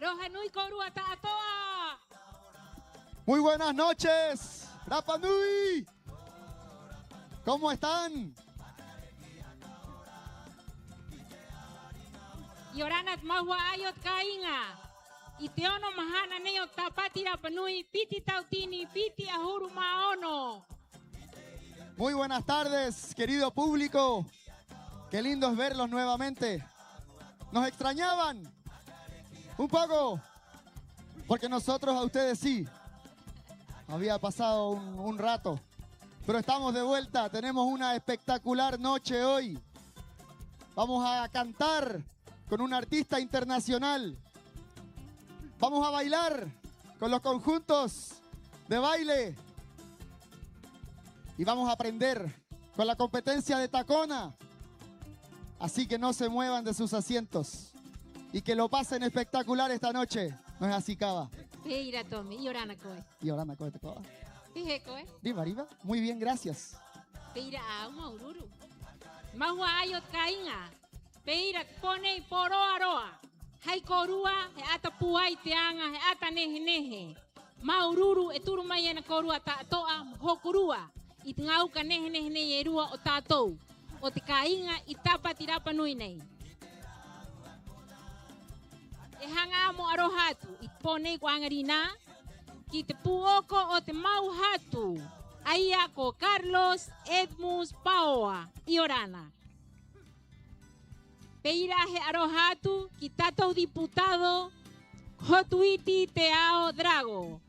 Aroha Nui Korua Tatoa. Muy buenas noches, Rapa Nui. ¿Cómo están? Yoranat Mahua Ayot Kainga. Y Teono Mahana Neo Tapati Rapa Nui. Piti Tautini, Piti Ahuru Maono. Muy buenas tardes, querido público. Qué lindo es verlos nuevamente. ¿Nos extrañaban? Un poco. Porque nosotros a ustedes sí. Había pasado un rato. Pero estamos de vuelta. Tenemos una espectacular noche hoy. Vamos a cantar con un artista internacional. Vamos a bailar con los conjuntos de baile. Y vamos a aprender con la competencia de Tacona. Así que no se muevan de sus asientos. Y que lo pasen espectacular esta noche. ¿No es así, Cava? Peira Tomi, Yorana Koe. Y ahora me acuerdo, Cava. Dije Koe. Viva, arriba. Muy bien, gracias. Peira a Maururu. Mahua Ayot Kainga. Peira Pone Poro Aroa. Hai Korua, Ata Puai Teanga, Ata Nehe Nehe. Maururu, Eturumayana Korua Tatoa, Hokurua. Itngau ka nehe nehe nehe erua o tātou. O te kainga i tapa tirapa nui nei. E hanga mo aro hatu. I pone ko angarina. Ki te puoko o te mau hatu. Aia ko Carlos Edmus Paoa. Iorana. Peirahe aro hatu. Ki tatou diputado. Hotuiti te ao drago.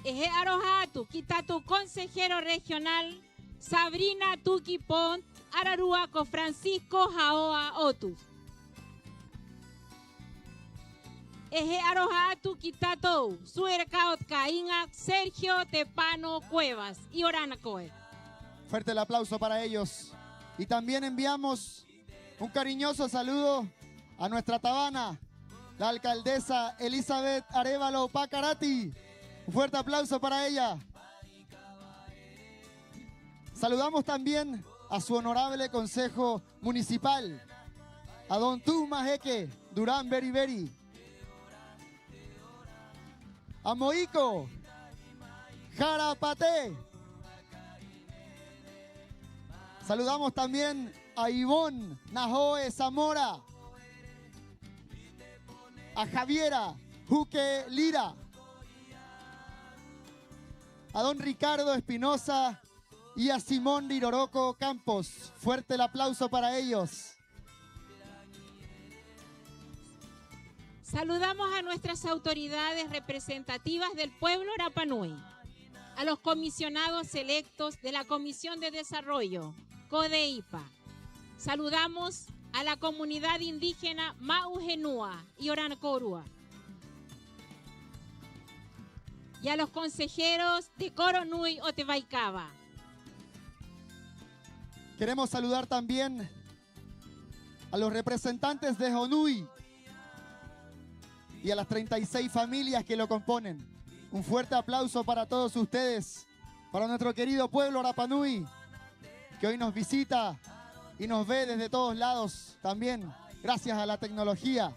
Eje Arojatu, quita tu consejero regional, Sabrina Tuki Pont, Araruaco Francisco Jaoa Otus. Eje Arojatu, quita tu, Suercaot Cainga, Sergio Tepano Cuevas y Oranacoe. Fuerte el aplauso para ellos. Y también enviamos un cariñoso saludo a nuestra tabana, la alcaldesa Elizabeth Arevalo Pacarati. Un fuerte aplauso para ella. Saludamos también a su honorable consejo municipal, a don Tumajeque Durán Beriberi, a Moico Jarapate. Saludamos también a Ivonne Najoe Zamora, a Javiera Juque Lira, a don Ricardo Espinosa y a Simón Riroroco Campos. Fuerte el aplauso para ellos. Saludamos a nuestras autoridades representativas del pueblo Rapa Nui, a los comisionados electos de la Comisión de Desarrollo, CODEIPA. Saludamos a la comunidad indígena Maujenua y Oranacorua. Y a los consejeros de Coronui o Tebaicaba. Queremos saludar también a los representantes de Jonui y a las 36 familias que lo componen. Un fuerte aplauso para todos ustedes, para nuestro querido pueblo Rapa Nui, que hoy nos visita y nos ve desde todos lados también, gracias a la tecnología.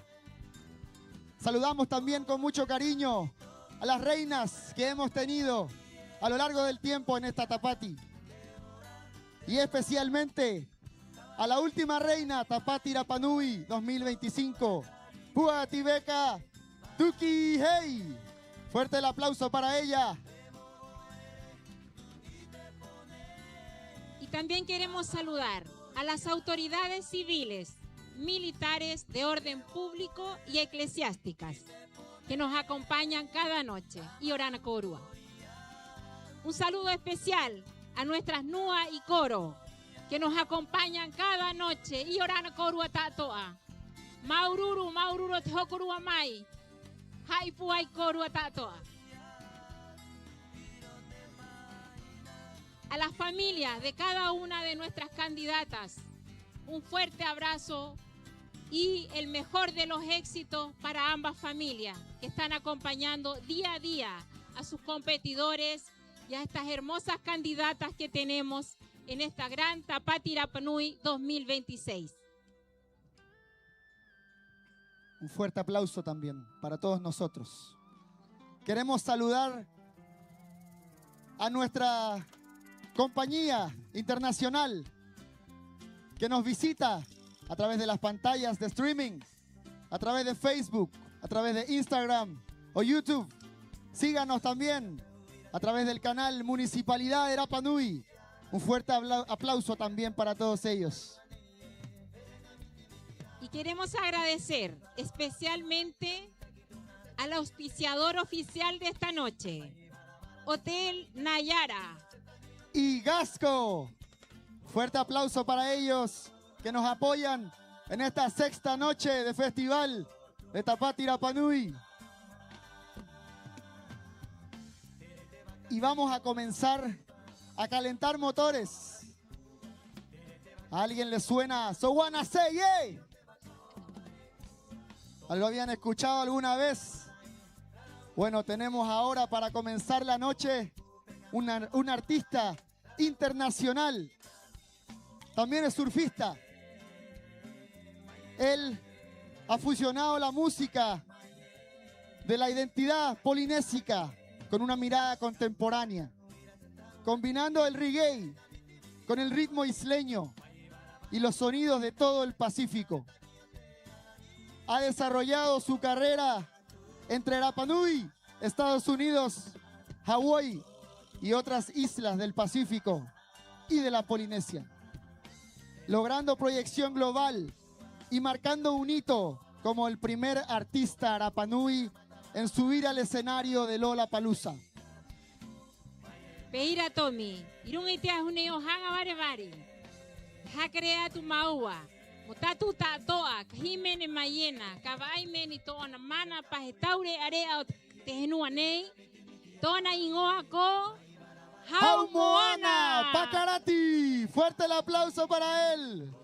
Saludamos también con mucho cariño a las reinas que hemos tenido a lo largo del tiempo en esta Tapati. Y especialmente a la última reina Tapati Rapa Nui 2025, Pua Tibeca Tuki Hey. Fuerte el aplauso para ella. Y también queremos saludar a las autoridades civiles, militares de orden público y eclesiásticas que nos acompañan cada noche y Oranacorua. Un saludo especial a nuestras Nua y Coro que nos acompañan cada noche y Oranacorua Tatoa. Maururu, Maururu Tehokorua Mai. Haipuai Korua Tatoa. A las familias de cada una de nuestras candidatas, un fuerte abrazo y el mejor de los éxitos para ambas familias que están acompañando día a día a sus competidores y a estas hermosas candidatas que tenemos en esta gran Tapati Rapa Nui 2026. Un fuerte aplauso también para todos nosotros. Queremos saludar a nuestra compañía internacional que nos visita a través de las pantallas de streaming, a través de Facebook, a través de Instagram o YouTube. Síganos también a través del canal Municipalidad de Rapa Nui. Un fuerte aplauso también para todos ellos. Y queremos agradecer especialmente al auspiciador oficial de esta noche, Hotel Nayara y Gasco. Fuerte aplauso para ellos que nos apoyan en esta sexta noche de festival de Tapati Rapa Nui. Y vamos a comenzar a calentar motores. ¿A alguien le suena So Wanna Say Yeah? ¿Lo habían escuchado alguna vez? Bueno, tenemos ahora para comenzar la noche un artista internacional. También es surfista. Él ha fusionado la música de la identidad polinésica con una mirada contemporánea, combinando el reggae con el ritmo isleño y los sonidos de todo el Pacífico. Ha desarrollado su carrera entre Rapa Nui, Estados Unidos, Hawái y otras islas del Pacífico y de la Polinesia, logrando proyección global y marcando un hito como el primer artista Rapa Nui en subir al escenario de Lollapalooza. Peira Tomi, irun itea huneo hanga barebari. Hakrea tu maua. Mutatu tatoa, kahimene mayena, kavaimeni toana mana pahetaure area tehenuanei, toana ingoa ko, Haumoana Pacarati. Fuerte el aplauso para él.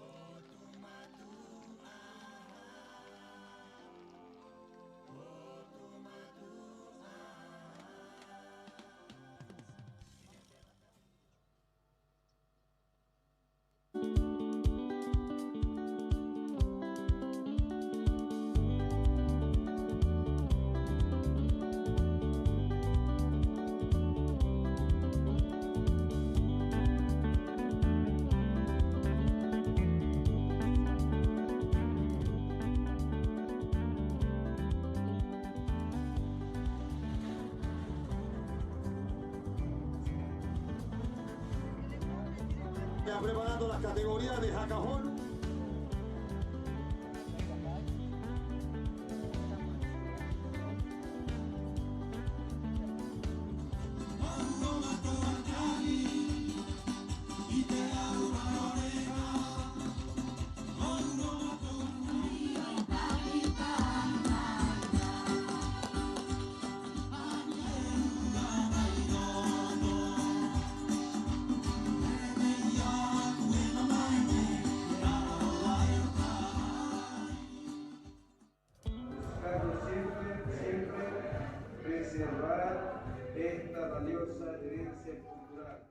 Ya preparando las categorías de Jacajón. Preservar esta valiosa herencia cultural.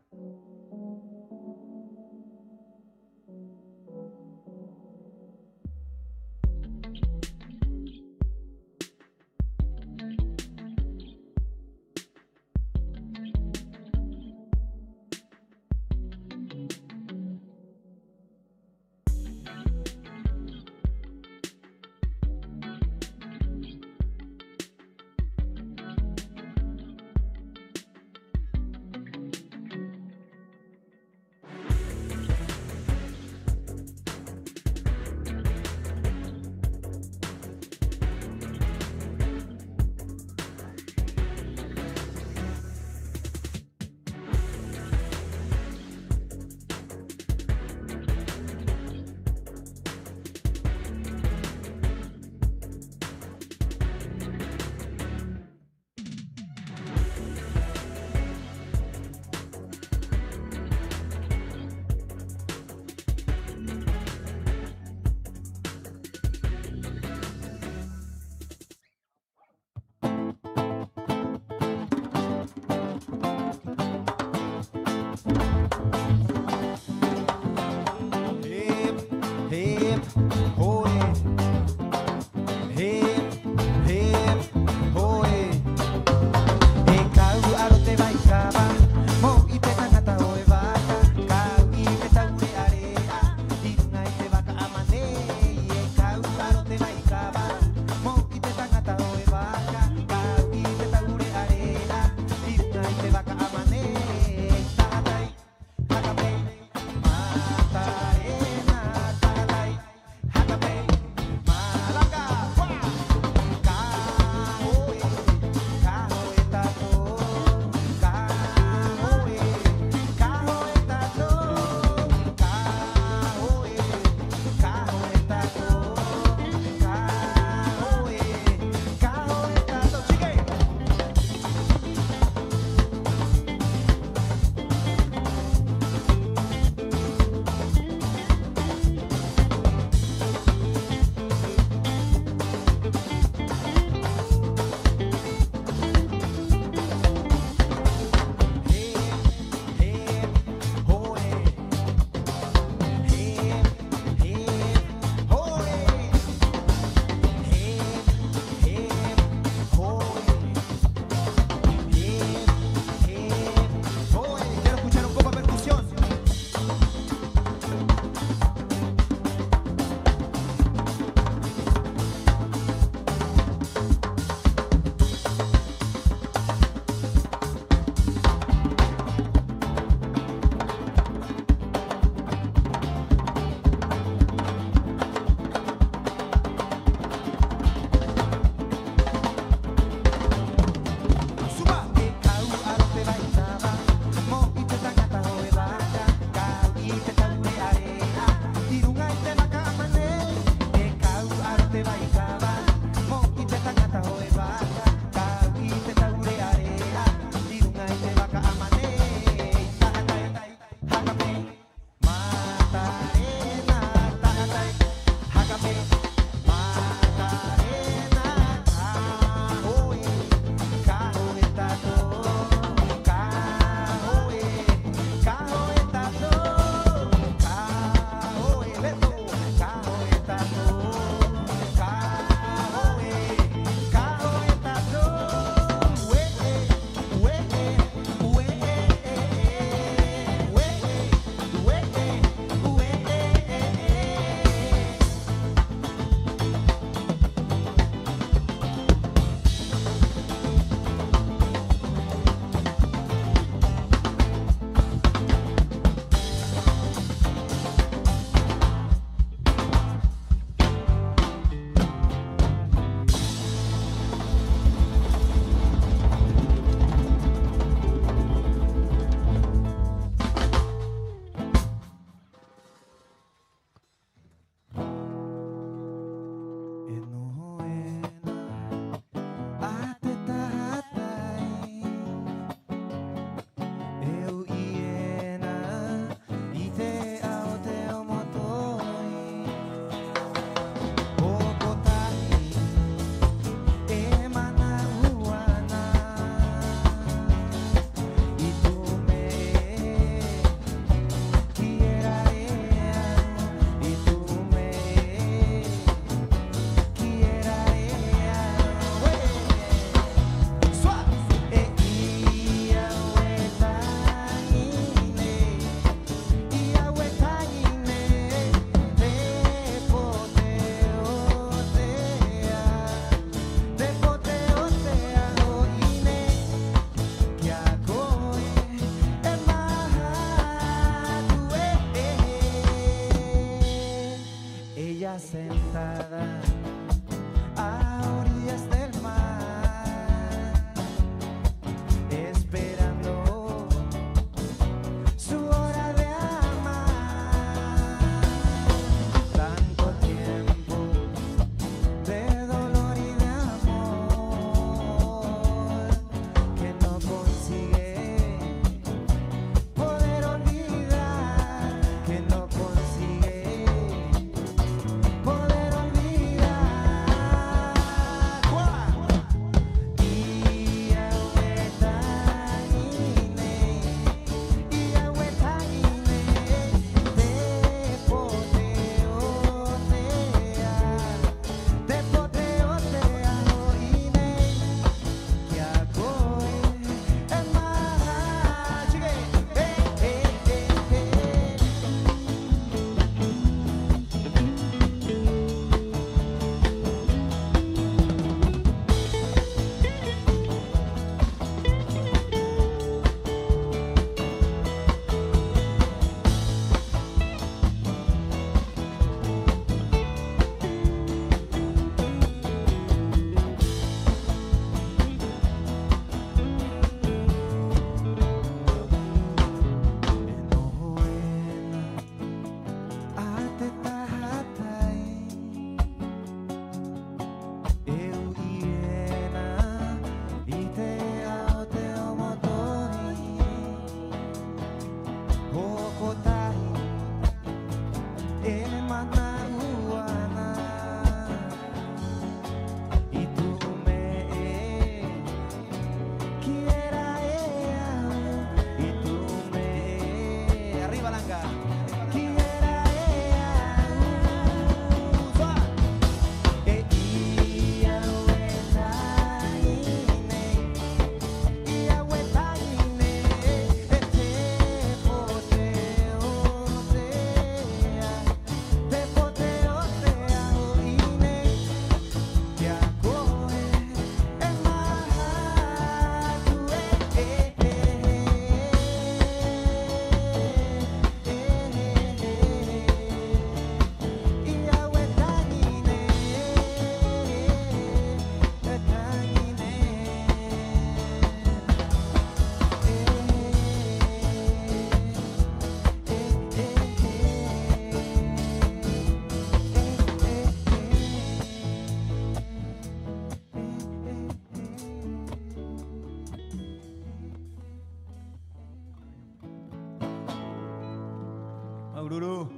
Aururu.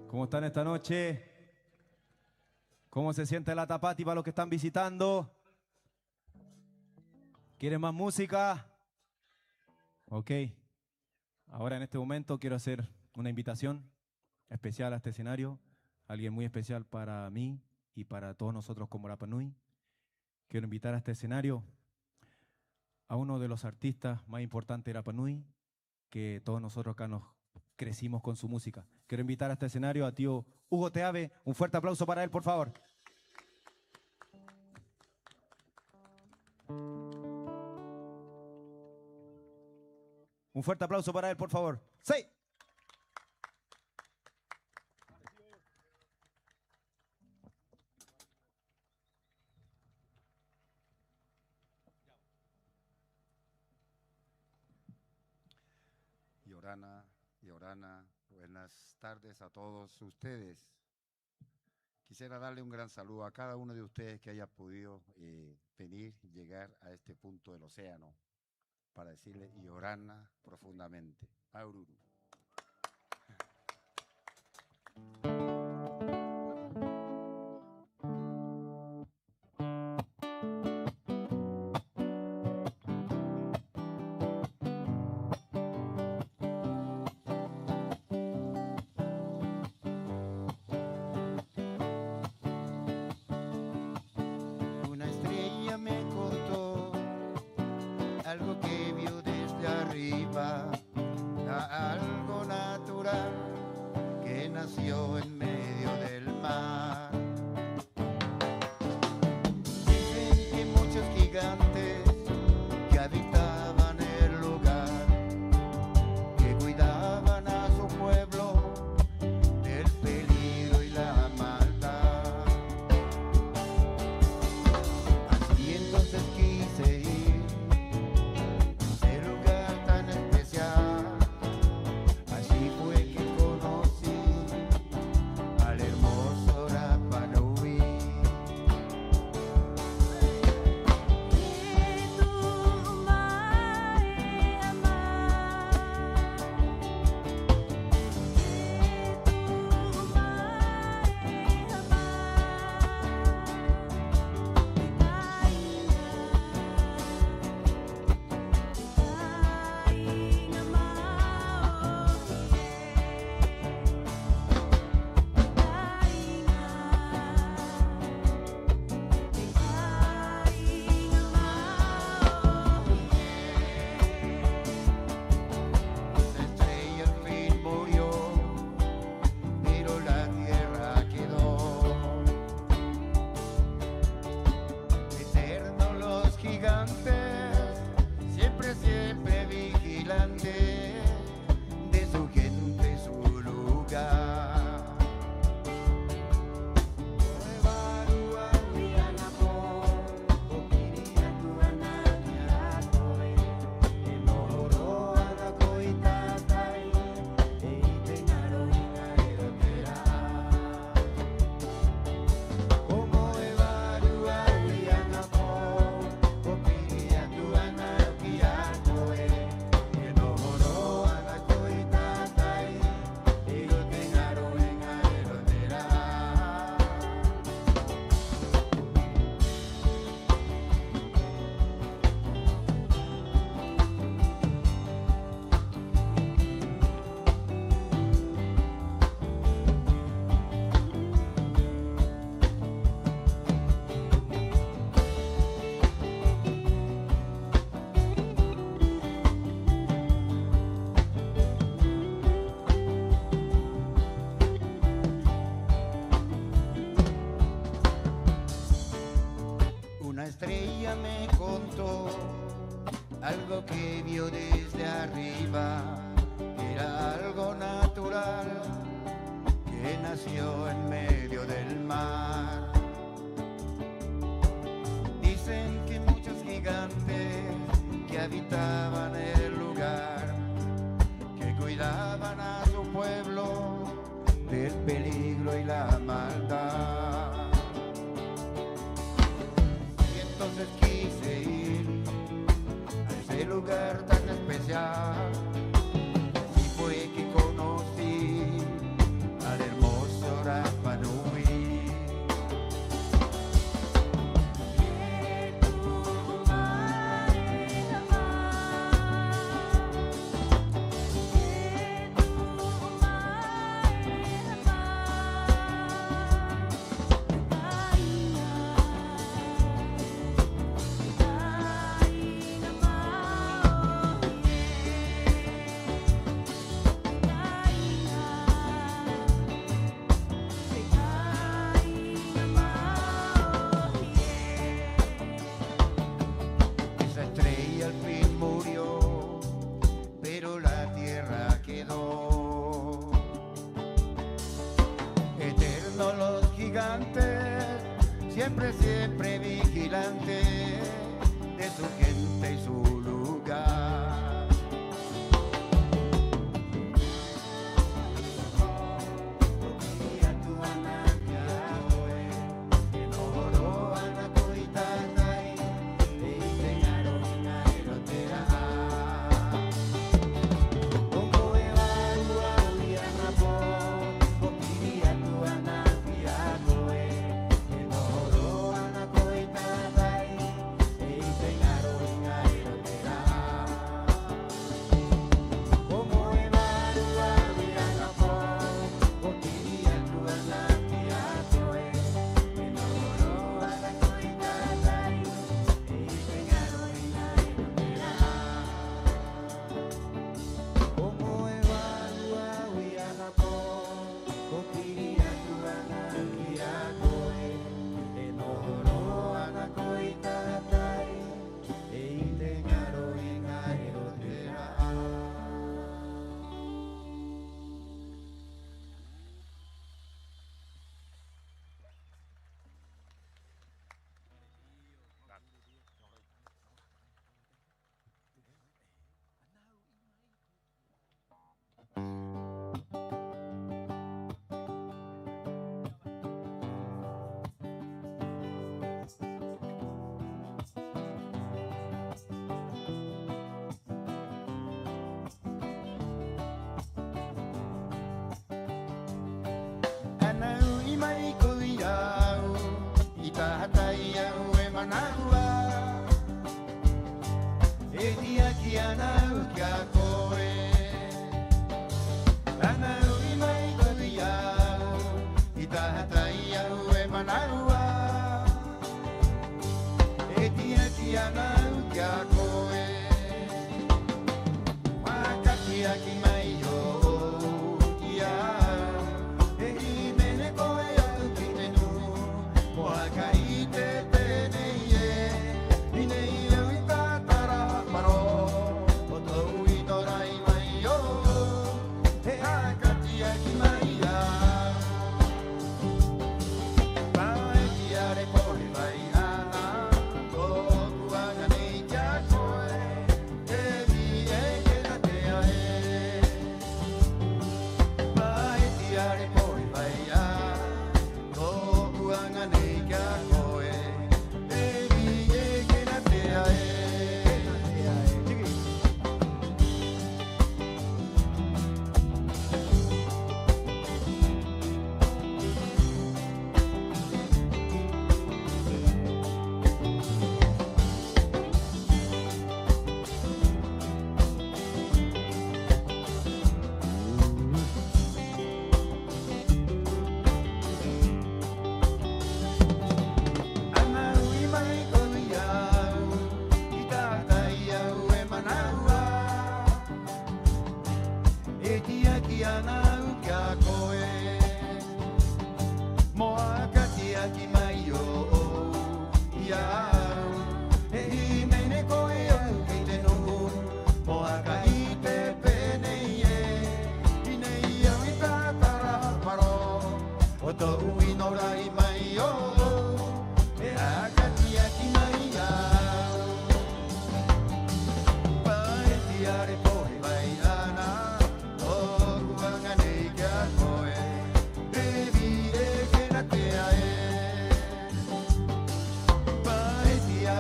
¿Cómo están esta noche? ¿Cómo se siente la Tapati para los que están visitando? ¿Quieren más música? Ok. Ahora en este momento quiero hacer una invitación especial a este escenario. Alguien muy especial para mí y para todos nosotros como Rapa Nui. Quiero invitar a este escenario a uno de los artistas más importantes de Rapa Nui, que todos nosotros acá nos crecimos con su música. Quiero invitar a este escenario a tío Hugo Teave. Un fuerte aplauso para él, por favor. Un fuerte aplauso para él, por favor. ¡Sí! Yorana, buenas tardes a todos ustedes. Quisiera darle un gran saludo a cada uno de ustedes que haya podido venir y llegar a este punto del océano para decirle Yorana profundamente. Aururu. Algo que vio desde arriba, algo natural que nació en medio del mar. Dicen que muchos gigantes que habitaban el lugar, que cuidaban a su pueblo del peligro y la maldad. Así entonces quise ir siempre vigilante de su gente, su lugar. Una estrella me contó algo que vio desde arriba, era algo natural que nació en medio del mar. Dicen que muchos gigantes que habitaban el lugar, que cuidaban a su pueblo del peligro y la maldad. Entonces quise ir a ese lugar tan especial especial. Así fue que conocí al hermoso Rapa Nui. Esa estrella al fin murió, pero la tierra quedó. Eternos los gigantes, siempre, siempre vigilantes de su gente y su lugar.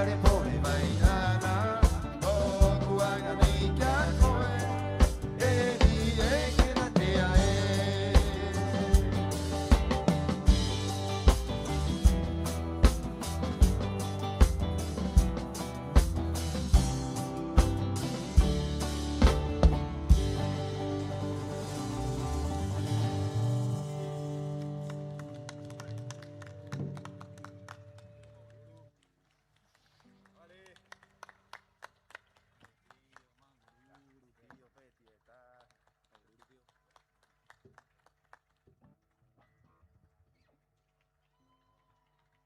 Pare pore mañana, oh, cuáname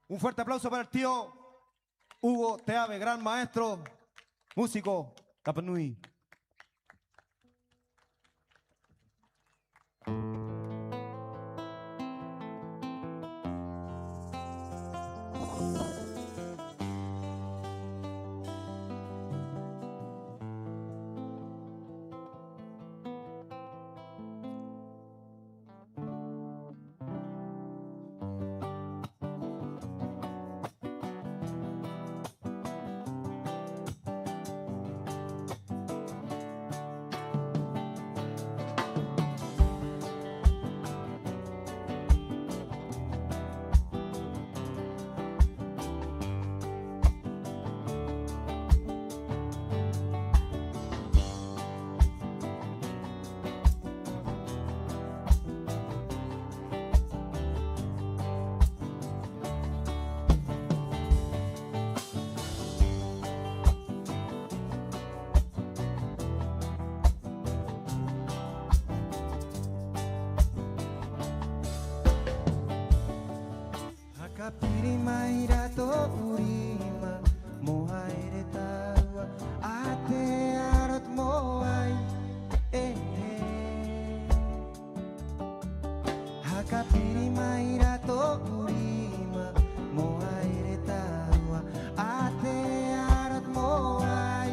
Un fuerte aplauso para el tío Hugo Teave, gran maestro, músico, Rapa Nui. Pirima irato urima mohai retawa ate arot mohai Haka pirima irato urima mohai retawa ate arot mohai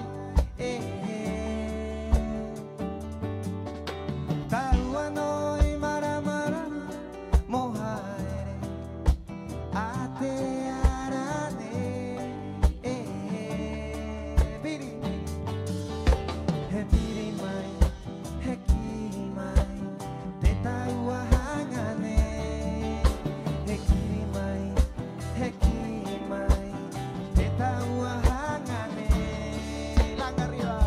Tawa noi mara mara mohai Ate arane, biri, he biri mai, he kiri mai, te taua hangane, he kiri mai, te taua hangane, langa arriba.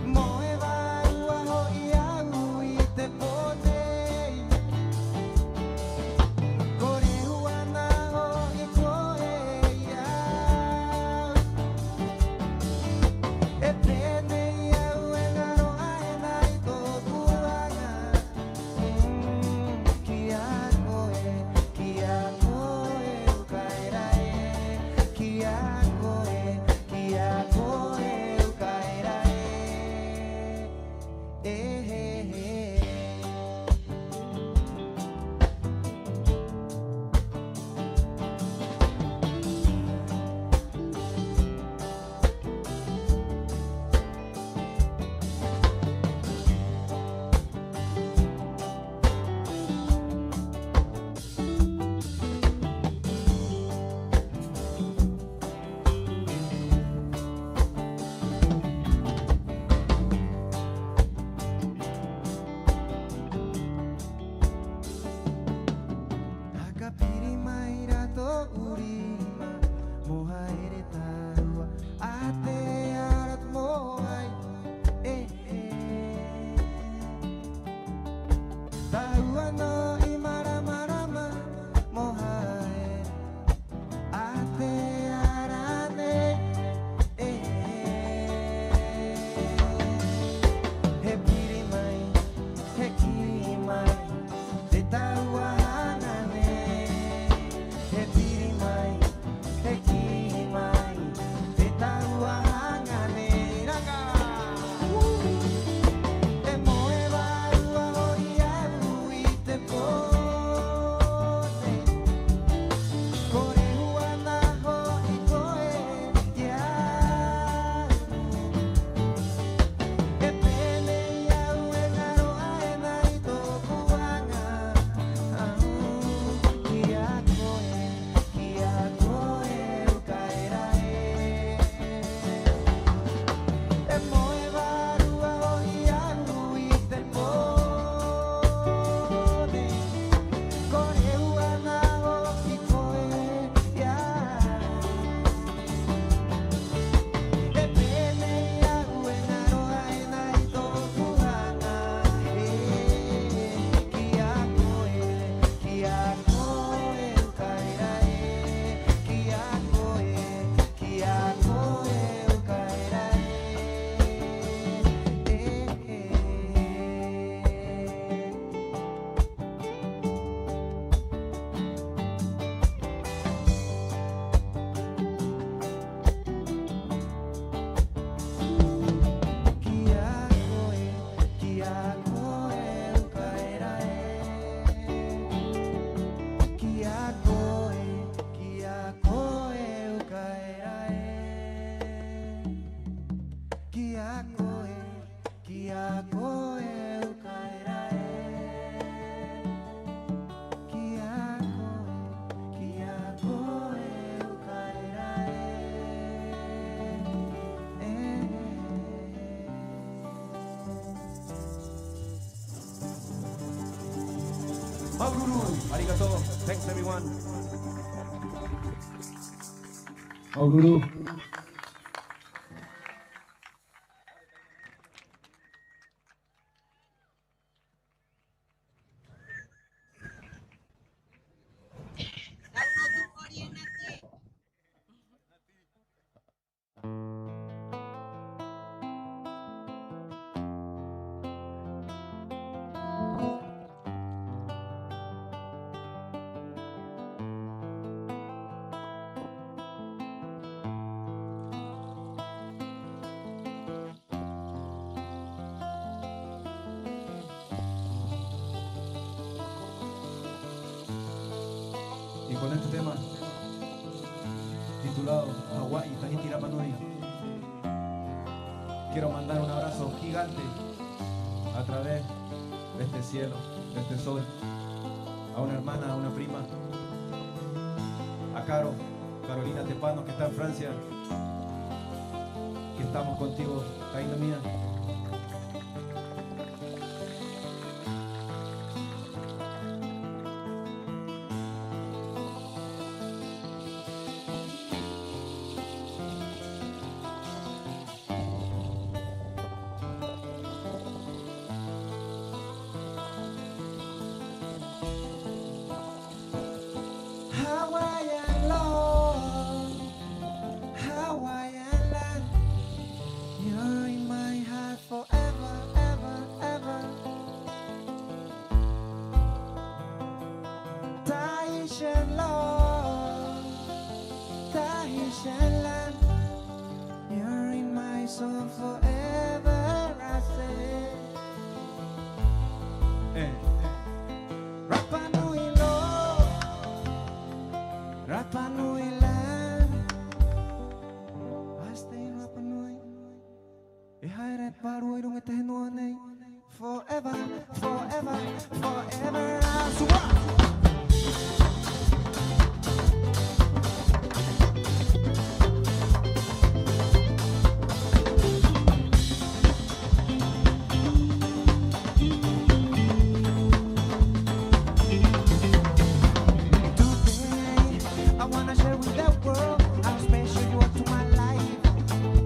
Moe vai ua hoi au I te pone. Oguru. Arigato. Thanks everyone. Oguru. Y con este tema titulado Hawái, Tahiti, Rapa Nui, quiero mandar un abrazo gigante a través de este cielo, de este sol, a una hermana, a una prima, a Carolina Tepano, que está en Francia, que estamos contigo, Taina mía. Hawaiian love, Hawaiian land. You're in my heart forever, ever, ever. Tahitian love, Tahitian land. You're in my soul forever, I say. Rapa Nui love, Rapa Nui land. I stay in Rapa Nui. I hide baru irung ete nuane. Forever, forever, forever. Asua. Today, I wanna share with the world how special you are to my life.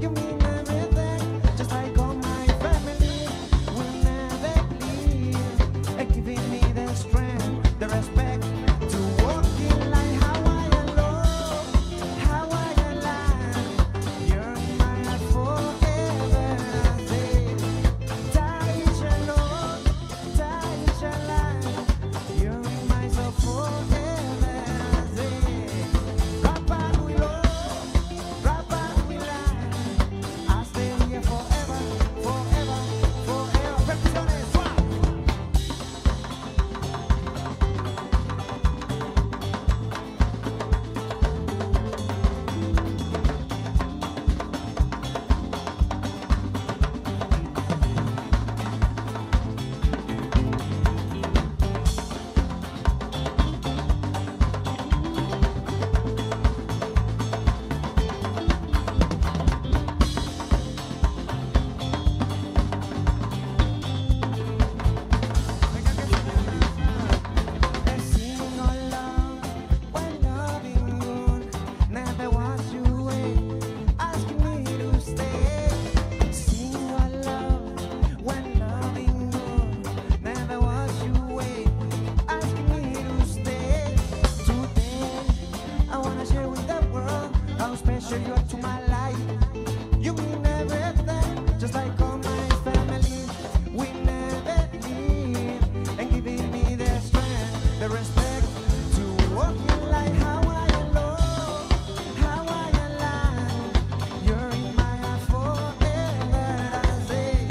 You mean everything, just like all my family. Will never leave, and giving me the strength, the respect to walk in like Hawaiian love, Hawaiian land. You're in my heart forever, I say. Tahitian love, Tahitian land. You're in my soul forever, I say. Rapa Nui love, Rapa Nui land. I stay here forever, forever, forever. Repeticiones, suave. Sing along when loving you, never was you away, asking me to stay. Sing along when loving you, never was you away, asking me to stay. Today, I wanna share with the world how special you are to my life. You mean everything, just like all my family. We never leave, and giving me the strength, the respect to walk in like Hawaiian love, Hawaiian land. You're in my heart forever, I say.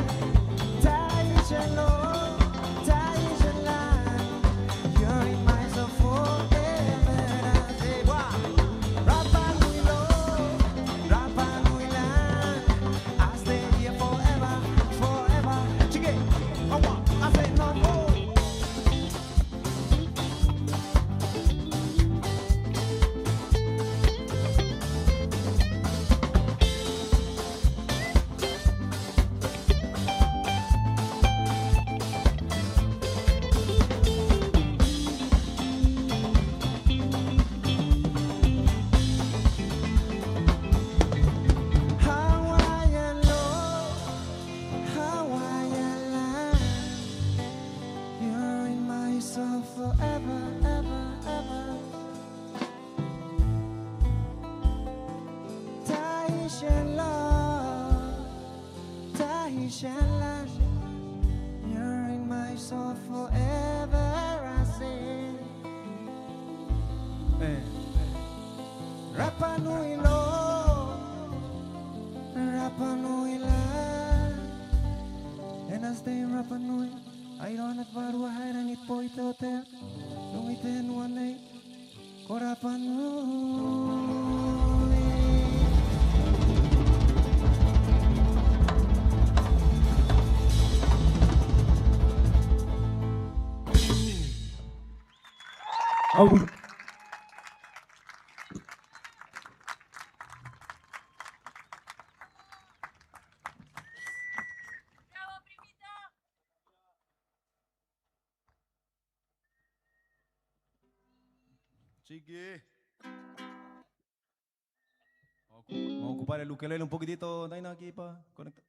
Tahitian love, Tahitian land. You're in my soul forever, I say. Wow. Rapa Nui love, Rapa we shall last. You're in my soul forever, I say. Rapa Nui Lo, Rapa Nui La. En as de Rapa Nui, I don't have varu haira ni poite hotel. Lumite nuane, Rapa Nui. Oh. Chiqui. Vamos a ocupar el ukelele un poquitito, Daina, aquí para conectar.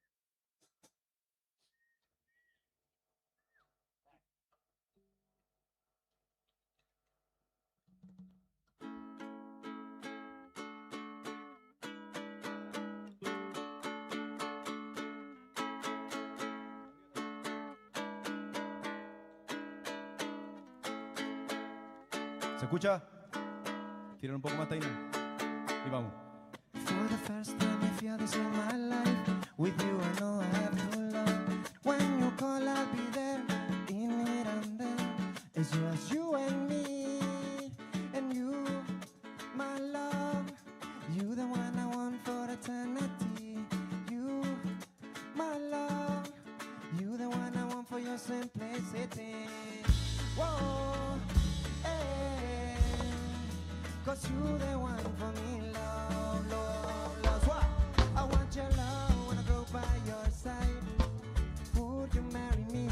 ¿Se escucha? Tiran un poco más, Taina. Y vamos. For the first time I feel this in my life. With you I know I have to love. When you call I'll be there. In it and there. It's just you and me. And you, my love. You the one I want for eternity. You, my love. You the one I want for your simplicity. Whoa, hey. Cause you the one for me, love, love, love. What? I want your love when I go by your side. Would you marry me?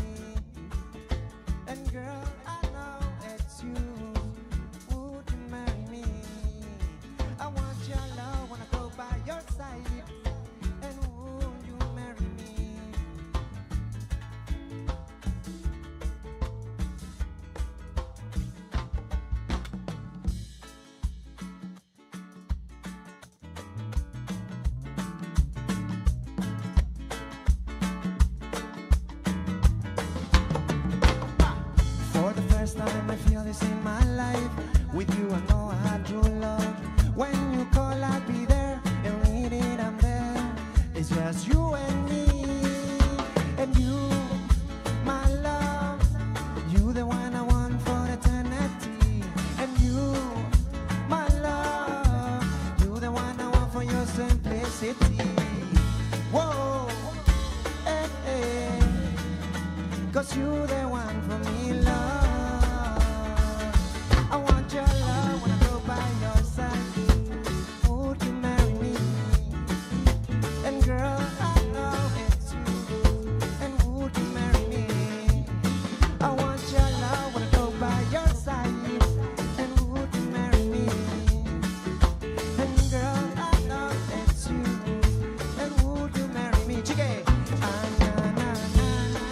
And girl, I know it's you. Would you marry me? I want your love when I go by your side. And would you marry me? For the first time I feel this in my life. With you I know I had true love. When you call I'll be there. You need it, I'm there. It's just you and me. And you, my love. You the one I want for eternity. And you, my love. You the one I want for your simplicity. Whoa, eh, eh. Cause you the one for me, love. I want your love when I go by your side. Would you marry me? And girl, I know it's you. And would you marry me? I want your love when I go by your side. And would you marry me? And girl, I know it's you. And would you marry me? Chique. Ah, na, na, na, na.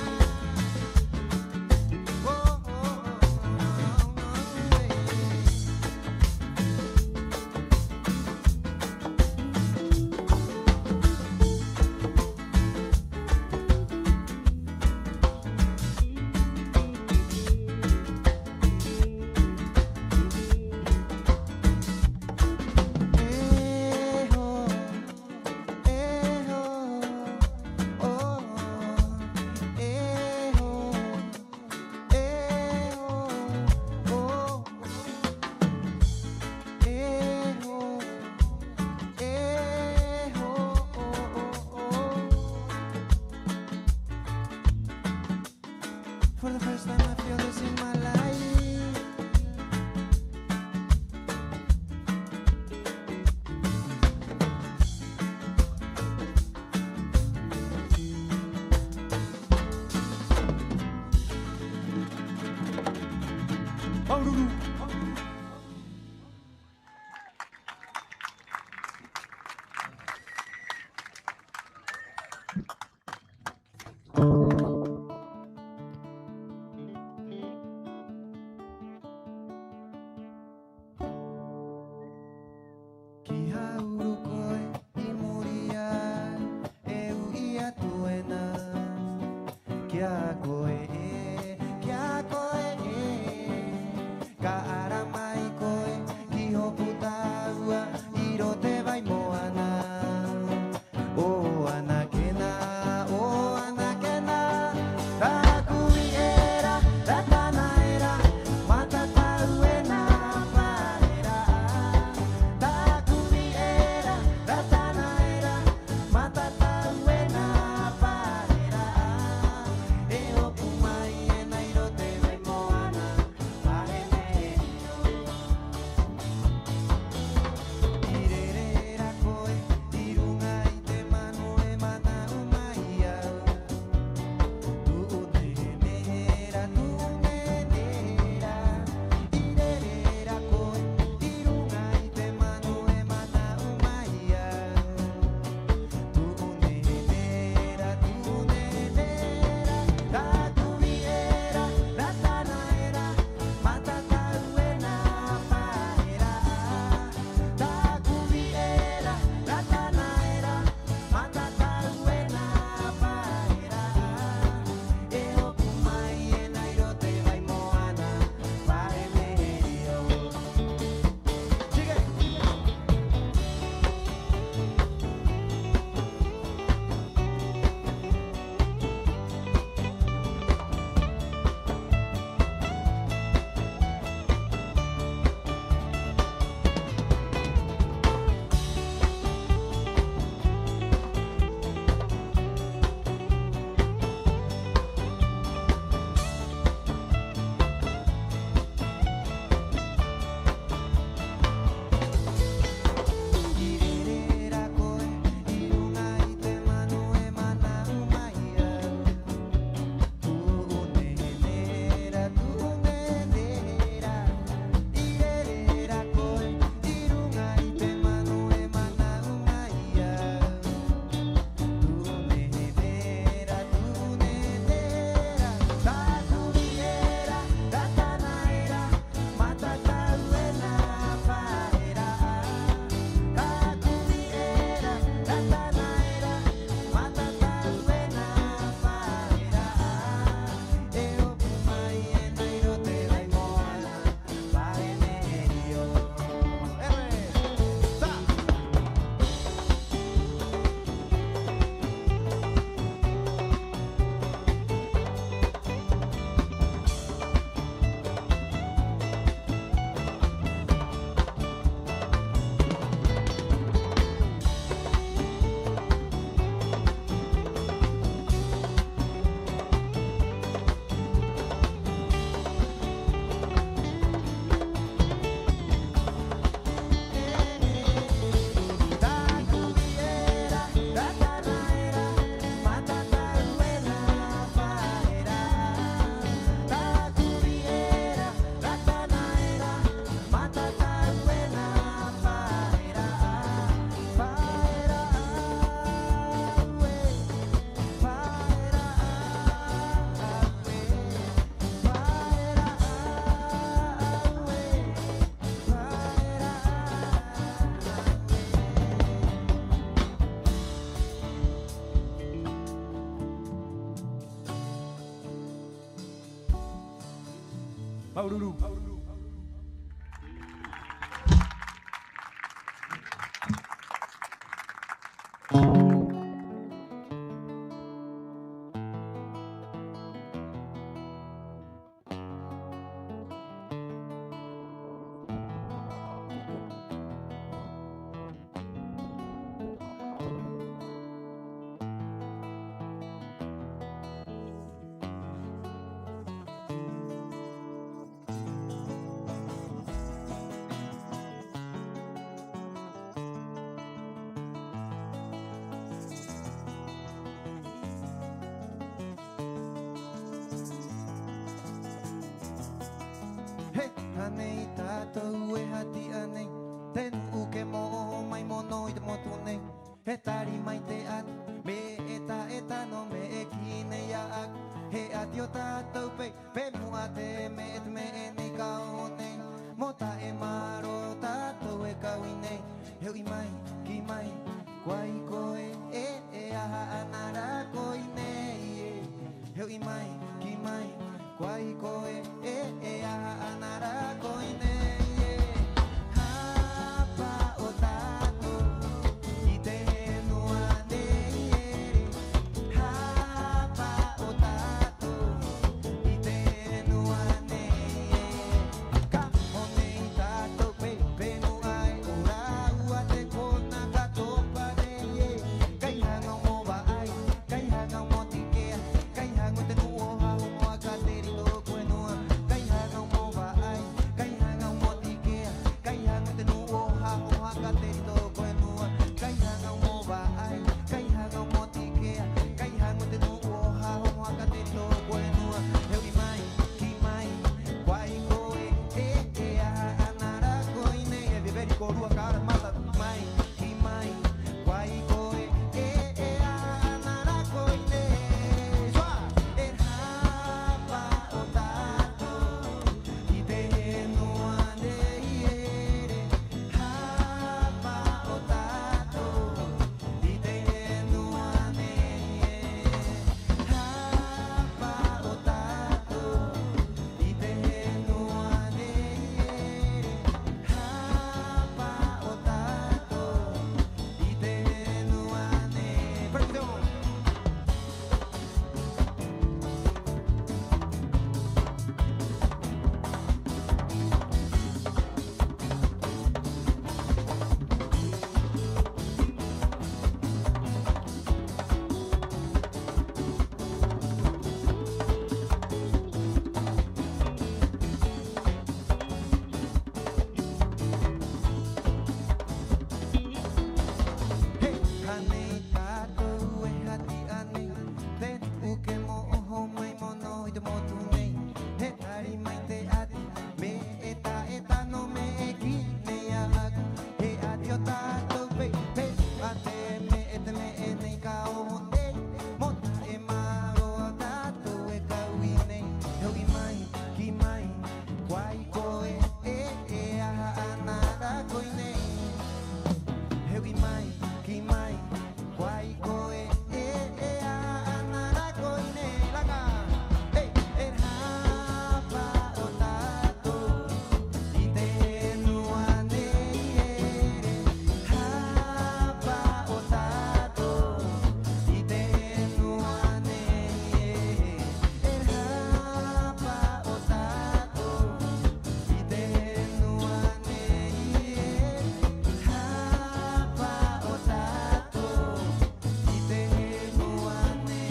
kia koe ka ara mai koe ki hopu taua i rote vai moana o anakena taku era tatana era mata tau e na paera taku era tatana era mata tau e na paera e hopu mai e na i rote vai moana pae irerera koe irunga i te manu e mana umaia tuunenera irerera koe irunga i te manu e mana umaia tuunenera taku era ratana era mata tau e na paera taku era ratana era mata tau e na paera e hopu mai e na i rote vai moana pae meherio irerera koe irunga i te manu e mana umaia tuunenera irerera koe irunga i te manu e mana umaia tuunenera taku era ratana era mata tau e na paera taku era ratana era mata tau e na paera e hopu mai e na i rote vai moana pae meherio sa taku era ratana era mata tau e na paera taku era ratana era mata tau e na paera paera Paururu. He, hanei tātou e hati anei Tenu uke mo mai mono i te motu nei He tari mai te atu Me eta no me e kine ia aku He ati o tātou pei Pe mua te me et me e nei ka o nei Mota e maro tātou e kaui nei Heu i mai, ki mai, kwai koe aha anara koi nei Heu Yogi mai, kimai, kwai koe, anara koine. Hapa otato, ite no ane. Hapa otato, ite no ane. Ka one tato pe no ai, ora uate kona kato pare. Kai hanga mo ba ai, kai hanga mo tike, kai hanga te no ha mo akateri lo kwenoa. Kai hanga mo ba ai, kai hanga mo tike, kai hanga te no ha mo akateri lo kwenoa. Kai hanga mo ba ai, kai hanga mo tike, kai hanga te no ha mo akateri lo kwenoa. Eu e mai, ki mai, kwai koe, anara koine. E viver de corua cara mata mai, ki mai, kwai koe, anara koine. Joa, hapa otato, ite no ane. Hapa otato, ite no ane. Hapa otato, ite no ane. Hapa otato, ite no ane. Perdão. Hey, ane tato e hati ane, te uke mo oho mai mono i te motu nei. He tari mai te ati, me eta no me eki ne aku. He ati o tato pe, he ate me e nei ka o nei. Mota e maro o tato e ka ui nei. Heu i mai, ki mai, kwai koe, anara koi nei. Heu i mai, ki mai, kwai koe, anara koine. Laka, hapa otato, ite no ane. Hapa otato, ite no ane. Hapa otato, ite no ane. Hapa otato, ite no ane.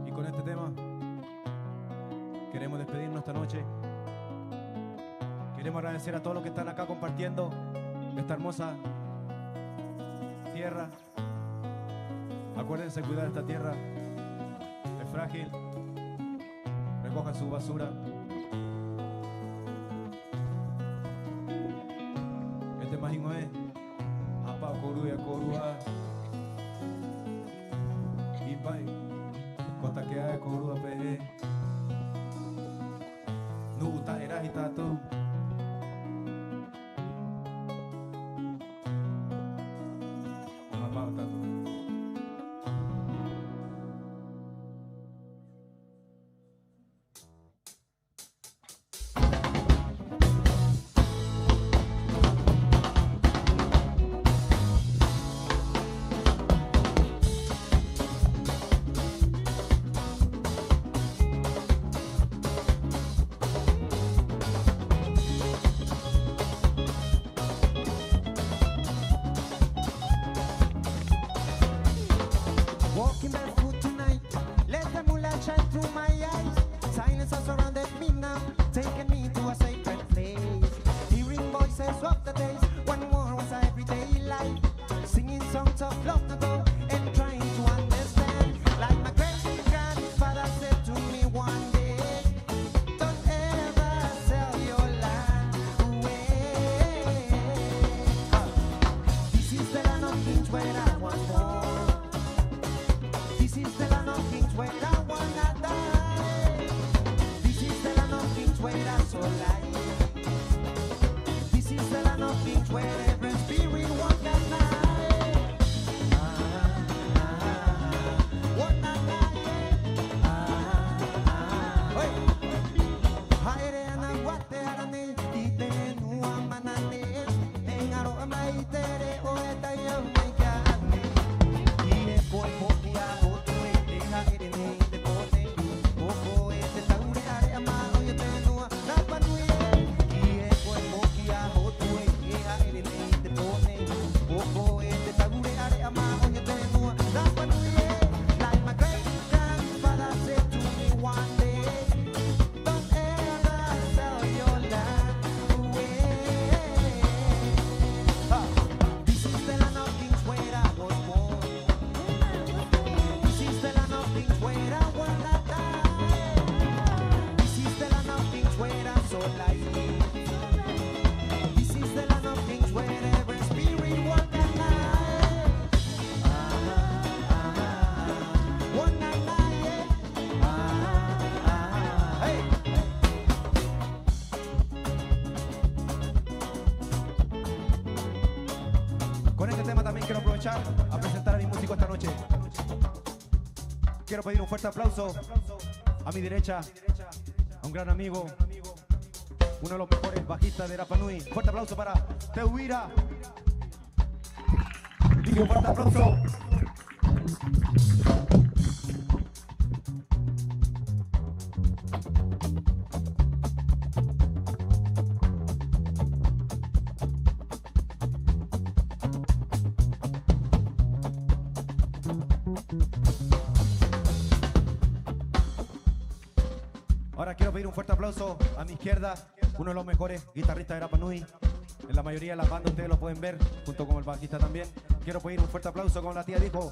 Y con este tema queremos despedirnos esta noche. Queremos agradecer a todos los que están acá compartiendo esta hermosa tierra. Acuérdense de cuidar esta tierra, es frágil. Recojan su basura. Este majingo es Hapa Koruya Korua Ipai Kota Kea Korua Pehe Nuta Era Hitatu Hapa Otatu. aprovechar a presentar a mi músico esta noche. Quiero pedir un fuerte aplauso a mi derecha, a un gran amigo, uno de los mejores bajistas de Rapa Nui. Fuerte aplauso para Teuira. Y un fuerte aplauso. Ahora quiero pedir un fuerte aplauso a mi izquierda, uno de los mejores guitarristas de Rapa Nui. En la mayoría de las bandas ustedes lo pueden ver, junto con el bajista también. Quiero pedir un fuerte aplauso, como la tía dijo.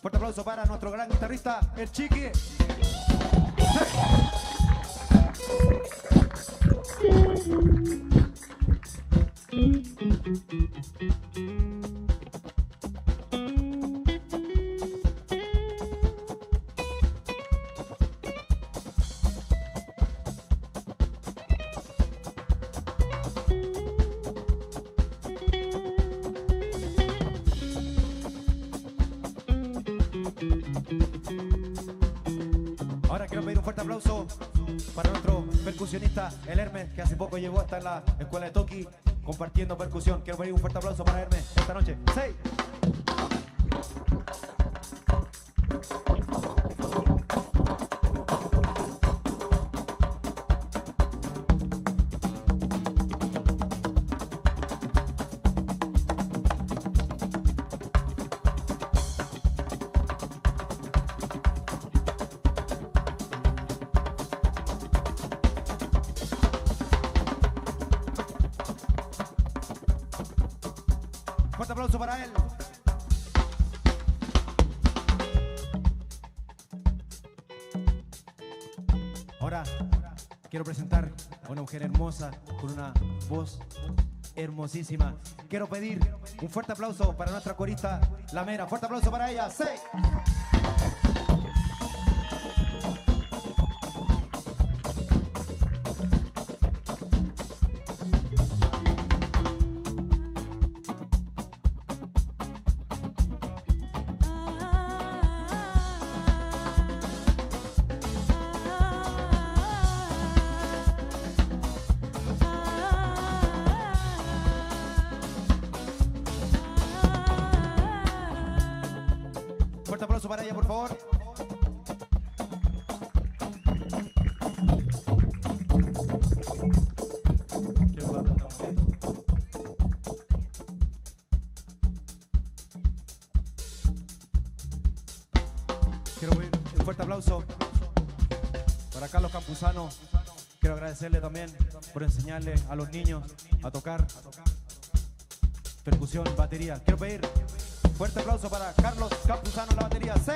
Fuerte aplauso para nuestro gran guitarrista, el Chiqui. Ahora quiero pedir un fuerte aplauso para nuestro percusionista, el Hermes, que hace poco llegó hasta la escuela de Toki compartiendo percusión. Quiero pedir un fuerte aplauso para Hermes esta noche. ¡Sí! Fuerte aplauso para él. Ahora quiero presentar a una mujer hermosa con una voz hermosísima. Quiero pedir un fuerte aplauso para nuestra corista, La Mera. Fuerte aplauso para ella. ¡Sí! Fuerte aplauso para ella, por favor. Quiero pedir un fuerte aplauso para Carlos Campuzano. Quiero agradecerle también por enseñarle a los niños a tocar percusión, batería. Quiero pedir fuerte aplauso para Carlos Campuzano en la batería. ¡Sí!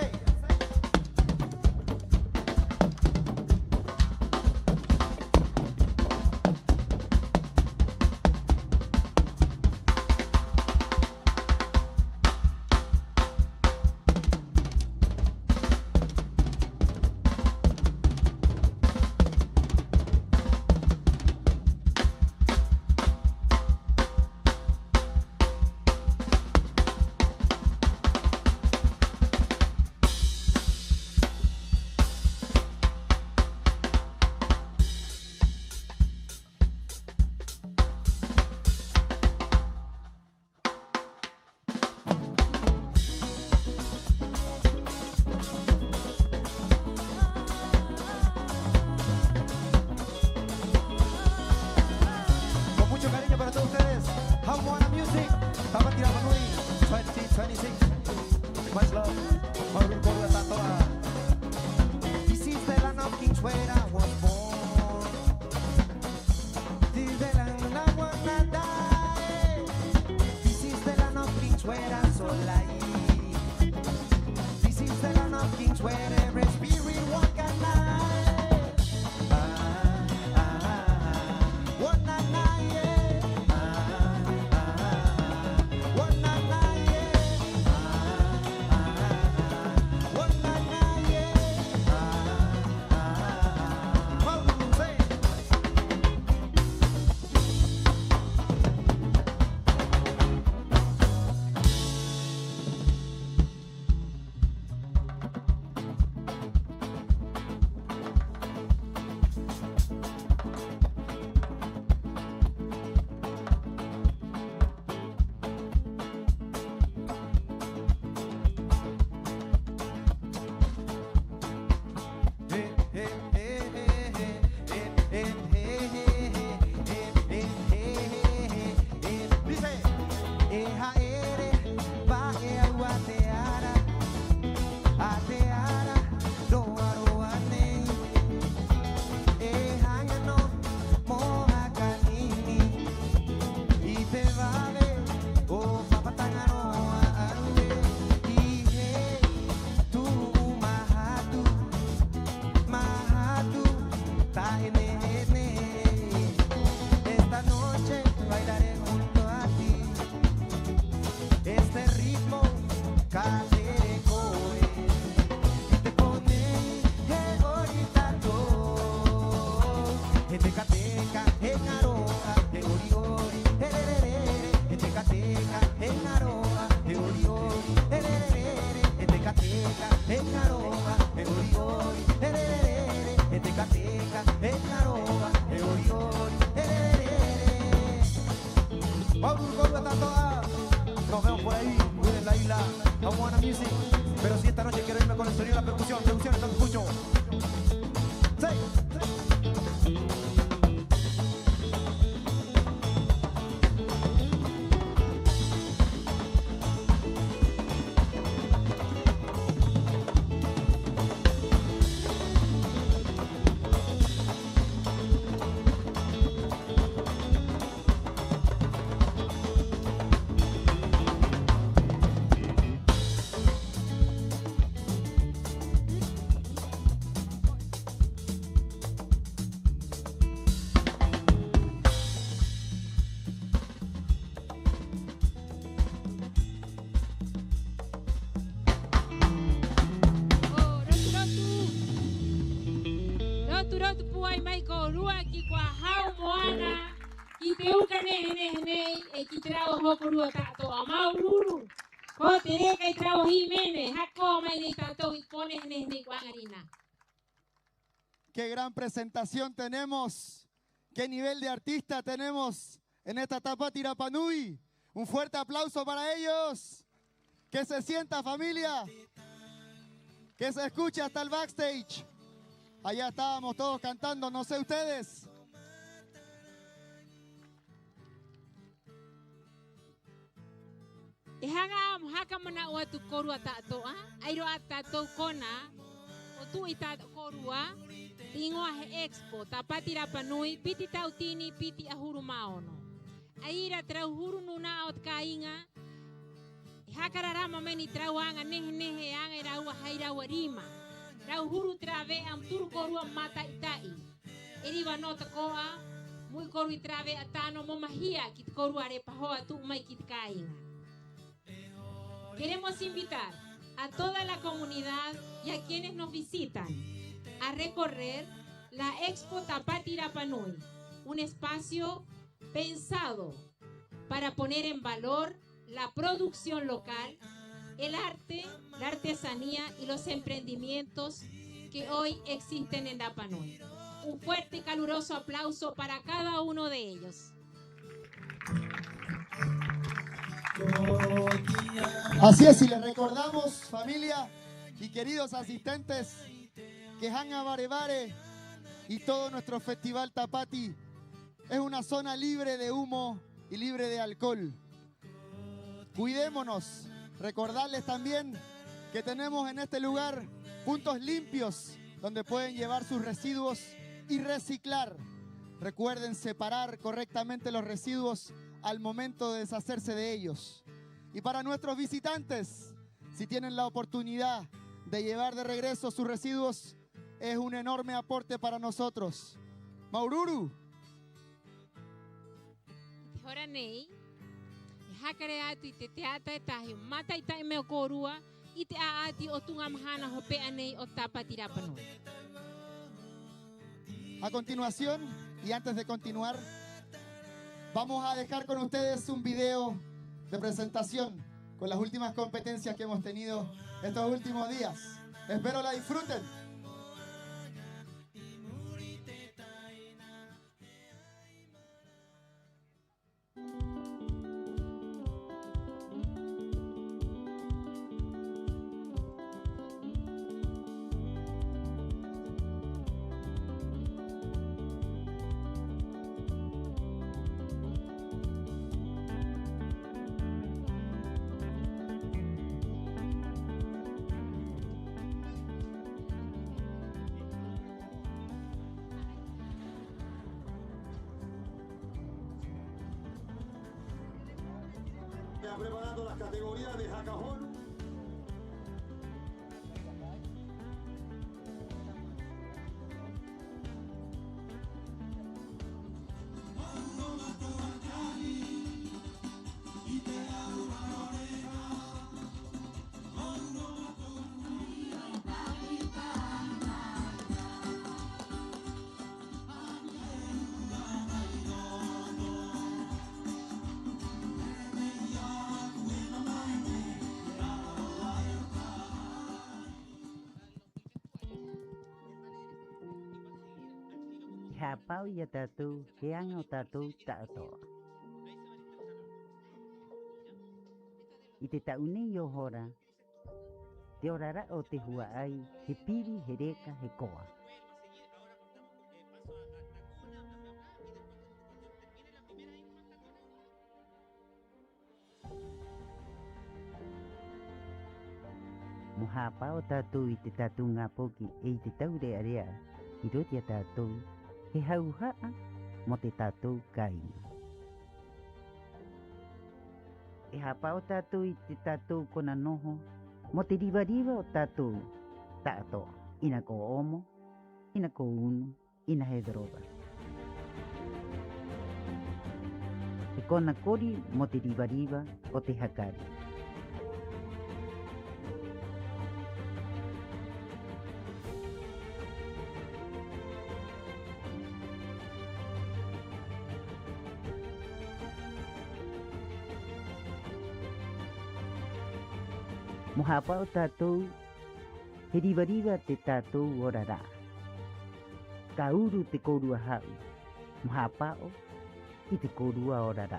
Tecateca, en Aroa, en Oriori, en Tecateca, en Aroa, en Oriori, en Tecateca, en Aroa, en Oriori, en Tecateca, en Aroa, en Oriori, Vamos, ¿cómo está toda? Nos vemos por ahí, cuiden la isla, vamos a music. Pero si esta noche quiero irme con el sonido de la percusión, entonces escucho. Sí. Rotu puai mai ko rua ki kwa hau moana ki te uka nei e ki te rao hoko rua tato a maururu. Ko te reka i trao hi mene, hako mai nei tato i kone nei guangarina. Qué gran presentación tenemos, qué nivel de artista tenemos en esta Tapati Rapanui. Un fuerte aplauso para ellos. Que se sienta, familia, que se escuche hasta el backstage. Allá estábamos todos cantando, no sé ustedes. E haka mana o tu korua tato a, airo a tato kona, o tu i tato korua, ingoa he expo, Tapati Rapanui, piti tautini, piti ahuru maono. Aira trau huru nuna o kainga, hakararama meni trau anga nehe anga i raua haira warima. Rau huru trave am turu korua mata itai. Eriwa nota koa, mui koru i trave atano momahia kit korua repahoa tu mai kit kainga. Queremos invitar a toda la comunidad y a quienes nos visitan a recorrer la Expo Tapati Rapanui, un espacio pensado para poner en valor la producción local, el arte, la artesanía y los emprendimientos que hoy existen en Rapanui. Un fuerte y caluroso aplauso para cada uno de ellos. Así es, y les recordamos, familia y queridos asistentes, que Hanga Barebare y todo nuestro festival Tapati es una zona libre de humo y libre de alcohol. Cuidémonos. Recordarles también que tenemos en este lugar puntos limpios donde pueden llevar sus residuos y reciclar. Recuerden separar correctamente los residuos al momento de deshacerse de ellos. Y para nuestros visitantes, si tienen la oportunidad de llevar de regreso sus residuos, es un enorme aporte para nosotros. Maururu. Ahora nei, hakare atu i te teata e tahi mata i tai meo korua i te aati o tunga mahana hopea nei o Tapati Rapanui. A continuación, y antes de continuar, vamos a dejar con ustedes un video de presentación con las últimas competencias que hemos tenido estos últimos días. Espero la disfruten. Ya preparando las categorías de Jacajón. hapau ya tatu, heang o tatu tato. Ite tauni yo hora, te orara o te huaai, he piri, he reka, he koa. Muhapa o tatu i te tatu ngā poki e i te tau rea rea i roti a tatu he hauhaa mo te tatu kainga. E hapa o tatu i te tatu kona noho mo te riva riva o tatu tato ina ko omo, ina ko unu, ina he droga. E kona kori mo te riva riva o te hakari. Muhapa o tatou, he riva riva te tatou orara. Ka uru te korua hau, muhapa o i te korua orara.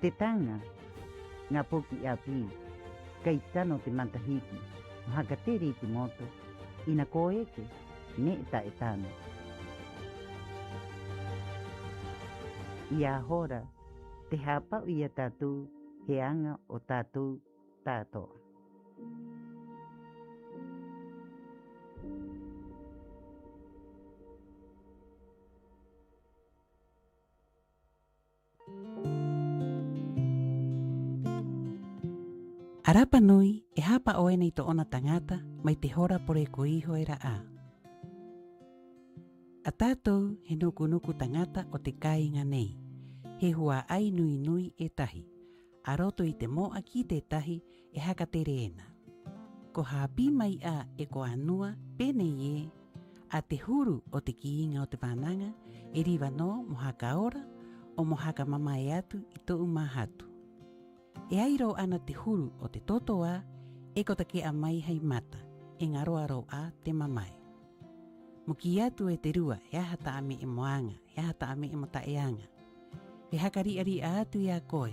Te tanga, ngā poki api, kai tano te mantahiki, muhaka tere i te moto, ina koeke, ne ta e tano. Ia hora, te hapa o ia tatou, he anga o tatou tātoa. Arapa nui e hapa oe nei to ona tangata mai te hora pore ko iho e raa. A tātou he nuku nuku tangata o te kāinga nei. He hua ai nui nui e tahi. A roto i te moa ki te tahi e haka te reena. Ko hāpi mai a e ko anua pēnei e a te huru o te kiinga o te whananga e riva no mo haka ora o mo haka mama e atu i tō umahatu. E airo ana te huru o te totoa e ko take a mai hei mata e ngaro aro a te mamai. Mo ki atu e te rua e ahata ame e moanga, e ahata ame e motaeanga. E hakari ari a atu i a koe,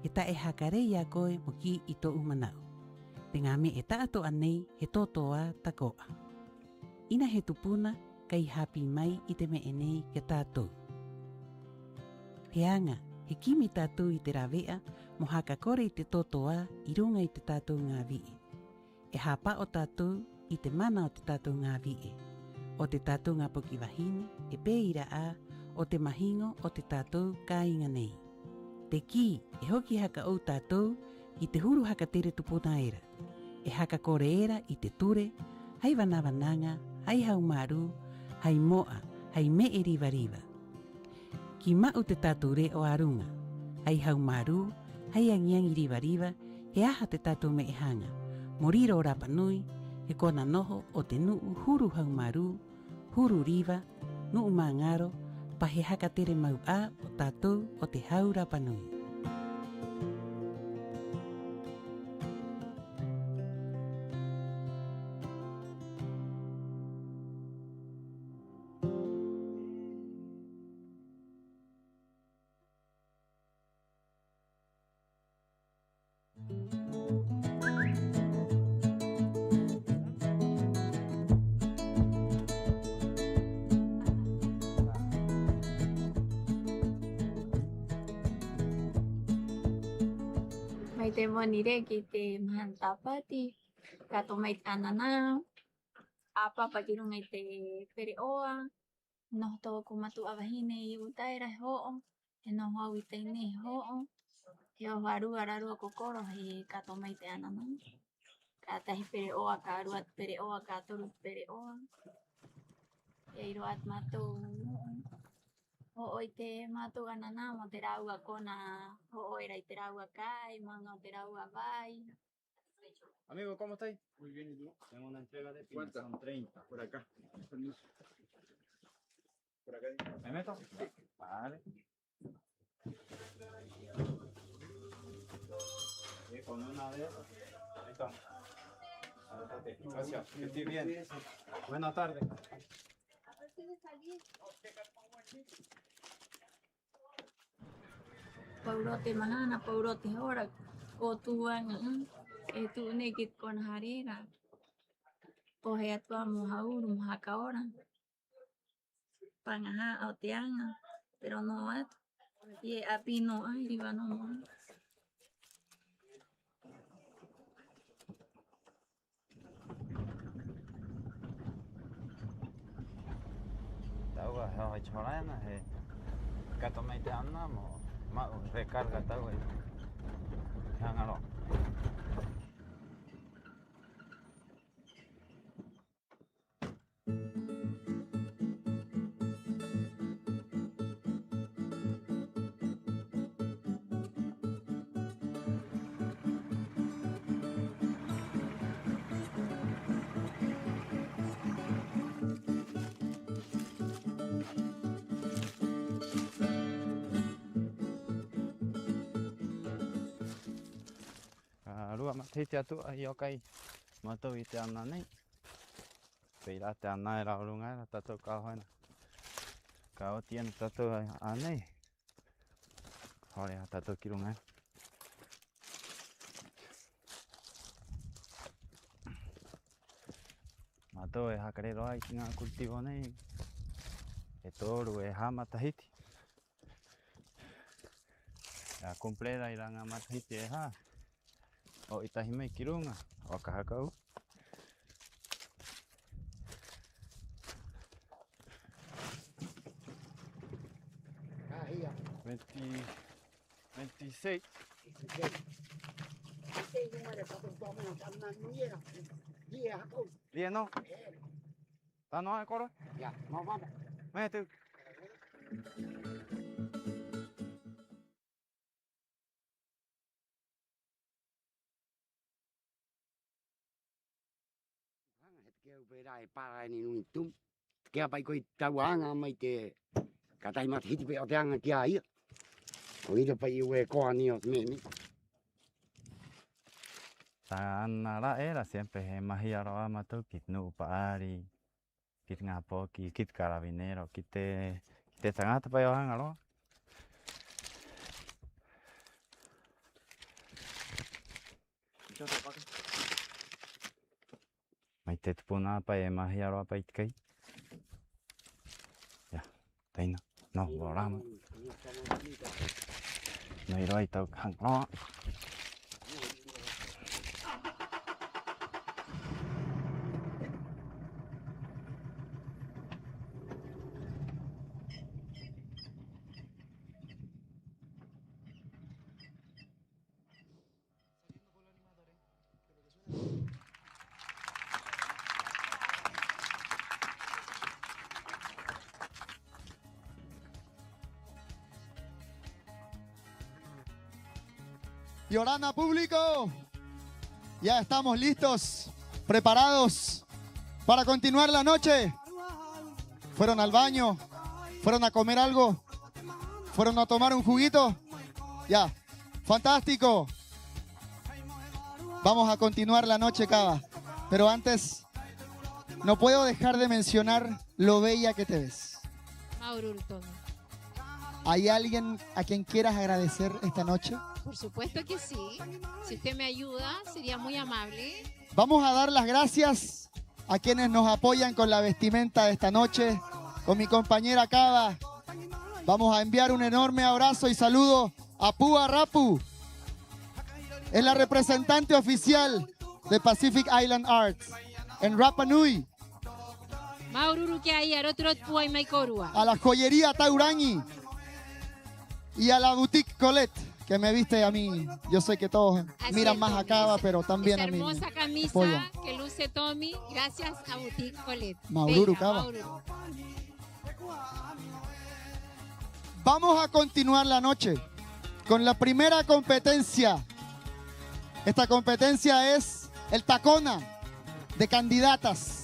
e ta e hakare i a koe mo ki i tō umanau. Te ngā me e taato anei he totoa takoa. Ina he tupuna kai hapi mai i te me enei ke tātou. He anga, he kimi tātou i te rawea mo haka kore i te totoa i runga i te tātou ngā vii. E hapa o tātou i te mana o te tātou ngā vii. O te tātou ngā poki wahine e pēira a o te mahingo o te tātou kāinga nei. Te ki e hoki haka o tātou i te huru haka tere tupuna era. E haka kore era i te ture, hai wanawananga, hai haumaru, hai moa, hai me e riva riva. Ki mau te tātou re o arunga, hai haumaru, hai angiangi riva riva, he aha te tātou me e hanga. Moriro o rapa nui, he kona noho o te nuu huru haumaru, huru riva, nuu mangaro, pa he haka tere mau a o tātou o te hau rapa nui. Mai te monire ki te mahantapati, kato mai tanana, a papa ki runga i te pere oa, noho tō kumatu awahine i utaira he ho'o, he noho au i te ne he ho'o, he o harua rarua kokoro he kato mai te anana. Ka tahi pere oa, ka arua pere oa, ka toru pere oa. E iro at mātou ho'o i te mātou anana mo te raua kona ho'o era i te raua kai, manga o te raua vai. Amigo, ¿cómo estáis? Muy bien, ¿y tú? Tengo una entrega de pinas, son 30, por acá. Permiso. Por acá. ¿Me meto? Vale. Y con una de esas. Ahí está. Gracias, que estés bien. Buenas tardes. Paurote manana, paurote hora, o tuan, tu nekit con harira. O hea tua muhauru, muhaka hora. Pangaha, o teanga, pero no at. Ye apino, ay, riba no mo. Tahu hal chorana he. Kato mai te anna mo ma recarga tahu he. Hangalo. Lua mati te atu ai o kai matou I te ana nei. Pei la te ana e rau runga la tatou ka hoina. Ka o tiana tatou anei. Hore a tatou ki runga. Matou e hakarero ai ki ngā kultivo nei. E toru e hama tahiti. A kumplera I ranga matahiti e ha. O itahi mai ki runga, o ka hakau. Ah, ia. 26. Lia no? Ta no e koro? Ya, vamos. Me tu. Ke upera e para ni nui tum. Ke apai koi tauanga mai te katai mat hiti pe o te anga kia ia. O ira pai ue koa ni o me ni. Ta ana la era siempre he mahi aroa matou kit no paari. Kit ngā poki, kit carabinero, kit te tangata pai o hanga loa. Mai te tupuna pai e mahi aroa pai tikai. Ya, teina. No, warama. No I roi tau hanga loa. Y Orana público, ya estamos listos, preparados para continuar la noche. ¿Fueron al baño? ¿Fueron a comer algo? ¿Fueron a tomar un juguito? Ya, fantástico. Vamos a continuar la noche, Cava. Pero antes, no puedo dejar de mencionar lo bella que te ves. Mauro Hurtado. ¿Hay alguien a quien quieras agradecer esta noche? Por supuesto que sí. Si usted me ayuda, sería muy amable. Vamos a dar las gracias a quienes nos apoyan con la vestimenta de esta noche, con mi compañera Cava. Vamos a enviar un enorme abrazo y saludo a Pua Rapu. Es la representante oficial de Pacific Island Arts en Rapa Nui. Mauro que hay otro Pua y Maikorua. A la joyería Taurangi y a la boutique Colette, que me viste a mí. Yo sé que todos miran más a Cava, pero también a mí. Hermosa camisa apoyan. que luce Tommy, gracias a Boutique Colette. Mauro Cava. Vamos a continuar la noche con la primera competencia. Esta competencia es el Tacona de candidatas.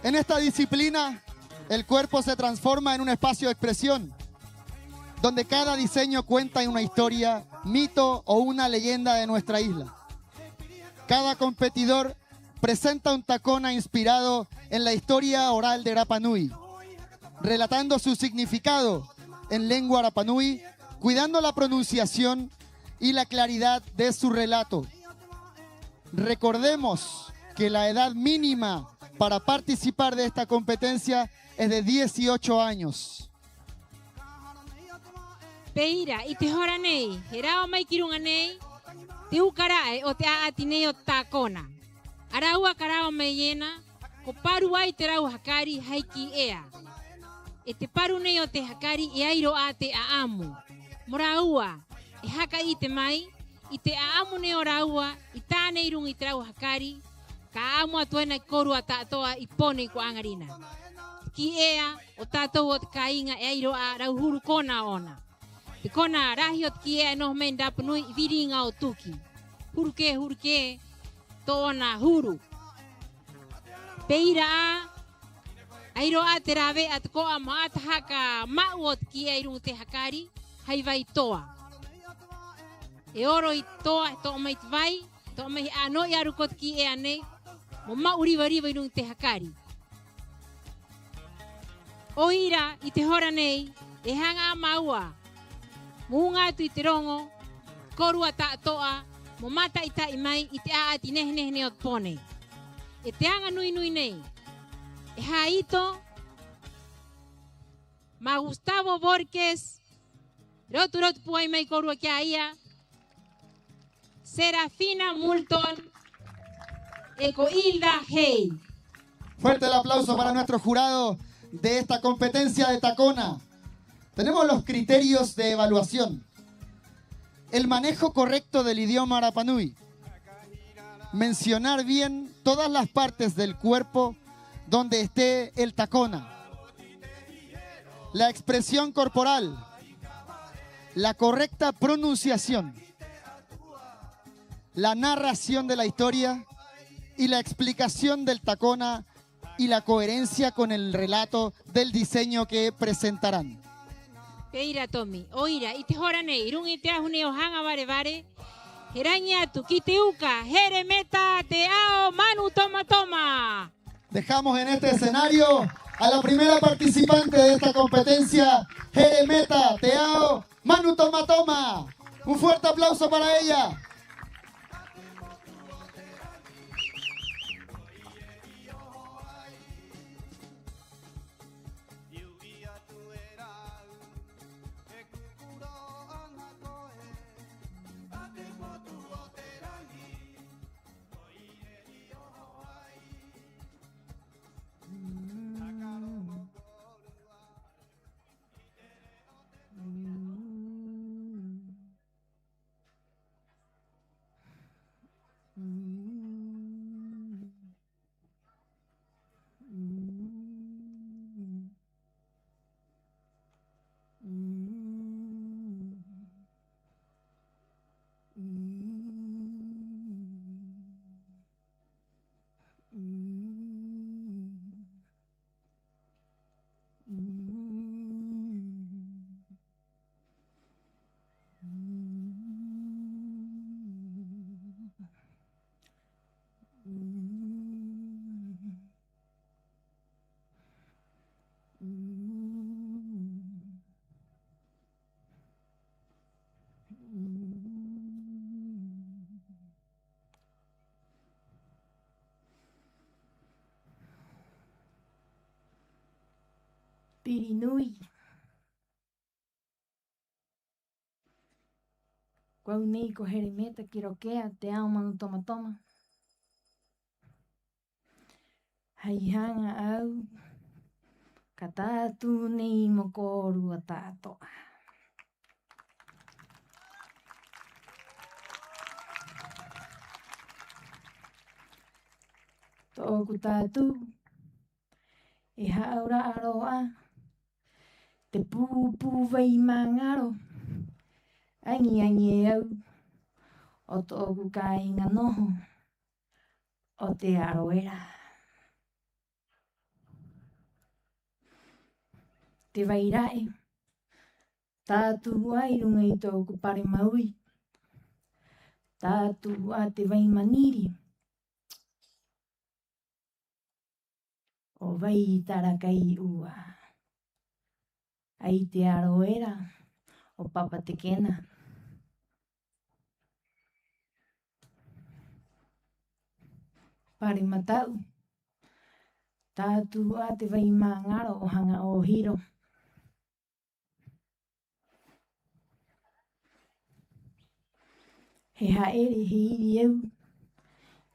En esta disciplina, el cuerpo se transforma en un espacio de expresión, donde cada diseño cuenta una historia, mito o una leyenda de nuestra isla. Cada competidor presenta un tacona inspirado en la historia oral de Rapa Nui, relatando su significado en lengua Rapa Nui, cuidando la pronunciación y la claridad de su relato. Recordemos que la edad mínima para participar de esta competencia es de 18 años. Peira, y te horanei, herao mai kirunganei, te ukarae o te aatinei o tacona. Araua karao mai yena, ko paru ai te rau hakari haiki ea. E te paru nei o te hakari e airo a te aamu. Moraua, e haka i te mai, i te aamu ne o raua, i tānei rungi te rau hakari, ka aamu atuena i koru a tātoa i pone ko angarina. Ki ea, o tātou o te kainga e airo a rauhuru kona ona. Te kona rahi o te ki ea no men Rapa Nui i viringa o tuki. Huruke, tōna huru. Peira a, airo a te rawe a te koa ma ata haka mau o te ki ea i rungu te hakari, hai vai toa. E oro i toa, e toa mai te vai, toa mai ano i aru ko te ki ea nei, mo mau riva i rungu te hakari. O ira i te hora nei, e hanga a maua, muunga atu i te rongo, korua tātoa, mo mata i tai mai i te aati nehne o te pone. E te anga nui nei, e haito, ma Gustavo Borges, rotu puai mai korua kia ia, Serafina Moulton, Eco Hilda Hey. Fuerte el aplauso para nuestro jurado de esta competencia de tacona. Tenemos los criterios de evaluación. El manejo correcto del idioma Rapa Nui. Mencionar bien todas las partes del cuerpo donde esté el tacona. La expresión corporal. La correcta pronunciación. La narración de la historia y la explicación del tacona y la coherencia con el relato del diseño que presentarán. Peira Tomi, oira, i te hora nei, rungi te ahune o hanga vare, herangi atu, ki te uka, here meta te ao, manu toma. Dejamos en este escenario a la primera participante de esta competencia, Jeremeta Teao Manu Toma. Un fuerte aplauso para ella. Pirinui. Guaunei ko Jeremeta kirokea te ao Manu Toma. Haihanga au. Katatu nei mokoru a tātoa. Tōku tātu. E haura aroa. Te pūpū vai mangaro. Angi au. O tōku ka inga noho. O te aroera. Te vairae. Tātu ai runga i tōku pare maui. Tātu a te vai maniri. O vai tarakai ua. Ai te aroera o papa te kena. Pare matau. Tātu a te vai mangaro o hanga o hiro. He haere he iri eu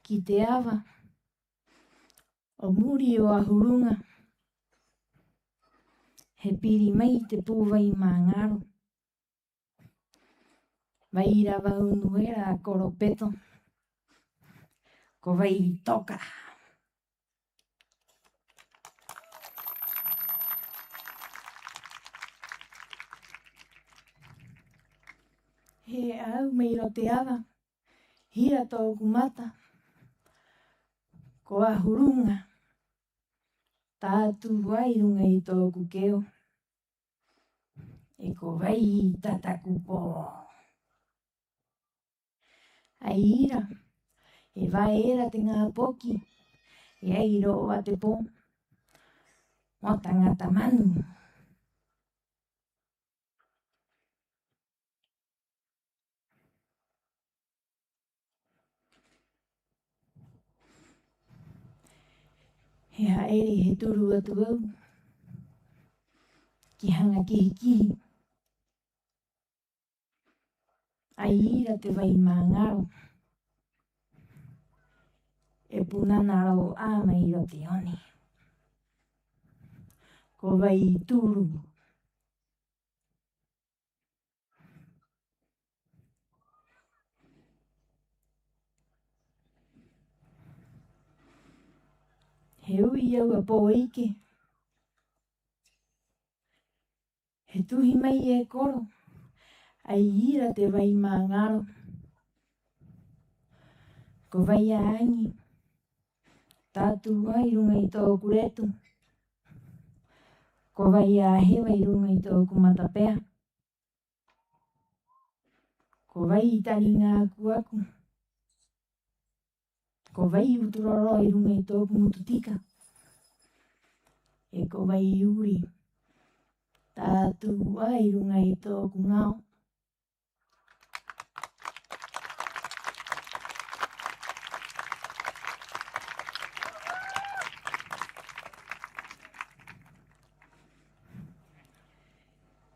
ki te awa. O muri o ahurunga. He piri mai te pūwai mangaro. Vai rawa unuera a koropeto. Ko vai toka. He au meiro te awa. Hira tōku mata. Ko ahurunga. Tātu wai runga i tōku keo. E ko vai tataku pō. Ai ira. E vai era te ngā poki. E ai roa te pō. Mo tangata manu. He haere he turu atu au. Ki hanga kihi kihi. Ai ira te vai mangaro. E punana rau āma i rote oni. Ko vai turu. He ui au a pō ike. He tuhi mai e koro. Ai ira te vai mangaro. Ko vai a angi. Tātu ai runga i tōku retu. Ko vai a hewa i runga i tōku matapea. Ko vai i tari ngā kuaku. Ko vai uturoro i runga i tōku mututika. E ko vai uri. Tātu ai runga i tōku ngao.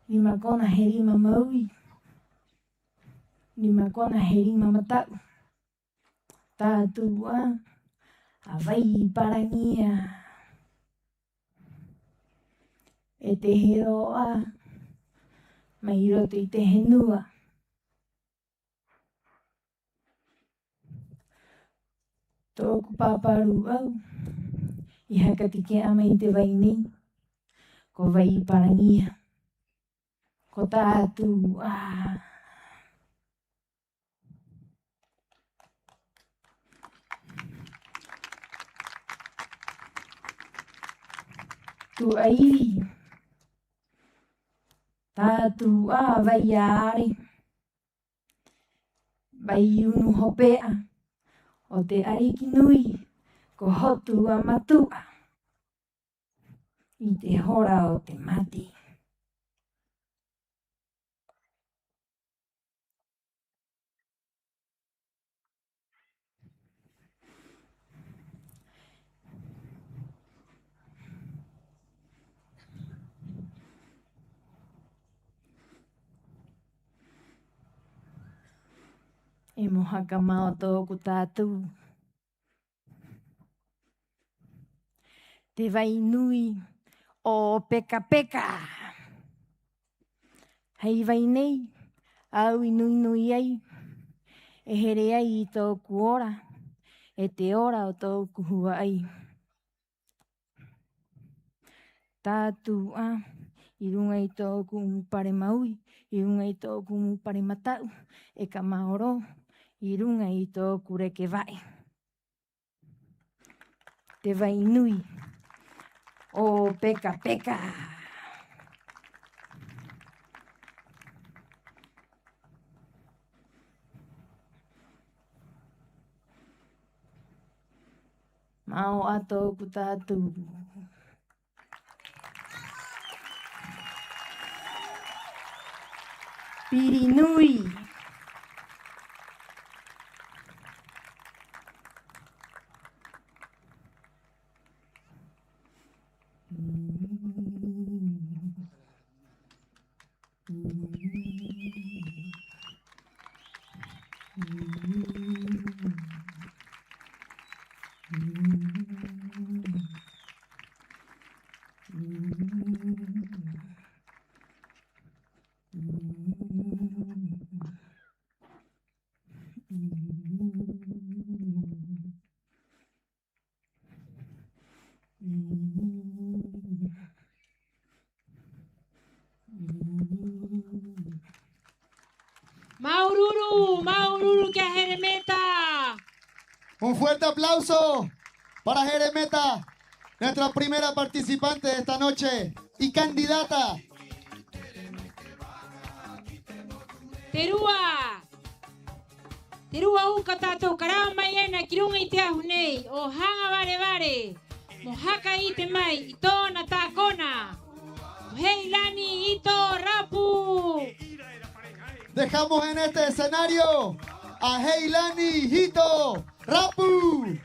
Lima kona he rima maui. Lima kona he rima matau. Tātu a vai parangia. E te hero a mai roto i te henua. Tōku pāparu au. I haka tike ama i te vai nei. Ko vai parangia. Ko tātu a. Tu airi. Tātu a vai aare. Vai unu hopea. O te ariki nui. Ko hotu a matua. I te hora o te mati. E mohaka mao tōku tātou. Te vai nui o peka peka. Hei vai nei, au i nui nui ai. E here ai i tōku ora. E te ora o tōku hua ai. Tātou a, i runga i tōku pare maui. I runga i tōku pare matau. E ka maoro. I runga i tōku reke vai. Te vai nui o peka peka. Ma'o a tōku tātou. Piri nui. Maururu que a Jeremeta. Un fuerte aplauso para Jeremeta, nuestra primera participante de esta noche y candidata. Terua. Terua uka tatou karama yena kirunga itea hunei. O hanga vare. Mohaka ite mai. Ito na takona. Hei lani ito rapu. Dejamos en este escenario a Heilani Hito Rapu.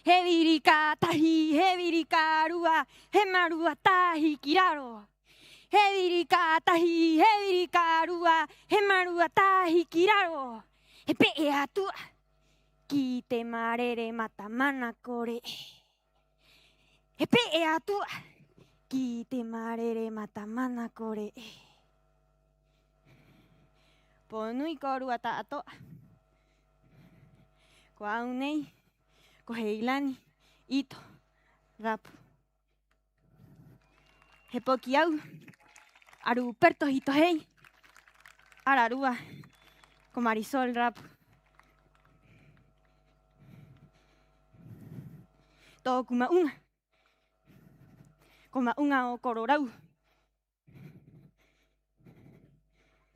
He virika tahi, he virika rua, he marua tahi kiraro. He virika tahi, he virika rua, he marua tahi kiraro. He pe'e atua, ki te marere mata mana kore. He pe'e atua, ki te marere mata mana kore. Ponui ko rua ta ato. Ko au nei. Ko Heilani, Ito, Rapu. He poki au, aru perto hito hei, ararua, ko Marisol Rapu. Tōku maunga, ko maunga o kororau.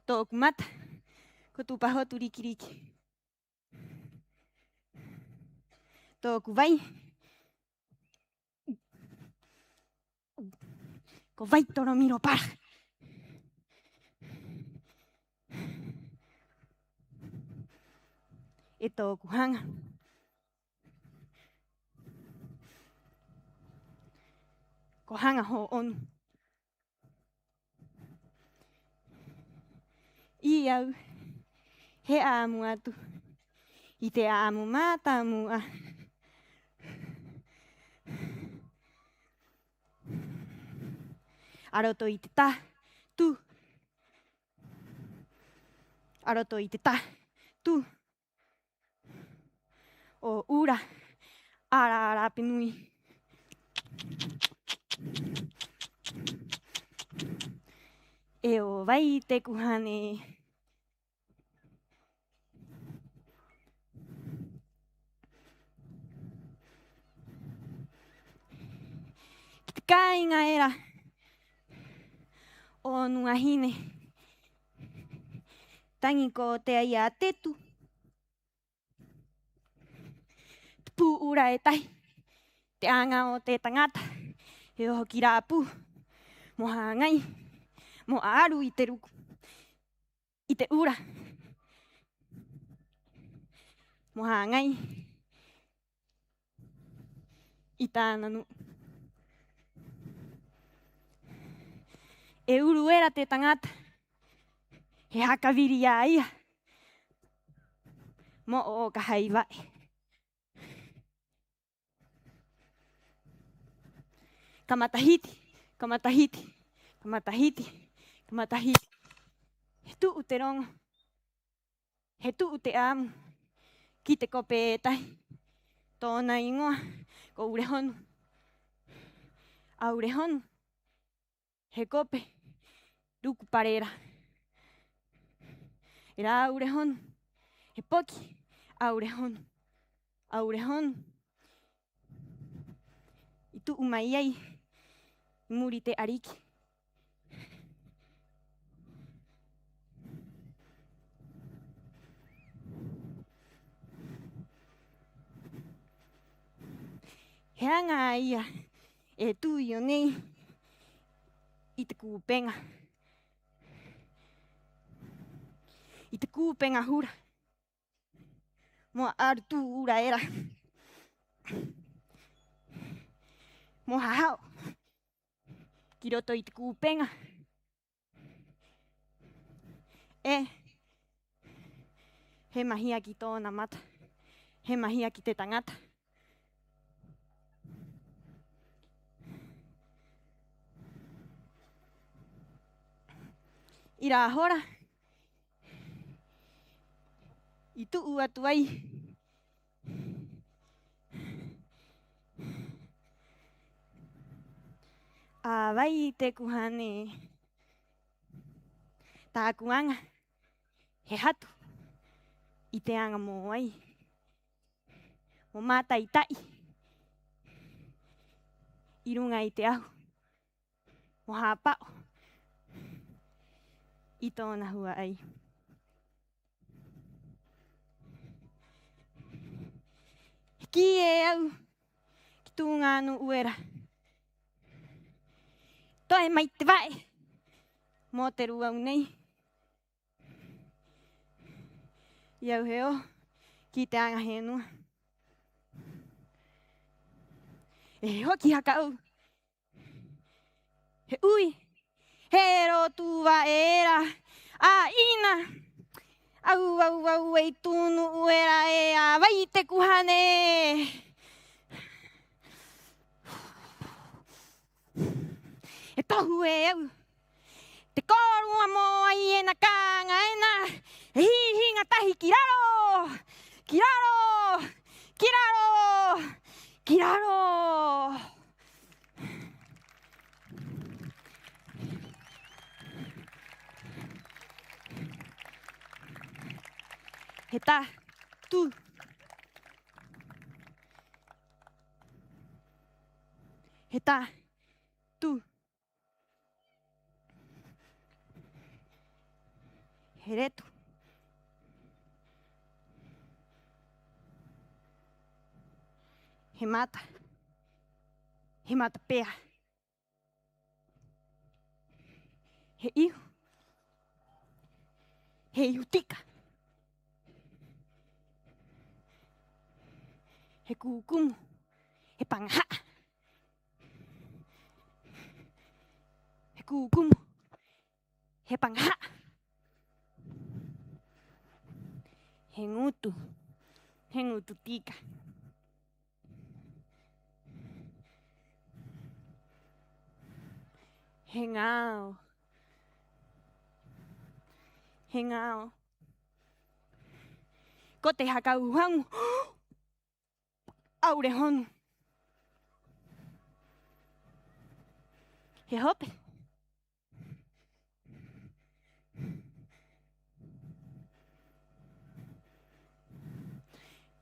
Tōku mata, ko tupaho turikiriki. Tōku vai, ko vai toro miro para. E tōku hanga. Ko hanga ho onu. I au, he āmu atu, i te āmu mātāmu a. Aroto i te tā, tū. Aroto i te ta, tu. O ura, ara penui. E o vai te kuhane. Ki te kāinga era. O nunga hine. Tangi ko te ai a tetu. Te pū ura e tai. Te anga o te tangata. E o ki rā pū. Mo hangai. Mo aru i te ruku. I te ura. Mo hangai. I tāna nu. E uru era te tangata. He hakawiri a ia. Mo o ka haiwai. Ka matahiti, ka matahiti, ka matahiti, ka matahiti. He tuu te rongo. He tuu te amu. Ki te kope e tai. Tōna ingoa, ko ure honu. A ure honu. He kope. Ruku parera. E rā ure honu. He poki. A ure honu. A ure honu. I tuu mai ai. I muri te ariki. He anga ia e tui o nei i te kūpenga. I te kūpenga hura. Moa aru tū ura era. Mo hahao. Ki roto i te kūpenga. E. He mahia ki tōna mata. He mahia ki te tangata. I rā hora. I tuu atu ai. A vai te kuhane. Tā kuanga. He hatu. I te anga mō ai. Mō mātai tai. I runga i te ahu. Mō hāpao. I tōna hua ai. Ki e au. Ki tū ngānu uera. Toi mai te vai. Mō te ruau nei. Iau heo. Ki te anga henua. E hoki haka au. He ui. He rotua era. A ina. Au ei tūnu uera e a vai te kuhane. E tohu e au. Te korua mō ai e na kānga e na. E hihinga tahi ki raro. Ki raro. Ki raro. Ki raro. He tā, tū. He tā, tū. He retu. He mata. He mata pea. He ihu. He ihu tika. He kukumu. He pangaha. He kukumu. He pangaha. He ngutu. He ngutu tika. He ngao. He ngao. Kote hakauhan. Aurejón. Jehope.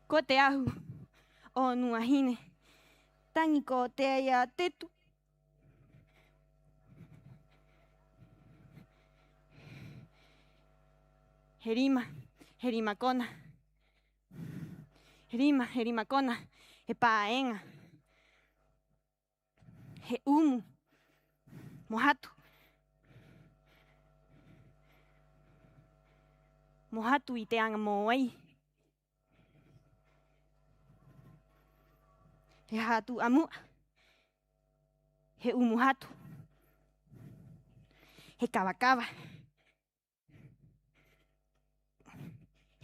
Kote ahu. O nuahine. Tangi kote ya tetu. Herima, Herimakona. Herima, Herimakona. Epaenga. Heumu. Mohatu. Mohatu iteanga moai. Hehatu amu. Heumuhatu. Hekabakaba.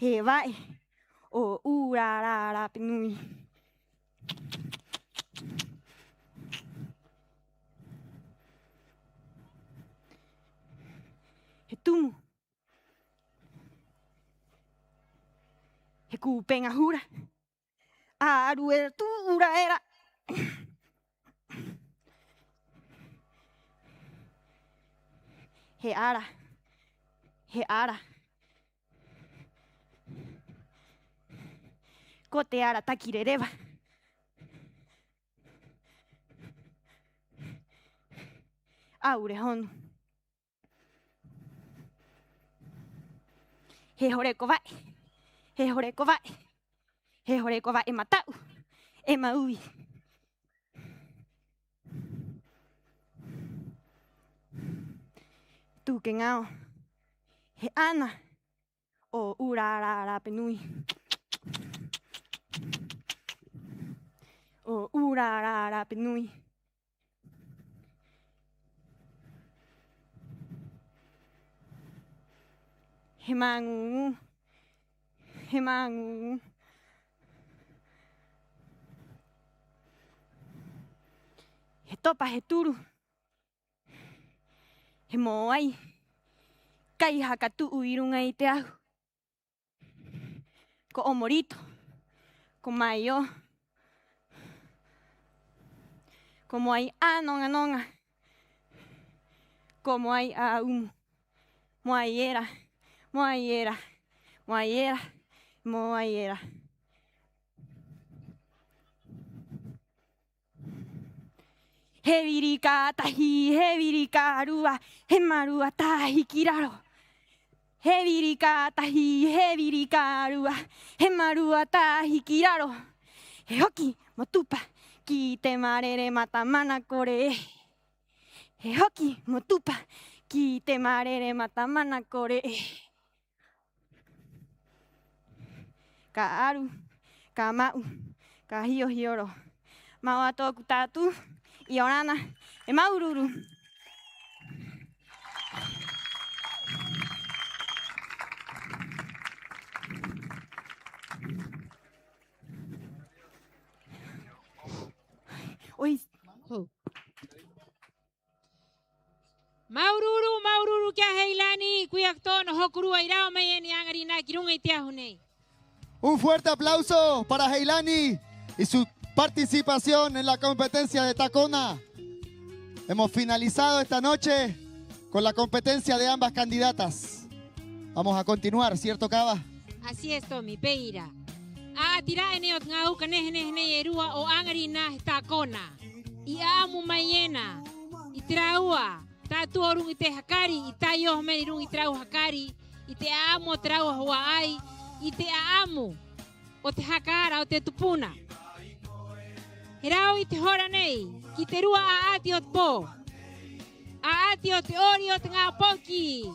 Hevai. O urarara penui. Hetumu. Hekupenga hura. Aruer tu ura era. Heara. Heara. Koteara takirereba. Aurejón. Hejorekovai. Hejorekovai. Hejorekovai ematau. Emaui. Tu kengao. He ana. O urarara penui. O urarara penui. Hemangu. Hemangu. Hetopa heturu. Hemoai. Kai hakatu uirungai te ahu. Ko omorito. Ko mayo. Como hay anonga nonga. Como hay aumu. Moaiera. Moaiera. Moaiera. Moaiera. Hevirika tahi, hevirika arua, hemarua tahi kiraro. Hevirika tahi, hevirika arua, hemarua tahi kiraro. Hehoki motupa, kite marere matamana kore. Hehoki motupa, kite marere matamana kore. Ka aru, ka mau, ka hio hioro. Mawato kutatu. Y Orana, Emaururu. Oi. Maururu kia heilani kuyakto no hokuru airao mayeni angarina kirunga itiahune. Un fuerte aplauso para Heilani y su participación en la competencia de Tacona. Hemos finalizado esta noche con la competencia de ambas candidatas. Vamos a continuar, ¿cierto, Cava? Así es, Tommy, peira. A tira eneot ngau kanehne erua o angarina Tacona. Y amu mayena. Y traua. Tatu orun ite hakari. Y tayo menirun y trau hakari. Y te amo trau hawaai. Y te amo. O te hakara o te tupuna. Herao ite horanei, kiterua a atiot po. A atiot oriot ngapoki.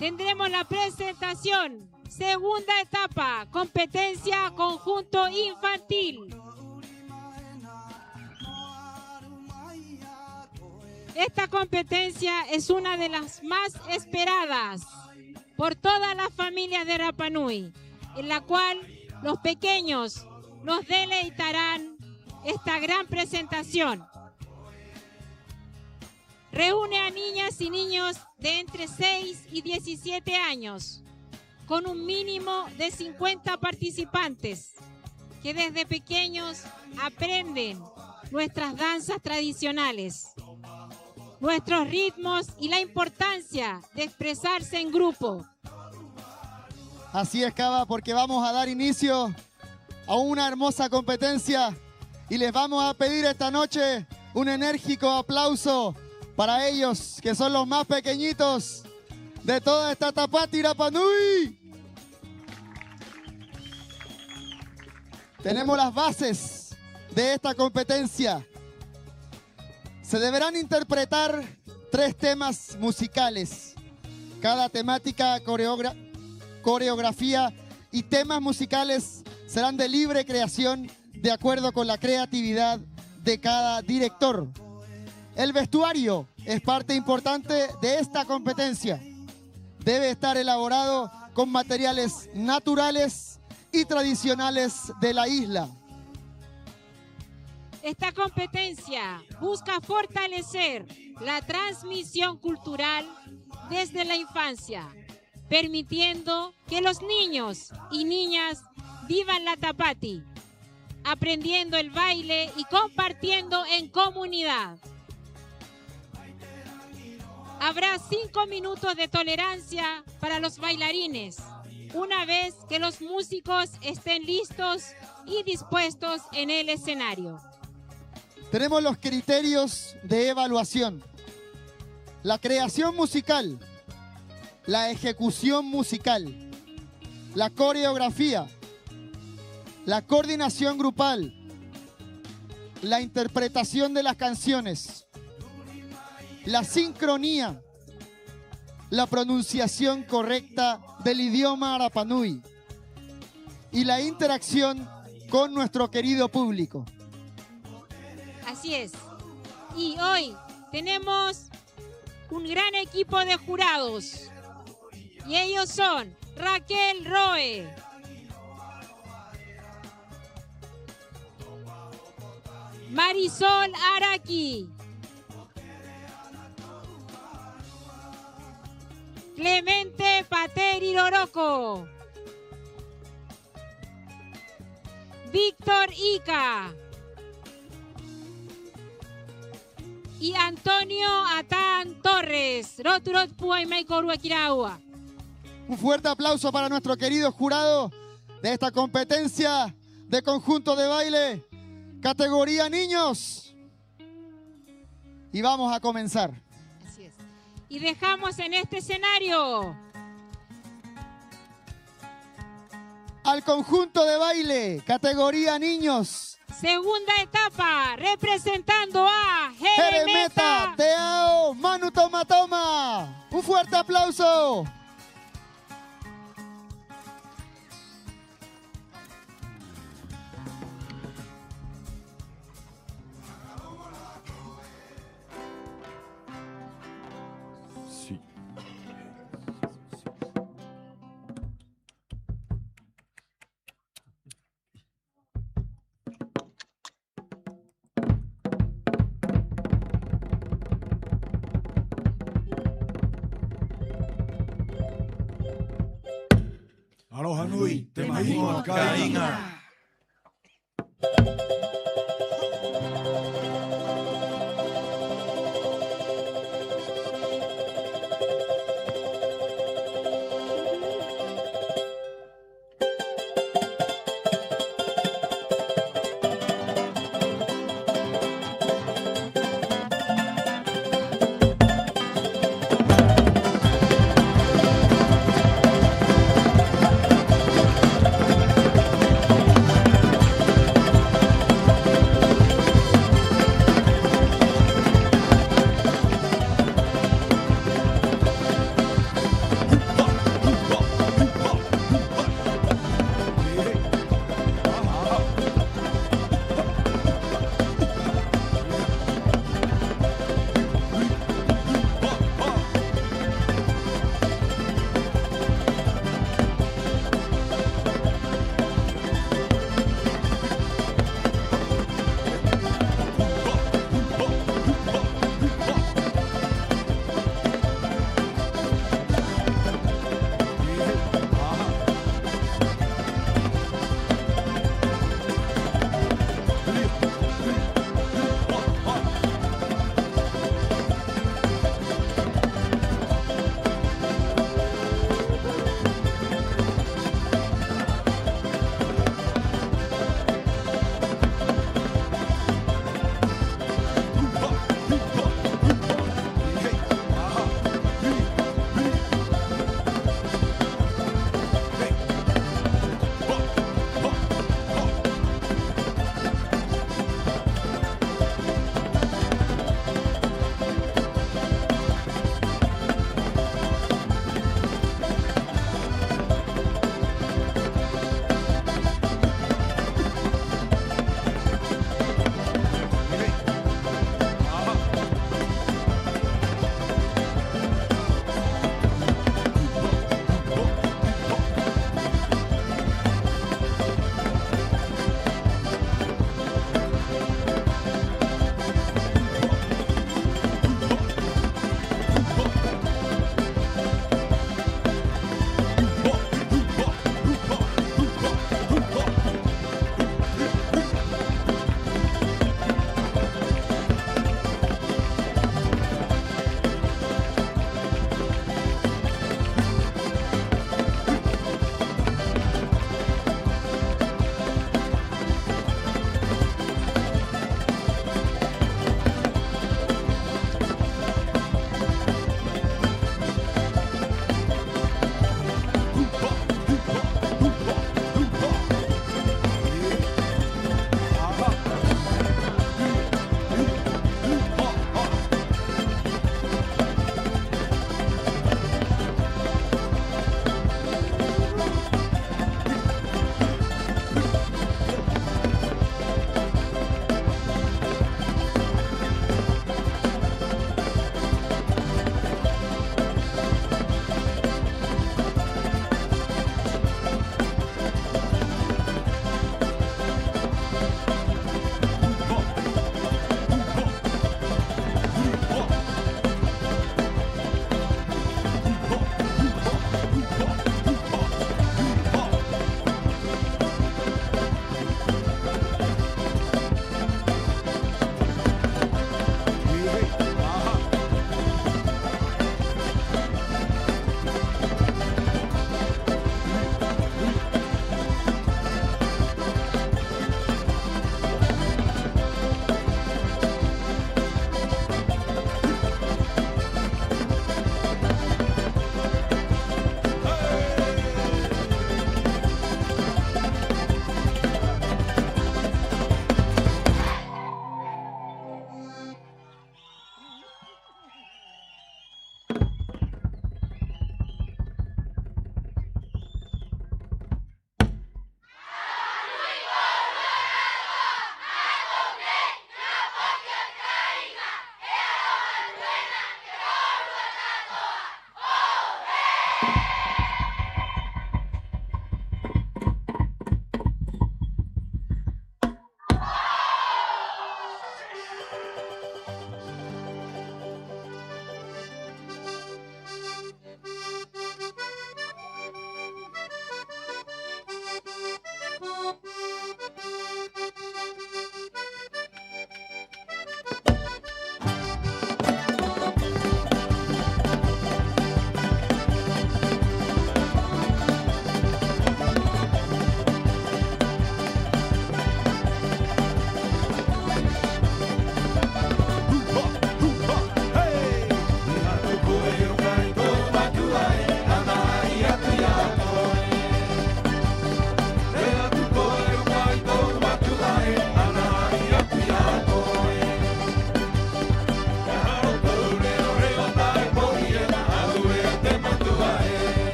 Tendremos la presentación, segunda etapa, competencia conjunto infantil. Esta competencia es una de las más esperadas por todas las familias de Rapa Nui, en la cual los pequeños nos deleitarán esta gran presentación. Reúne a niñas y niños de entre 6 y 17 años con un mínimo de 50 participantes que desde pequeños aprenden nuestras danzas tradicionales, nuestros ritmos y la importancia de expresarse en grupo. Así es, Cava, porque vamos a dar inicio a una hermosa competencia y les vamos a pedir esta noche un enérgico aplauso para ellos, que son los más pequeñitos de toda esta Tapati Rapa Nui. Tenemos las bases de esta competencia. Se deberán interpretar 3 temas musicales. Cada temática, coreografía y temas musicales serán de libre creación de acuerdo con la creatividad de cada director. El vestuario es parte importante de esta competencia. Debe estar elaborado con materiales naturales y tradicionales de la isla. Esta competencia busca fortalecer la transmisión cultural desde la infancia, permitiendo que los niños y niñas vivan la Tapati, aprendiendo el baile y compartiendo en comunidad. Habrá 5 minutos de tolerancia para los bailarines, una vez que los músicos estén listos y dispuestos en el escenario. Tenemos los criterios de evaluación: la creación musical, la ejecución musical, la coreografía, la coordinación grupal, la interpretación de las canciones, la sincronía, la pronunciación correcta del idioma Rapa Nui y la interacción con nuestro querido público. Así es. Y hoy tenemos un gran equipo de jurados. Y ellos son Raquel Roe, Marisol Araki, Clemente Pateri Loroco, Víctor Ica y Antonio Atán Torres. Roturot Pua y Maikorua Kiraua. Un fuerte aplauso para nuestro querido jurado de esta competencia de conjunto de baile, categoría niños. Y vamos a comenzar. Así es. Y dejamos en este escenario al conjunto de baile, categoría niños. Segunda etapa, representando a Jeremeta Teao Manu Toma Toma. Un fuerte aplauso. Sí. Aloha nui, te mahimo ka inga.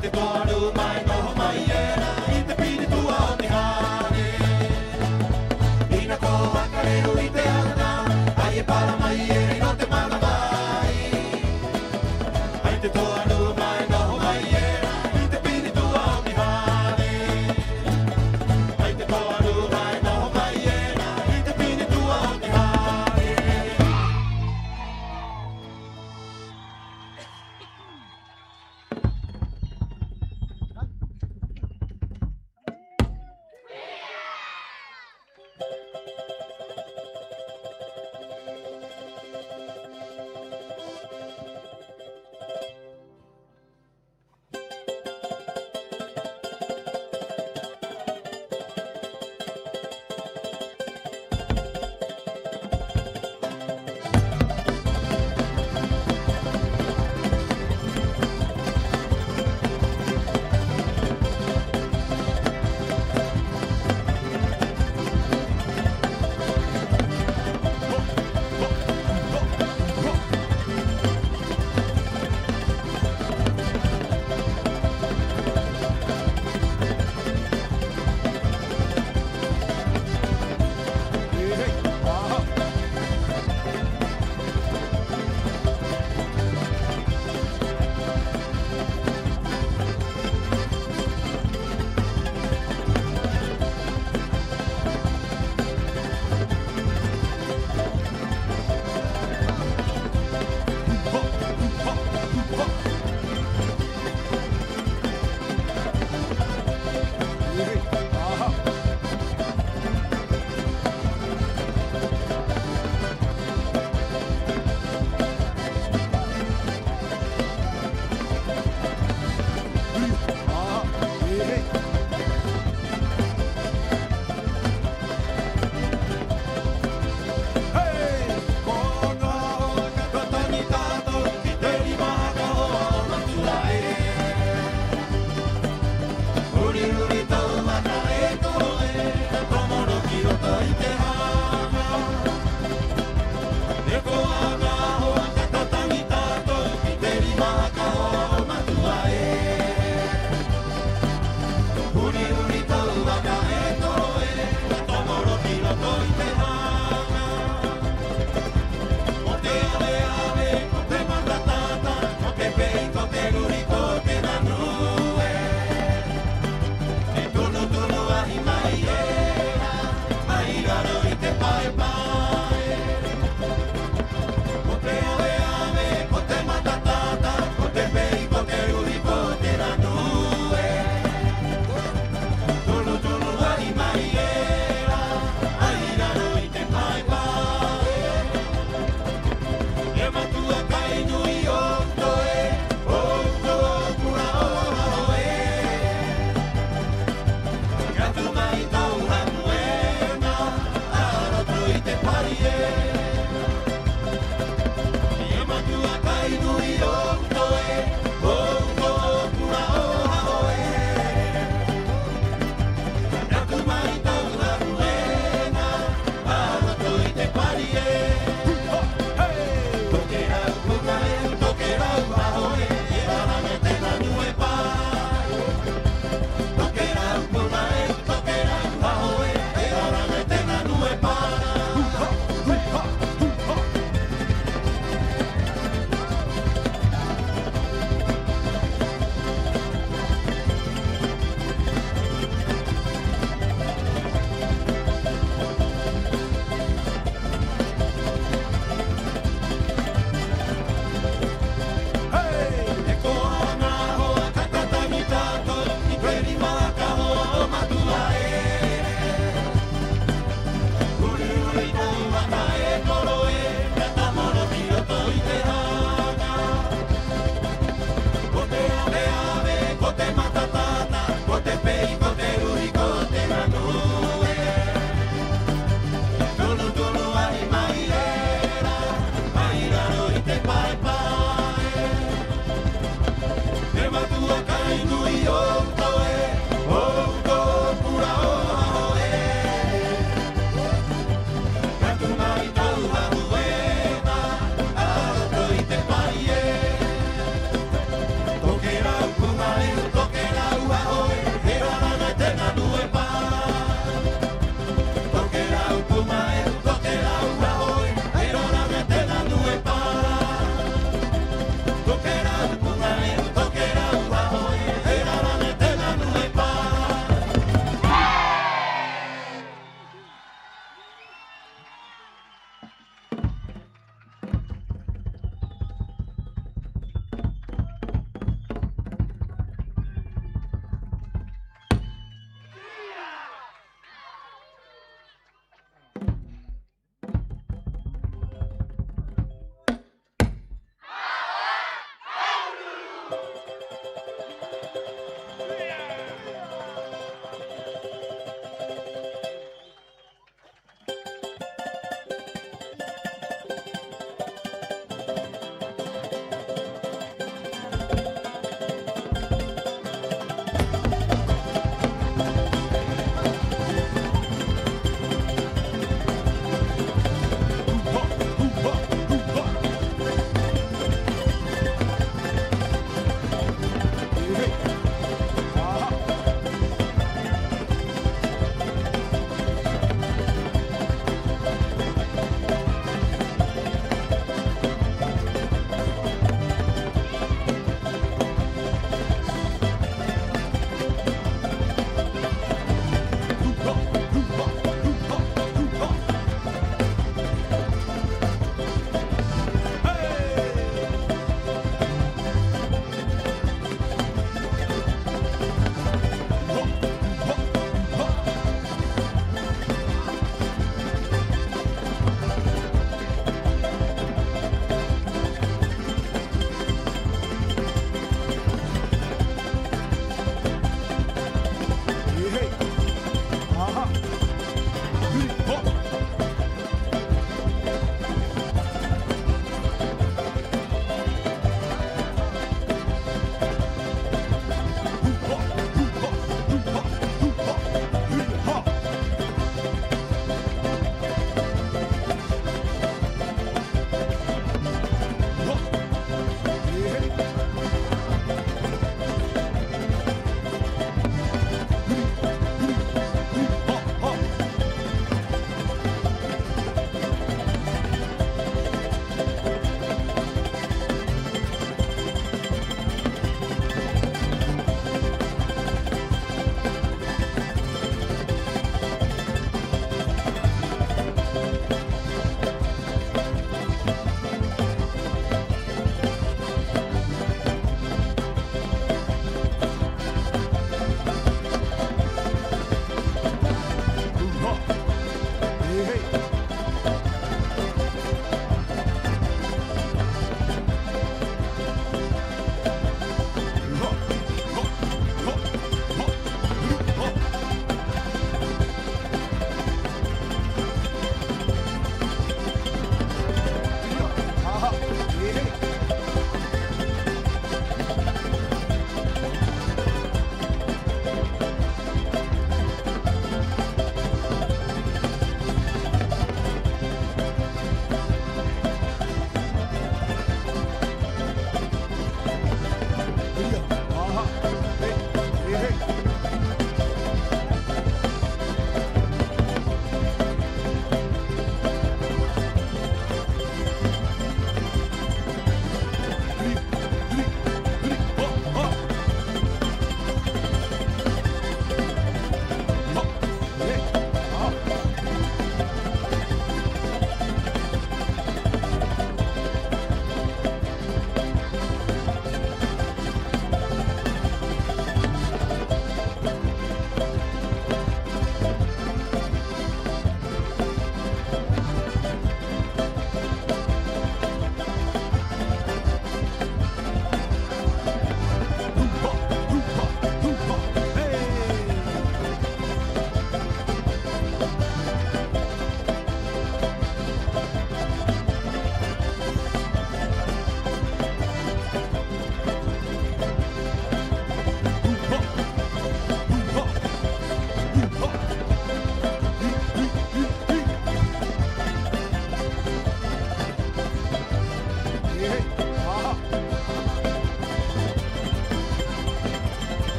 te toaru mai noho mai era, I te pini tua o te hane. Ina ko wakareru I te ana, ai e para mai e no te mana mai. Ai te toaru mai noho mai era, I te pini tua o te hane. Ai te toaru mai noho mai era, I te pini tua o te hane.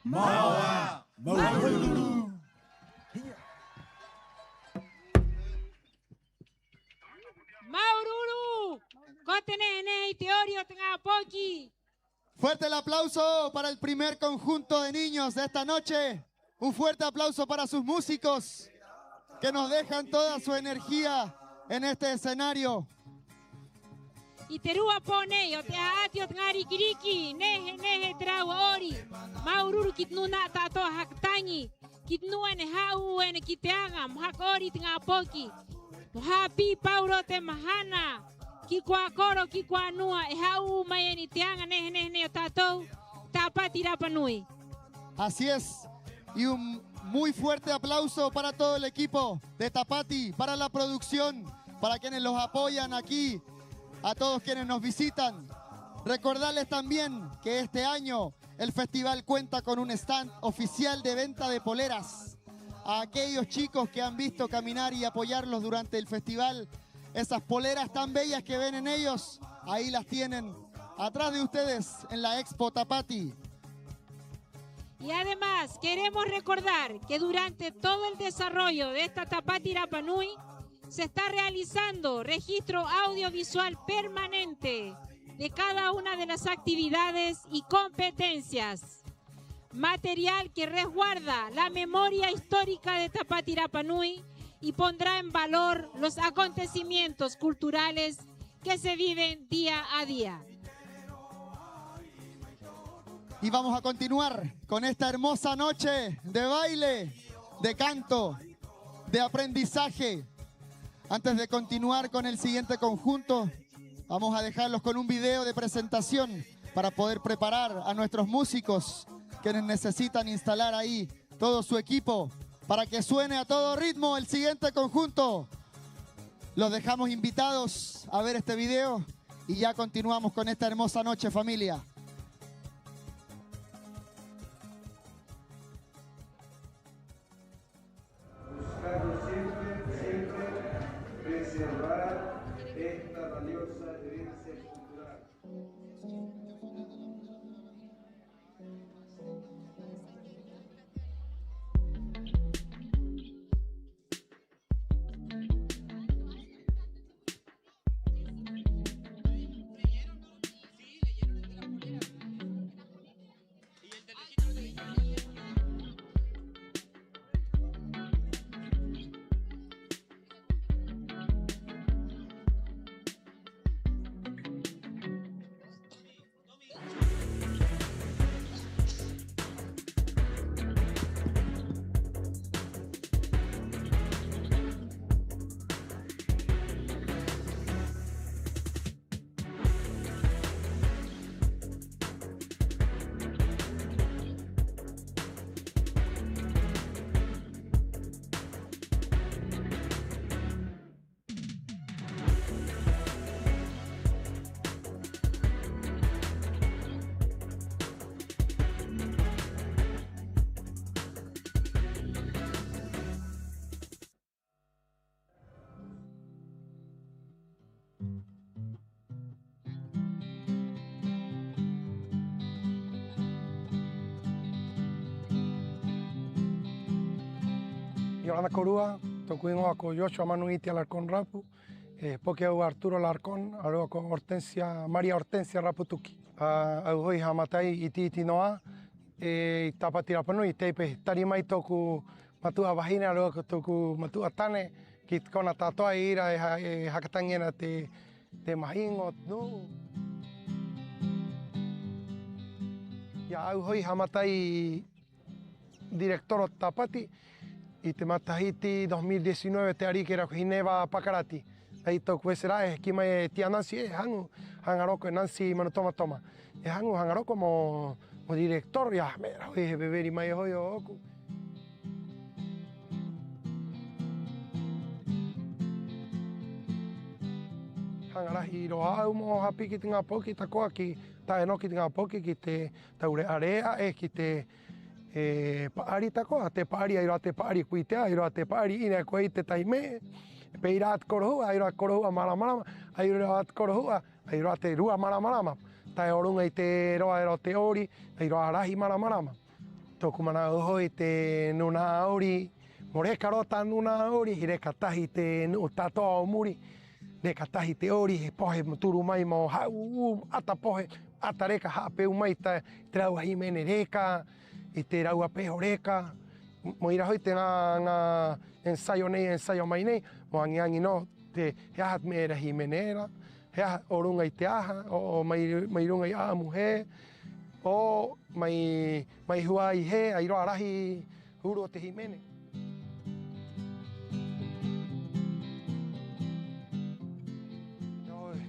Maua, Maururu. Maururu, Cotenene y Teorio Tengapoki. Fuerte el aplauso para el primer conjunto de niños de esta noche. Un fuerte aplauso para sus músicos que nos dejan toda su energía en este escenario. Y Terúa pone, yo te atio tengari kiriki, neje trawa ori. Maururu kitnuna tato haktangi, kitnua ne hau ene kiteanga, mhakori tengapoki. Muhapi pauro te mahana. Kikwa koro, kikwa nua, ehau mayeni tianga, neje tato, tapati rapanui. Así es. Y un muy fuerte aplauso para todo el equipo de Tapati, para la producción, para quienes los apoyan aquí, a todos quienes nos visitan. Recordarles también que este año el festival cuenta con un stand oficial de venta de poleras. A aquellos chicos que han visto caminar y apoyarlos durante el festival, esas poleras tan bellas que ven en ellos, ahí las tienen atrás de ustedes en la Expo Tapati. Y además queremos recordar que durante todo el desarrollo de esta Tapati Rapanui se está realizando registro audiovisual permanente de cada una de las actividades y competencias. Material que resguarda la memoria histórica de Tapati Rapanui y pondrá en valor los acontecimientos culturales que se viven día a día. Y vamos a continuar con esta hermosa noche de baile, de canto, de aprendizaje. Antes de continuar con el siguiente conjunto, vamos a dejarlos con un video de presentación para poder preparar a nuestros músicos quienes necesitan instalar ahí todo su equipo para que suene a todo ritmo el siguiente conjunto. Los dejamos invitados a ver este video y ya continuamos con esta hermosa noche, familia. Preservar esta valiosa herencia cultural. Yolanda Corúa, tocuimos a Coyocho, a Manuiti Alarcón Rapu, porque Arturo Alarcón, a con Hortensia, María Hortensia Raputuki, a hoy Hamatai Iti Noa, Tapati Rapanui, Tepe, Tarimai Toku, Matua Vagina, luego Toku, Matua Tane, Kit con a Tatoa Ira, Hakatangena de Mahin o no. Ya hoy Hamatai director Tapati. Y te matahiti 2019 te ari que era Gineva Pacarati. Ahí toco será es que me tía Nancy es hangaro con Nancy Manotoma toma. Es hangaro como director ya me oye beber y me yo oku. Hangara hiro mo happy que tenga poqui taco aquí. Ta no que tenga poqui que te taure area es que te paari tako te paari airo te paari kuite airo te paari ina ko te taime peirat korhua airo korhua mala airo at korhua airo te rua mala ta orun te ro airo te ori airo arahi mala Tokumana hoi te nuna auri, moreka rota nuna auri, hireka tahi te nu tatoa o muri, reka tahi te ori, he pohe turu mai mo hau, ata pohe, ata reka hape umai te raua himene reka, I te raua peho reka, mo ira hoi te ngā ensayo nei, ensayo mai nei, mo angi no, te he aha me era himenera, he aha o runga I te aha, o mai runga I aamu he, o mai hua I he, ai roa rahi huru o te himene.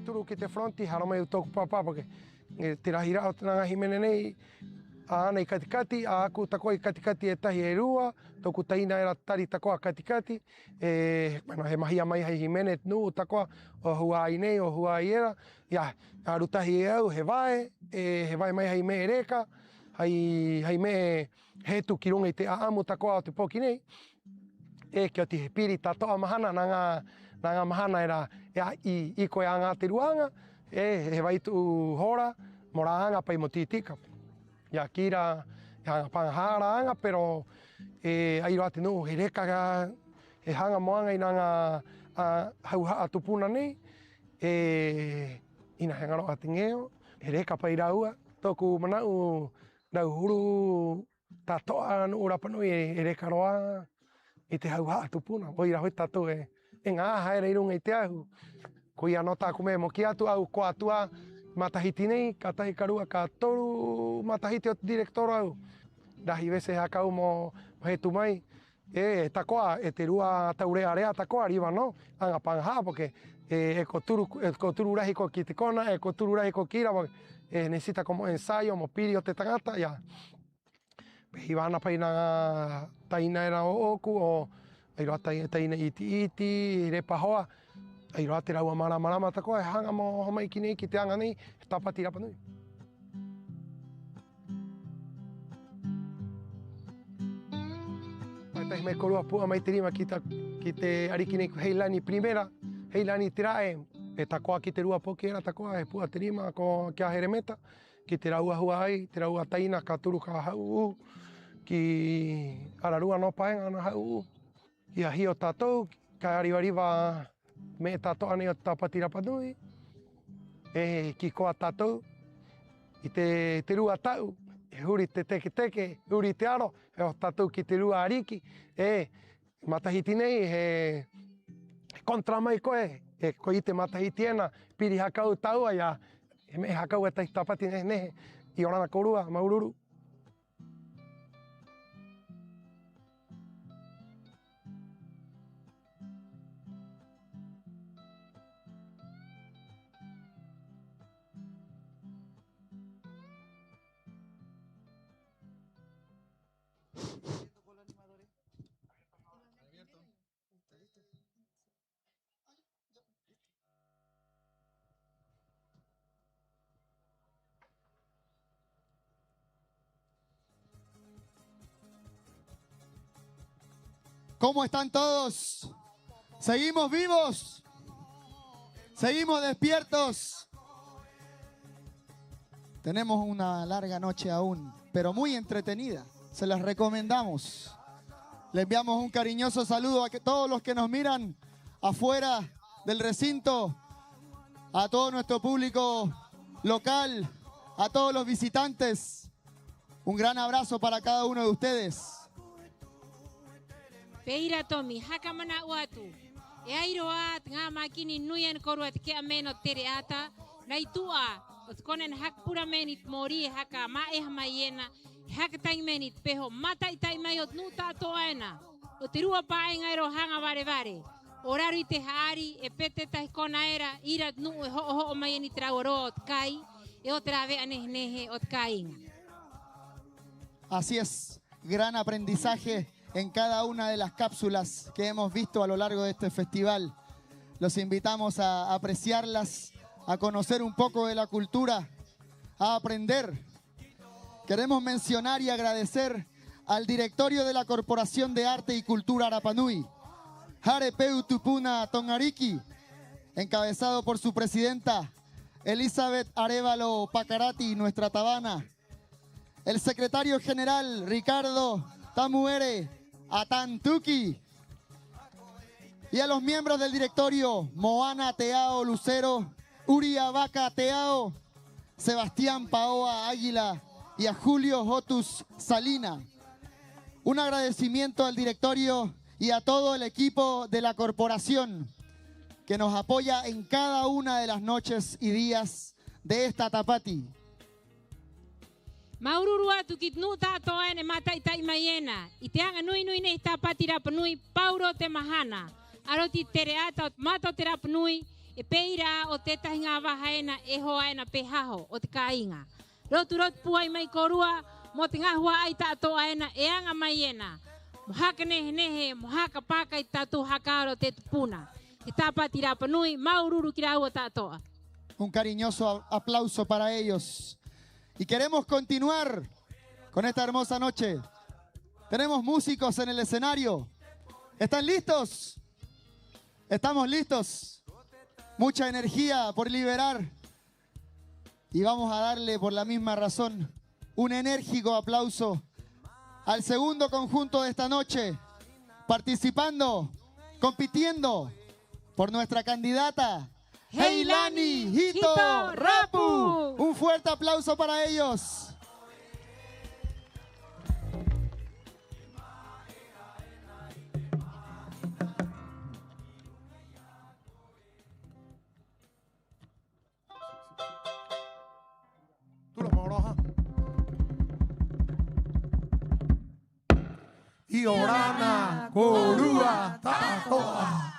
Turu ki te fronti, hara mai u tōku papa, porque te rahi rao te ngā himene nei, ana I katikati, a aku takoa I katikati e tahi e rua, tōku taina era tari takoa katikati, bueno, he mahia mai hei himene nu takoa, o hua ai nei, o hua ai era, ia, a rutahi e au, he vai mai hei me reka, hei me he tu ki runga I te aamu takoa o te poki nei, ki o te he piri tatoa mahana, nā ngā mahana era I koe a ngā te ruanga, he waitu hora, mo rā anga pai mo tītika. Ia kira, hanga pangahara anga, pero ai roa te nu, he reka he hanga moanga I ngā hauhaa tupuna nei, ina he ngaroa te ngeo, he reka pai raua, tōku manau rau huru tatoa nu Rapanui e reka roa I te hauhaa tupuna. O ira hoi tatou e ngā haere I runga I te ahu. Ko ia no tāku me mo ki atu au ko atua matahiti nei, ka tahi karua ka toru matahiti o te direktoro au. Rahi vese hakau mo he tumai, takoa te rua taurea rea takoa riwa no, anga pangaha, porque ko turu rahi ko ki te kona, ko turu rahi ko kira, necesita como ensayo, mo piri o te tangata, ia. Hiwa ana pai nā taina era o oku, o airoa taina iti, repa hoa, airoa te raua marama takoa, he hanga mo homai ki nei, ki te anga nei, he tapati Rapanui. Tahi mai korua pua mai te rima ki te ariki nei Heilani Primera, Heilani Tirae, e takoa ki te rua poki era takoa, he pua te rima ko kia Heremeta, ki te raua hua ai, te raua taina ka turu ka hau ki ararua no paenga na hau Ia hi o tātou, ka ariwariwa me tātou ane o Tapati Rapanui, ki koa tātou, I te rua tau, huri te teke, huri te aro, o tātou ki te rua ariki, matahiti nei, he kontra mai koe, ko I te matahiti ena, piri hakau taua, ia me hakau e tahi Tapati nehe, I orana korua, maururu. ¿Cómo están todos? ¿Seguimos vivos? ¿Seguimos despiertos? Tenemos una larga noche aún, pero muy entretenida. Se las recomendamos. Le enviamos un cariñoso saludo a todos los que nos miran afuera del recinto, a todo nuestro público local, a todos los visitantes. Un gran abrazo para cada uno de ustedes. Peira Tomi, hakamana uatu. E airoa, ngā makini nuien korua te kea meno tere ata. Nei tua, o te konen hak pura menit mori e haka mae hamaiena. Haka tai menit peho mata I tai mai o nu tātou aena. O te rua pae ngairo hanga vare. O raru I te haari e pete tahi kona era. Ira nu e ho mai ni trau roa o te kai. E o te rave anehe o te kainga. Así es, gran aprendizaje en cada una de las cápsulas que hemos visto a lo largo de este festival. Los invitamos a apreciarlas, a conocer un poco de la cultura, a aprender. Queremos mencionar y agradecer al directorio de la Corporación de Arte y Cultura Rapanui, Jarepeu Tupuna Tongariki, encabezado por su presidenta Elizabeth Arévalo Pacarati, nuestra tabana, el secretario general Ricardo Tamuere Atantuki y a los miembros del directorio Moana Teao Lucero, Uriabaca Teao, Sebastián Paoa Águila y a Julio Otus Salina. Un agradecimiento al directorio y a todo el equipo de la corporación que nos apoya en cada una de las noches y días de esta Tapati. Maururua tukitnu tato ene mata itai mayena. Iteanga nui nui ne Tapati rap nui Pauro te mahana. Aroti tereata mato terap nui e peira o te tahinga wahaena e hoaena pehaho o te kainga. Rotu rot puai mai korua mo te ngahua ai tato aena e anga maiena. Mohaka nehe nehe, mohaka paka i tatu hakaro te tupuna. E Tapati rapa nui, maururu kirau tatoa. Un cariñoso aplauso para ellos. Y queremos continuar con esta hermosa noche. Tenemos músicos en el escenario. ¿Están listos? ¿Estamos listos? Mucha energía por liberar. Y vamos a darle por la misma razón un enérgico aplauso al segundo conjunto de esta noche, participando, compitiendo por nuestra candidata Heilani Hito Rapu. Un fuerte aplauso para ellos. Iorana Korua Tatoa.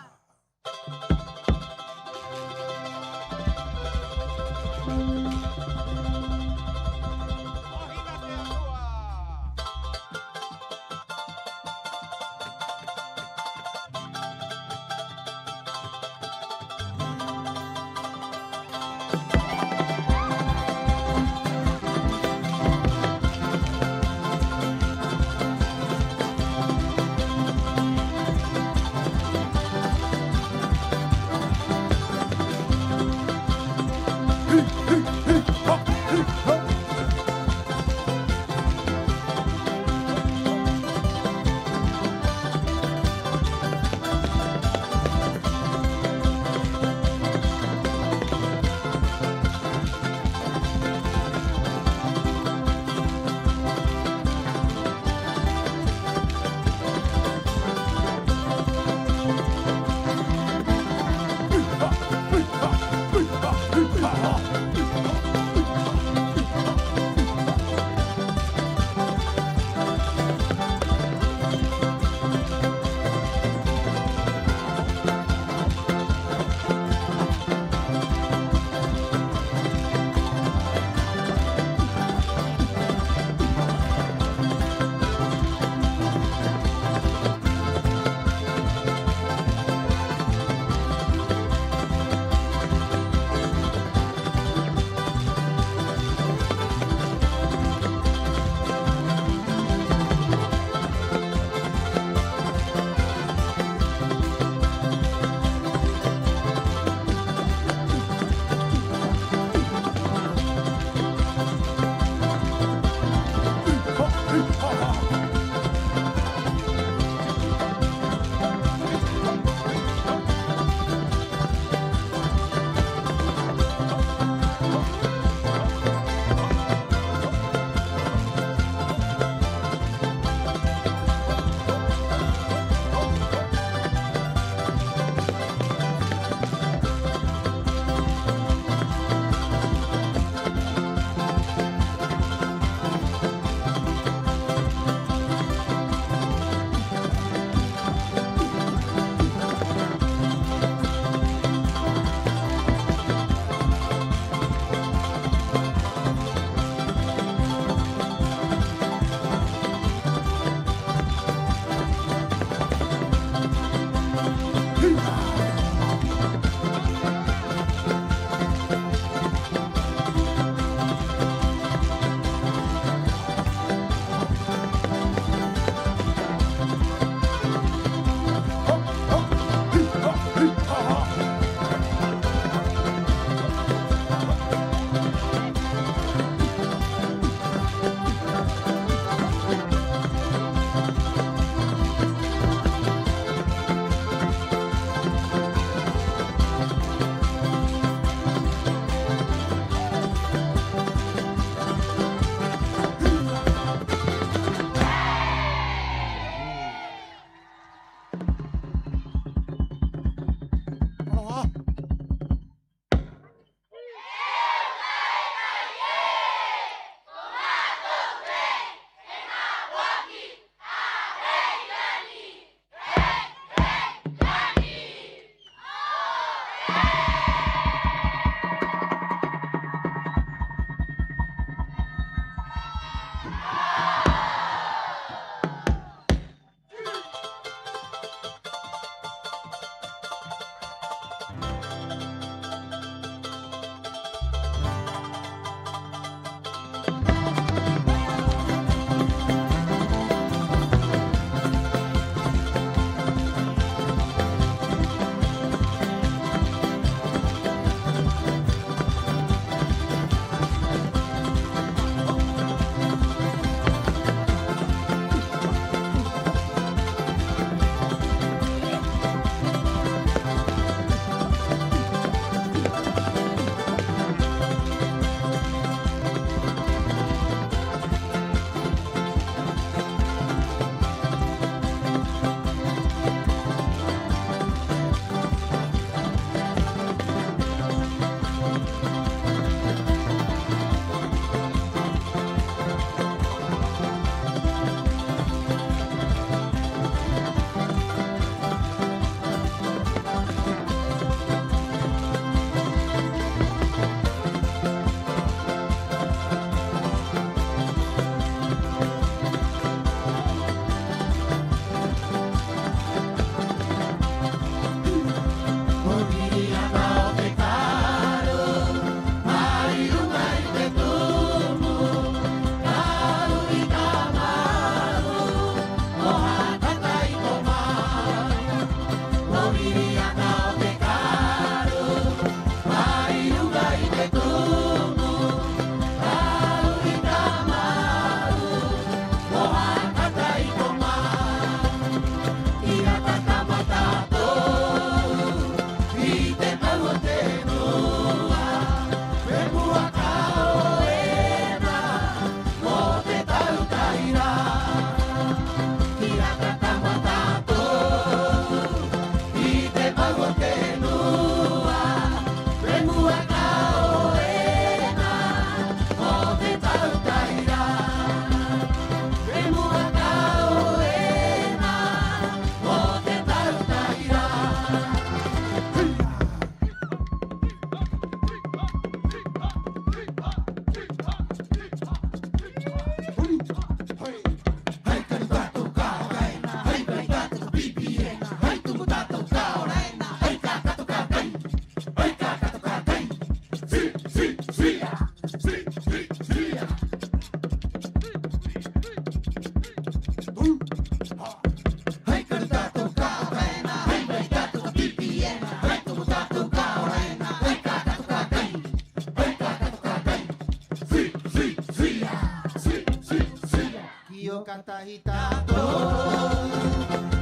katahitato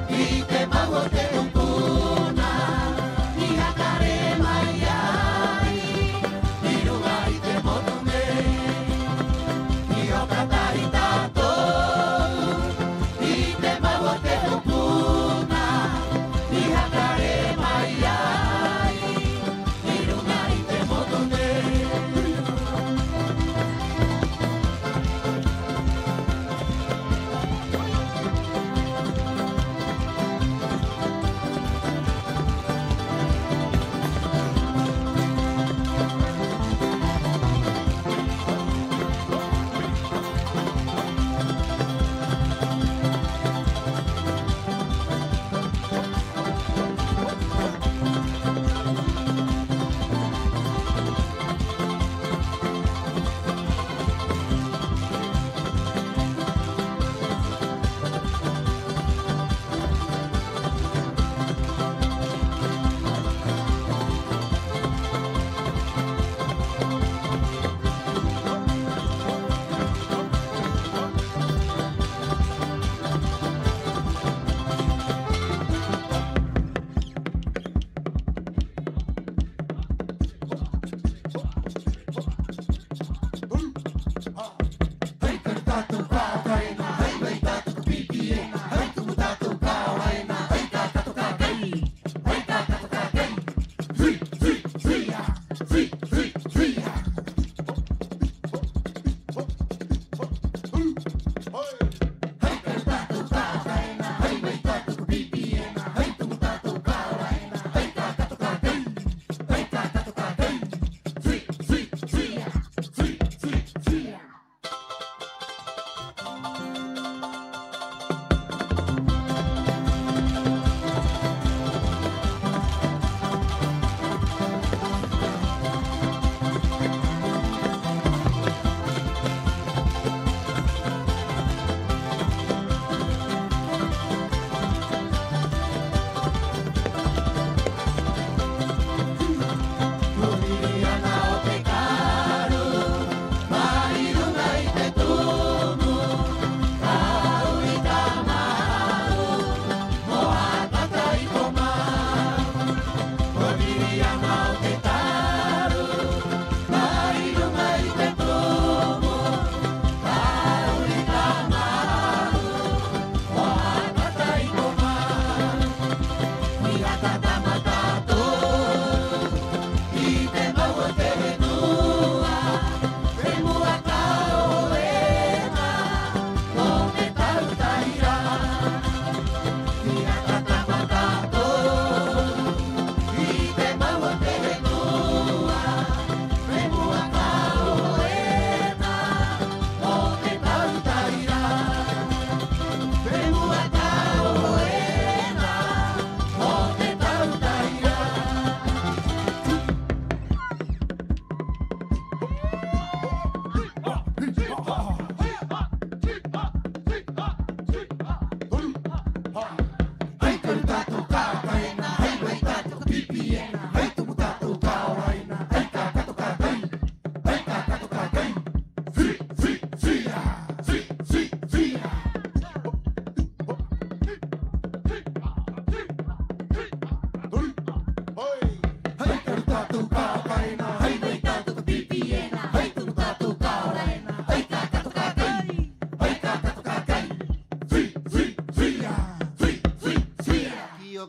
ite magote kupuna ihakare mayai iruga ite motume iyo katahitato ite magote kupuna ihakare mayai iruga ite motume.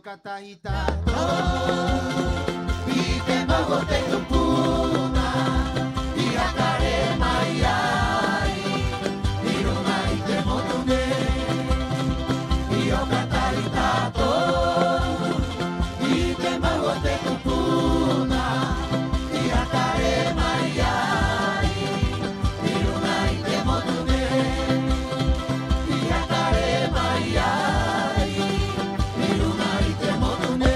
Katahitato ite magote kupuna ihakare mayai iruga ite motume iyo katahitato ite magote kupuna ihakare mayai iruga ite motume ihakare mayai iruga ite motume.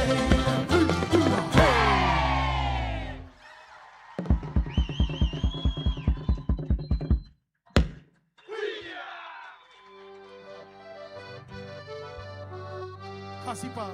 Hasipa.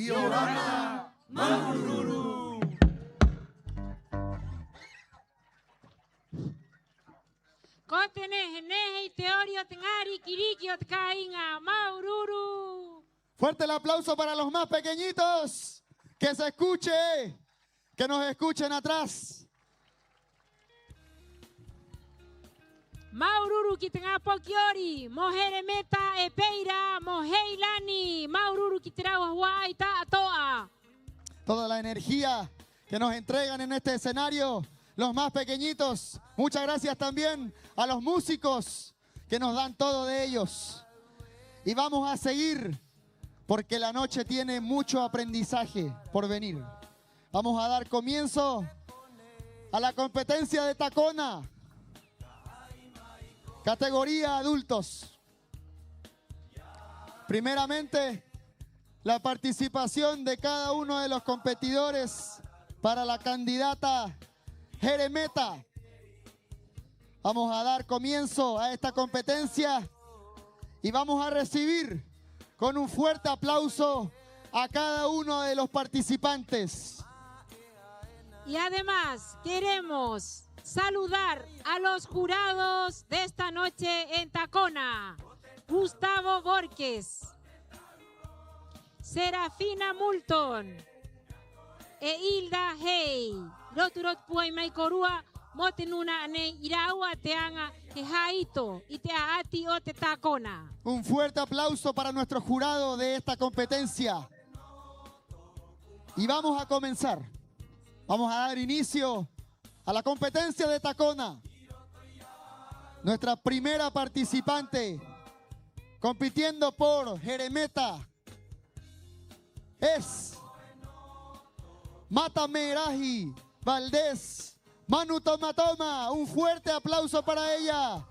y Orana Maururu. Kotene, nehe, teorio, tengari, kirikio, tkainga, Maururu. Fuerte el aplauso para los más pequeñitos. Que se escuche, que nos escuchen atrás. Maururu kitenga pokiori, mohere meta epeira, moheilani, Maururu kitirawa huaita atoa. Toda la energía que nos entregan en este escenario, los más pequeñitos. Muchas gracias también a los músicos que nos dan todo de ellos. Y vamos a seguir porque la noche tiene mucho aprendizaje por venir. Vamos a dar comienzo a la competencia de Tacona. Categoría adultos. Primeramente, la participación de cada uno de los competidores para la candidata Jeremeta. Vamos a dar comienzo a esta competencia y vamos a recibir con un fuerte aplauso a cada uno de los participantes. Y además queremos saludar a los jurados de esta noche en Tacona. Gustavo Borges, Serafina Moulton e Hilda Hey. Roturot Puaymay Corua, Motenuna ne Iraua Teanga, Jaito y Teaati o te Tacona. Un fuerte aplauso para nuestro jurado de esta competencia. Y vamos a comenzar. Vamos a dar inicio a la competencia de Tacona. Nuestra primera participante compitiendo por Jeremeta es Matameraji Valdés Manu Tomatoma. Un fuerte aplauso para ella.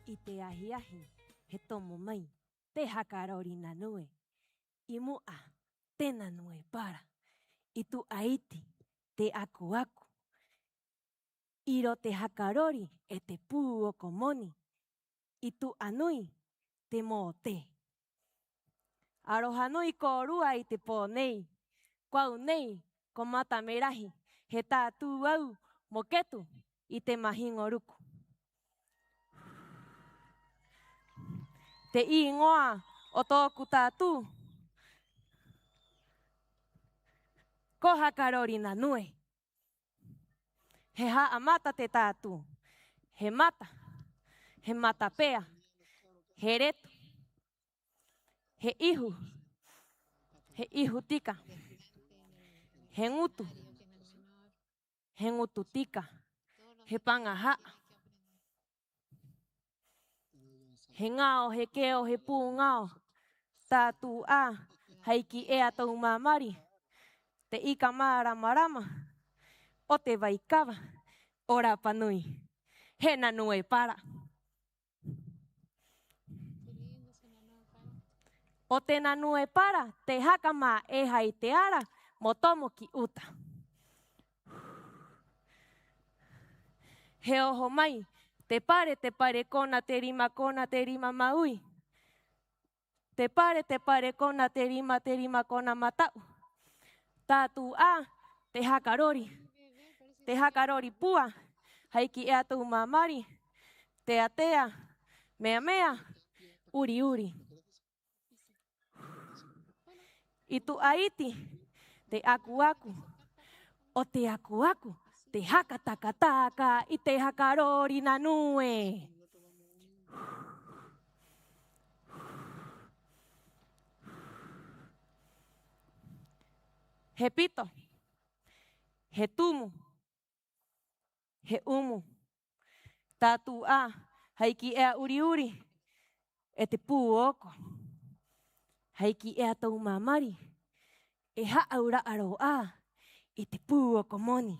I te ahiahi, he tomo mai, te hakarori na nue. I mua, te na nue para. I tu aiti, te aku aku. Iro te hakarori, e te puo komoni. I tu anui, te mo te. Arohanui ko rua i te po nei. Kwau nei, ko Matameraji, he tātu au, moketu, i te mahingoruku. Te ingoa o tōku tātū. Ko hakarori na nue. He haamata te tātū. He mata pea. He retu. He ihu tika. He ngutu tika. He pangaha. He ngao, he keo, he pū ngao. Tātū a, haiki ea tau mamari. Te ika marama, o te waikawa, ora panui. He na nue para. O te na nue para, te hakama e hai te ara, motomo ki uta. He oho mai, te pare kona te rima maui. Te pare kona te rima kona matau. Tātū a, te hakarori pua, haiki ea tau mamari, te atea, mea, uri. I tu aiti, te aku, o te aku, te hakatakataka, i te hakarori na nue. He pito, he tumu, he umu. Tātū a, haiki ea uri, e te pūoko. Haiki ea tau mamari, e haaura aro a, i te pūoko moni.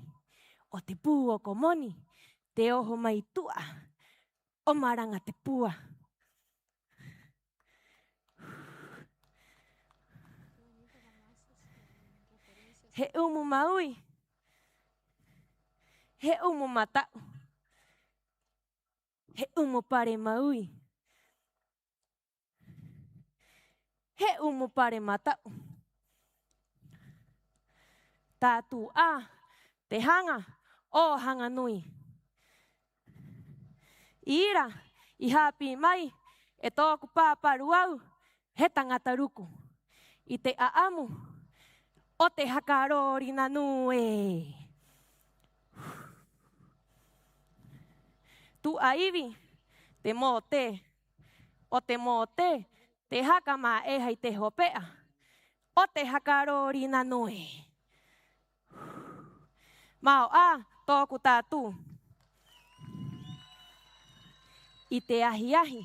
O te pūoko moni, te oho mai tua, o maranga te pua. He umu maui. He umu matau. He umu pare maui. He umu pare matau. Tatu a te hanga o hanga nui. Ira i hapi mai e tōku pāparu au he tangata ruku. I te aamu o te hakarori na nue. Tu aiwi te mote. O te mote te haka mā e hei te hopea. O te hakarori na nue. Mao a tōku tātū. I te ahi ahi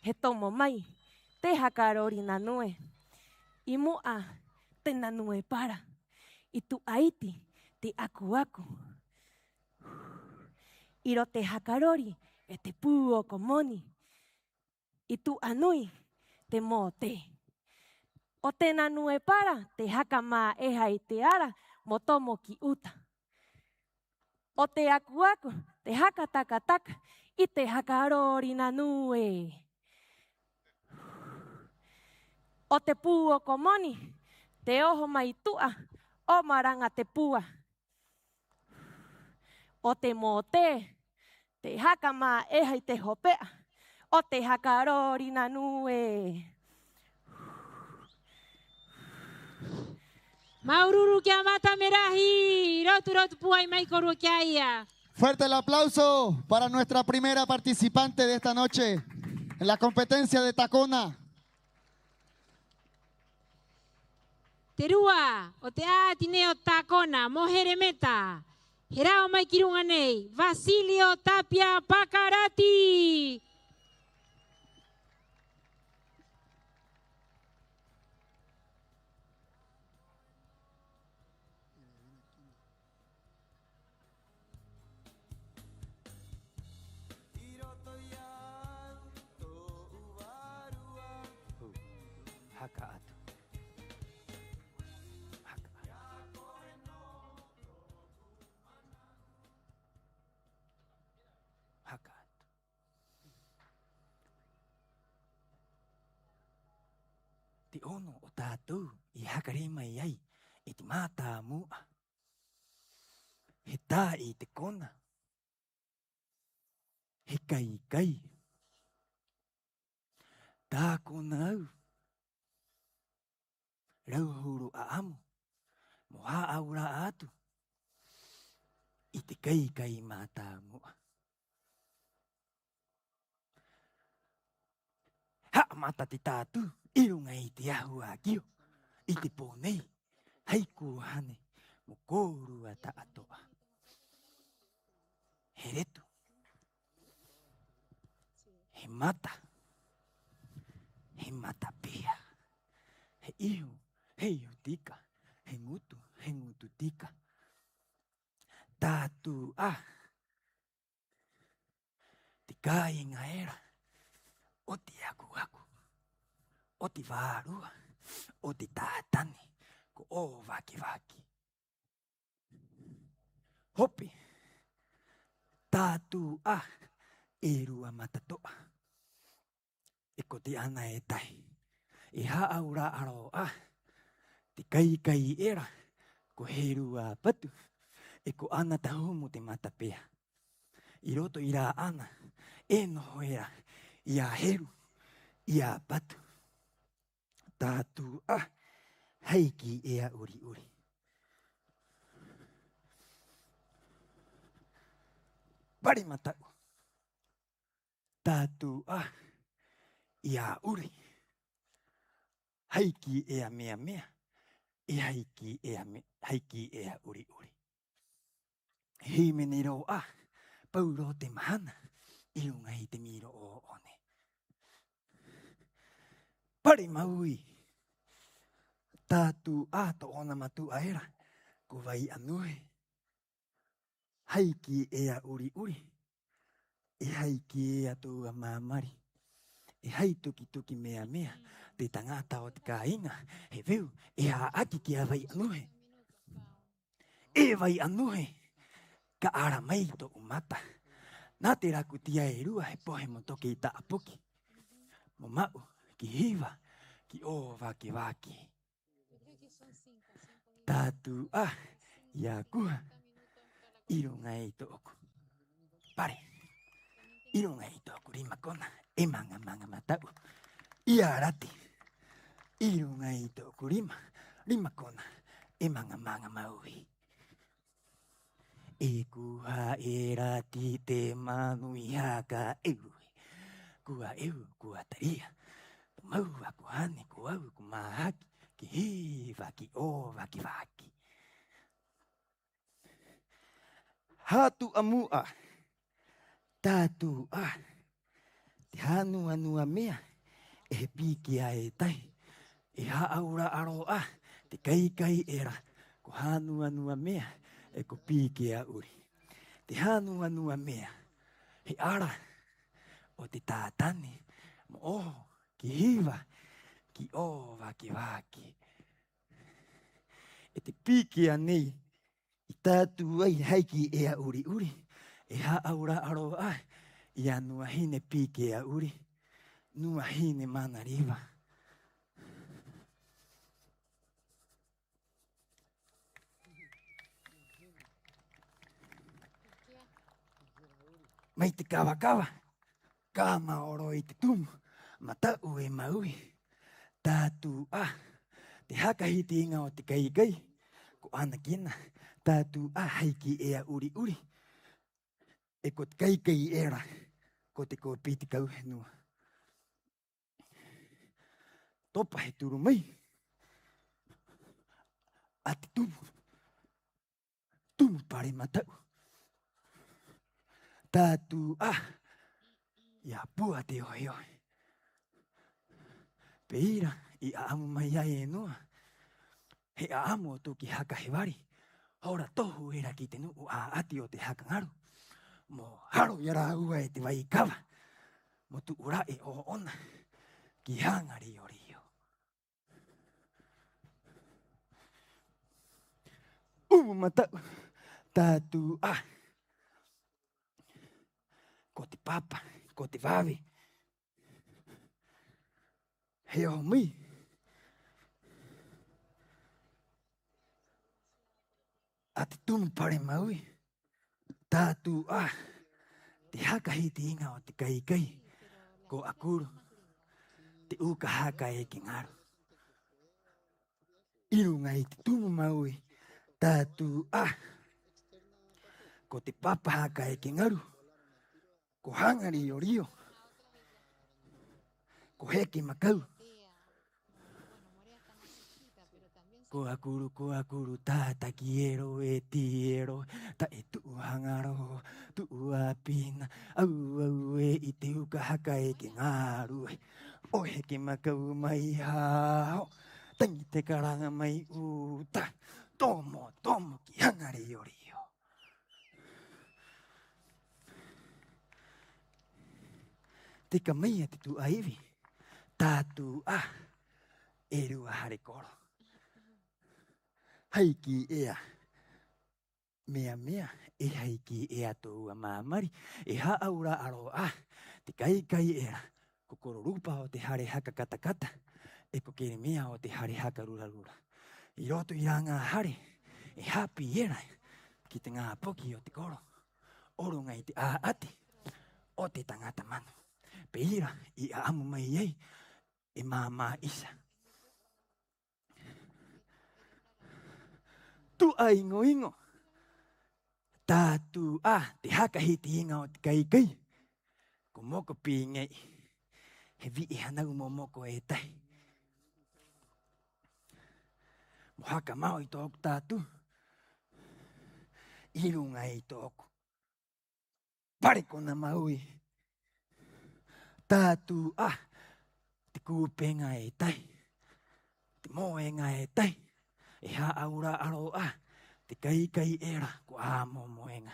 he tomo mai te hakarori na nue. I mua te na nue para. I tu aiti te aku aku. I ro te hakarori e te pū o komoni. I tu anui te mote. O te na nue para te haka mā e hai te ara mo tomo ki uta. O te aku aku te haka taka taka i te hakarori na nue. O te pū o komoni te oho mai tua o maranga te pua. O te mote te haka mā e hai te hopea. O te hakarori na nue. Maururu kia mata merahi. Rotu rotu puai mai koru kia ia. Fuerte el aplauso para nuestra primera participante de esta noche en la competencia de Tacona. Terua, o te atineo Tacona, moheremeta. Herao mai kirunga nei, Vasilio Tapia Pacarati. Haka atu. Haka atu. Te ono o tātou I hakare mai ai I te mātā mua. He tā I te kona. He kai kai. Tā kona au. Rauhuru a amu. Mo ha aura atu. I te kai kai mātā mua. Ha mata te tātu. I runga I te ahu a kio. I te pōnei. Hei kuhane. Mo kōrua ta atoa. He retu. He mata. He mata pia. He ihu. He ihu tika. He ngutu tika. Tātu a. Te kai ngā era. O te aku aku. O te vārua. O te tātani. Ko o waki waki. Hopi. Tātu a. E rua matatoa. E ko te ana e tai. E haaura aro a. Te kai kai era. Ko he rua patu. E ko ana tahumu te matapea. I roto I rā ana. E noho era. Ia heru. Ia patu. Tātu a. Heiki ea uri uri. Pari matau. Tātu a. Ia uri. Heiki ea mea mea. E heiki ea uri uri. He menero a. Pauro te mahana. I runga I te miro o one. Pari maui. Tātu a to ona matu aera. Ko vai anue. Heiki ea uri uri. E heiki ea tua mamari. E hei tuki tuki mea mea. Te tangata o te kāinga. He veu. E a aki ki a vai anue. E vai anuhe, ka ara mai to umata. Nā te raku tia e rua he pohe mo toke I ta apuki. Mo mau, ki hiwa, ki o waki waki. Tātu ia kua, I runga e to oku. Pare, I runga e to oku rima kona, e manga matau. Ia rati, I runga e to oku rima kona, e manga maui. E kuha e rati te manui haka ewe. Kua ewe, kua taria. Mau aku hane, ku au, ku mahaki. Ki hiwa, ki o, waki waki. Hatu amua. Tātu Te hanua mea. E piki a e tai. E haaura aro Te kai era. Ko hanua mea. E ko piki a uri. Te hanua mea. He ara. O te tātane. Mo o. Ki hiwa. Ki o waki waki. E te piki a nei. I tātu ai haiki e a uri. E haaura aro I anua hine piki a uri. Nua hine mana riva. Mai te kawa. Ka maoro I te tumu. Matau e maui. Tātu Te hakahiti inga o te kai. Ko ana kina. Tātu haiki e a uri. E ko te kai era. Ko te ko piti kau he nua. Topa he turu mai. A te tumu. Tumu pare matau. Tātu Ia pua te ohe. Peira I aamu mai ai e noa. He aamu o toki haka he wari. Hora tohu era ki te nuu a ati o te haka ngaru. Mo haro yara ua e te wai kawa. Mo tu ura e o ona. Ki hanga rio. Matau. Tātu Ko te papa. Ko te wawe. He o mui. A te tumu pare maui. Tātu Te hakahiti inga o te kai. Ko akuru. Te uka haka e ki ngaru. I runga I te tumu maui. Tātu Ko te papa haka e ki ngaru. Ko hangari o rio. Ko heke makau. Ko akuru tata kiero e tiero. Ta e tuu hangaro, tuu apina. Au e I te uka haka e ki ngaru. O heke makau mai hao. Tangi te karanga mai uta. Tomo ki hangari o rio. Te kamea te tu aiwi. Tātu E rua hare koro. Haiki ea. Mea. E haiki ea toua maamari. E haaura aro Te kai era. Ko koro rupa o te hare haka katakata. E ko kere mea o te hare haka rura. I roto I ranga hare. E hapi era. Ki te ngā poki o te koro. Orunga I te ati. O te tangata manu. Peira I aamu mai ei. E mama isa. Tu a ingo. Tātu Te hakahiti inga o te kai. Ko moko pi ngei. He vi hanau mo moko e tai. Mo haka mau I tōku tātu. I runga I tōku. Pare kona maui. Tātu Te kūpenga e tai. Te moenga e tai. E haaura aro Te kai era ko moenga.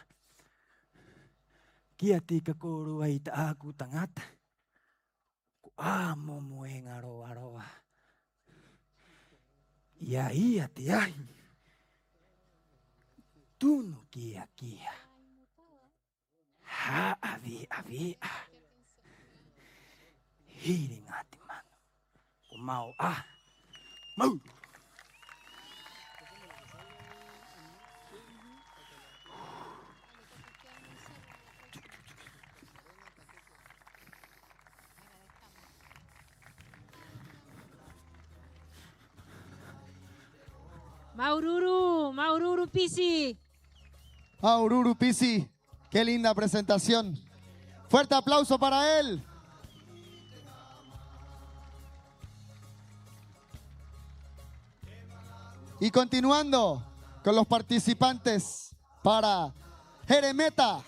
Kia tika koru ai ta aku tangata. Ko moenga aroa. Ia te ahi. tunu kia kia. Ha avi a. Hiri ngati mano. O mau a. Mau. Maururu Pisi. Maururu Pisi, qué linda presentación. Fuerte aplauso para él. Y continuando con los participantes para Jeremeta,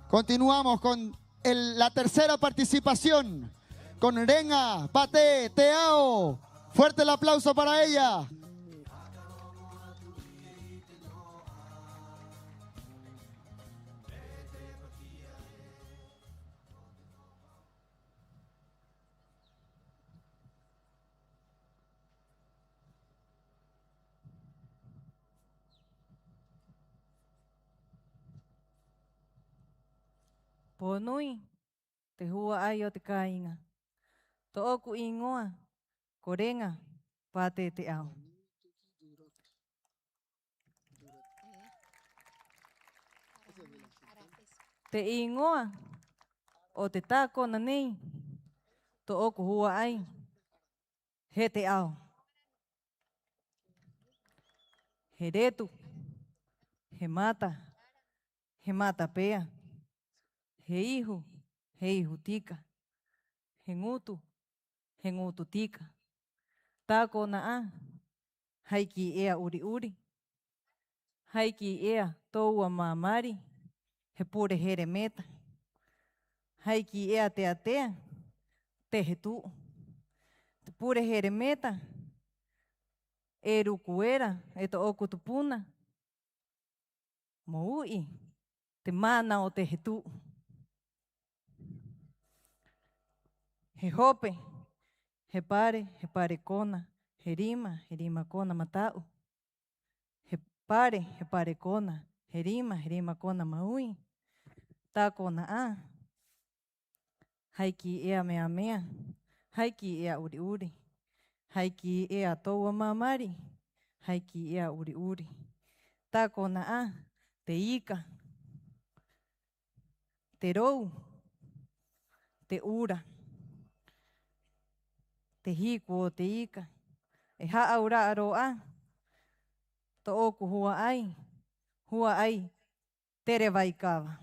continuamos con la tercera participación con Renga Pate Teao. Fuerte el aplauso para ella. Ponui, te hua ai o te kāinga. To oku ingoa, ko renga, pāte te ao. Te ingoa, o te tākona nei, to oku hua ai, he te ao. He retu, he mata pea. He ihu tika. He ngutu tika. Tāko na a, haiki ea uri. Haiki ea toua mamari, he pure Jeremeta. Haiki ea te atea, te he tu. Te pure Jeremeta, e rukuera, e to oku tupuna. Mo ui, te mana o te he tu. He hope, he pare kona, he rima kona matau. He pare kona, he rima kona maui. Tā kona a, haiki ea mea, haiki ea uri. Haiki ea toua mamari, haiki ea uri. Tā kona a, te ika, te rou, te ura. Te hiku o te ika. E haaura aro a. To oku hua ai, tere vai kawa.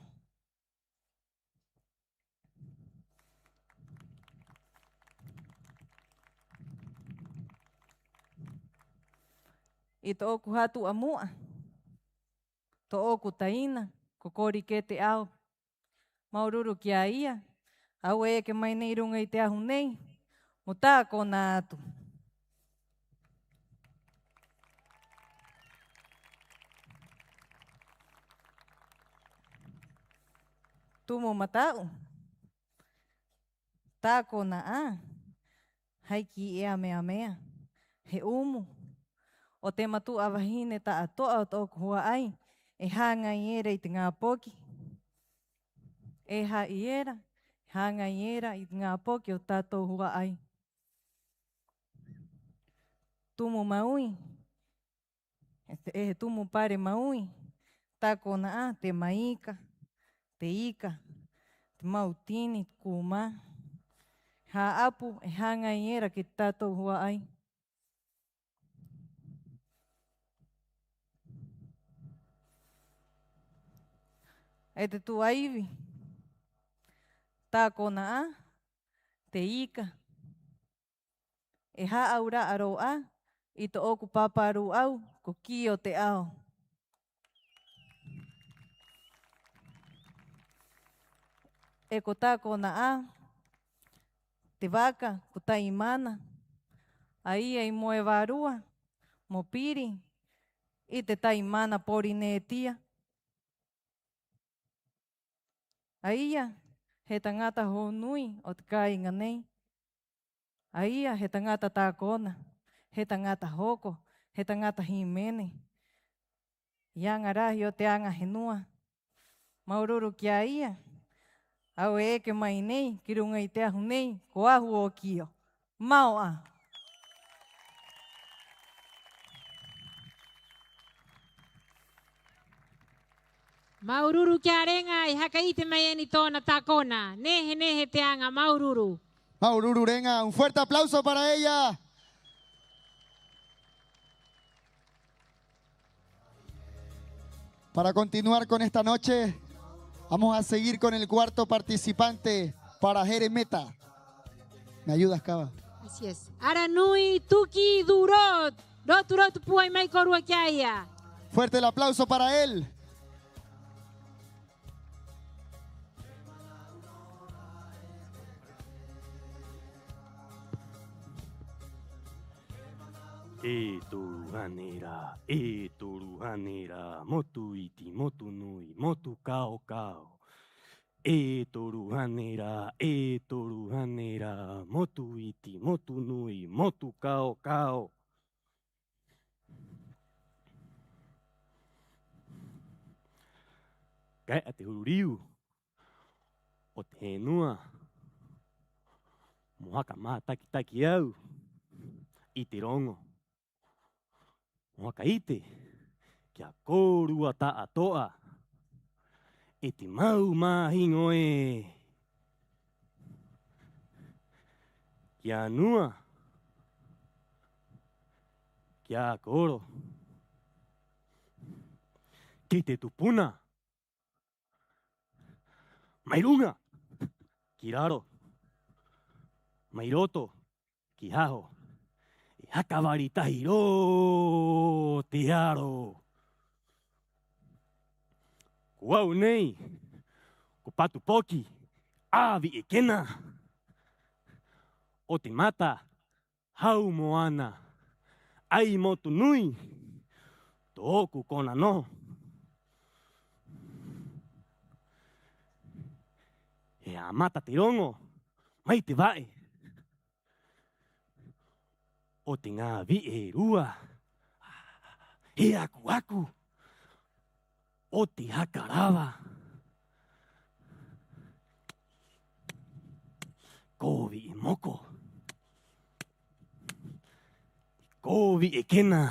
I to oku hatu amua. To oku taina, kokori ke te ao. Maururu ki a ia. Au e ke mai nei runga i te ahu nei. Mo tā kona atu. Tumo matau. Tā kona a. Haiki ea mea. He umu. O te matu awahine ta atoa o tōku hua ai. E hanga i era i te ngā poki. E ha i era. Hanga i era i te ngā poki o tātou hua ai. Tumu maui, he tumu pare maui, tā kona a, te maika, te ika, te mautini, te kuma. Ha apu e hanga i era ki tātou hua ai. E te tu aivi, tā kona a, te ika. E haaura aro a, i to oku paparu au, ko ki o te ao. E ko tā kona a, te waka, ko tai mana, a ia i moe wārua, mo piri, i te tai mana pori ne tia. A ia, he tangata honui o te kāinga nei. A ia, he tangata tā kona. He tangata hoko, he tangata himene. Yang arahi o te anga henua. Maururu kia ia. Au e ke mai nei, ki runga i te ahu nei, ko ahu o kio. Maoa. Maururu kia renga i haka ite mai eni tona takona. Nehe te anga Maururu. Maururu Renga, un fuerte aplauso para ella. Para continuar con esta noche, vamos a seguir con el cuarto participante para Jeremeta. ¿Me ayudas, Cava? Así es. Aranui tuki durot. Roturot puai mai korua kia ia. Fuerte el aplauso para él. E toru hanera, motu iti, motu nui, motu kao kao. E toru hanera, motu iti, motu nui, motu kao kao. Kai a te hururiu, o te henua, mohaka maa taki au, i te rongo. Mohaka ite, kia kōrua ta atoa, e te mau mahingo e. Kia nua, kia koro, ki te tupuna, mai runga, ki raro, mai roto, ki haho. Hakawari tahiro te aro. Ko au nei, ko patu poki, awi e kena. O te mata, hau moana, ai motu nui, tōku kona no. E a mata te rongo, mai te vae. O te ngā vi e rua, he aku, o te hakarawa. Kōwi e moko, kōwi e kena.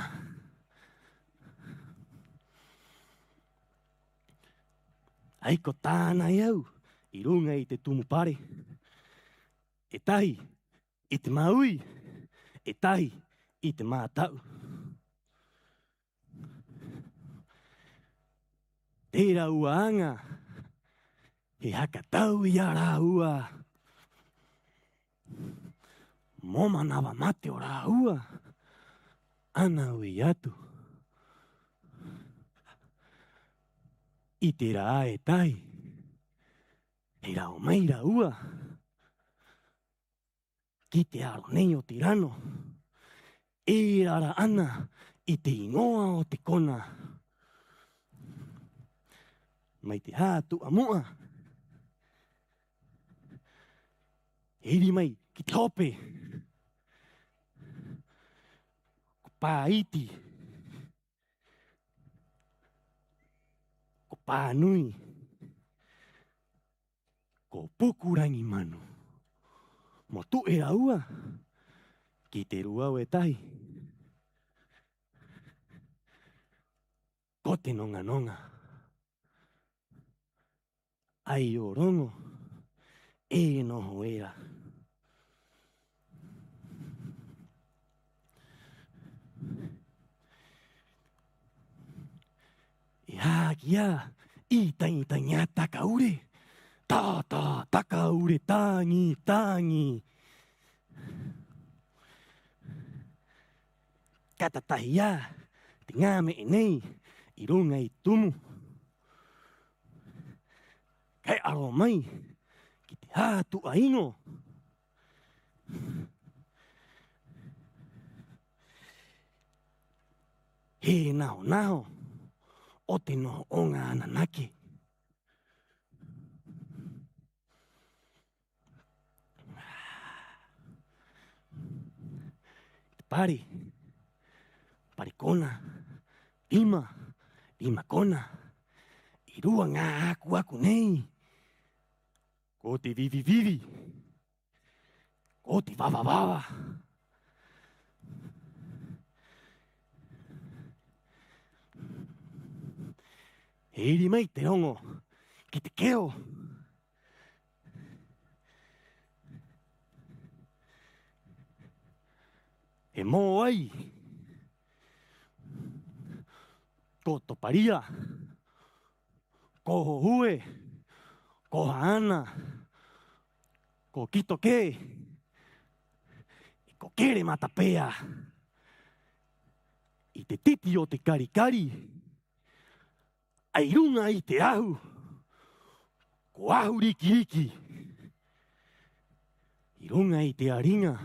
Aiko tāna iau, i runga i te tumupare. E tahi, i te maui. E tahi i te mātau. Tērā ua anga, he haka tau i a rā ua. Momanawa mate o rā ua, ana ui atu. I te rā e tahi, he rao mai rā ua. Ki te aro nei o te rano, e rara ana i te ingoa o te kona. Mai te hātu a mua, heri mai ki te hope. Ko pā iti, ko pā nui, ko pukurangi manu. Mo tu e raua, ki te ruau e tahi. Ko te nonga. Ai o rongo, e noho era. E hākia, i tainga takaure. Tā, takaure, tāngi. Katatahi ia, te ngāme e nei, i runga i tumu. Kai aro mai, ki te hātu a ingo. He naho, o te no o ngā ananake. Pare kona, ima, Imakona. Irua ngā aku nei. Ko te vivi. Ko te vava. Eri mai te rongo ki te keo. E mō ai. Ko toparia. Ko hohue. Ko haana. Ko kitoke. Ko kere matapea. I te titi o te karikari. Ai runga i te ahu. Ko ahu riki. I runga i te aringa.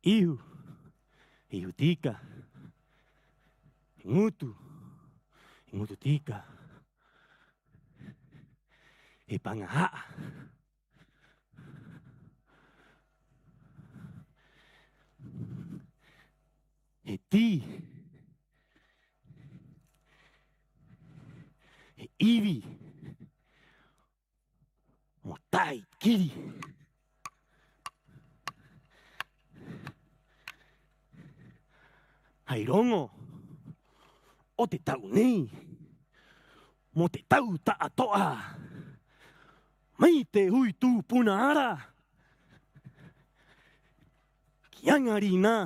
Ihu tika. Ngutu tika. E pangaha. E ti. E iwi. Mo tai kiri. Hai rongo. O te tau nei. Mo te tau ta atoa. Mai te hui tū puna ara. Ki angari nā.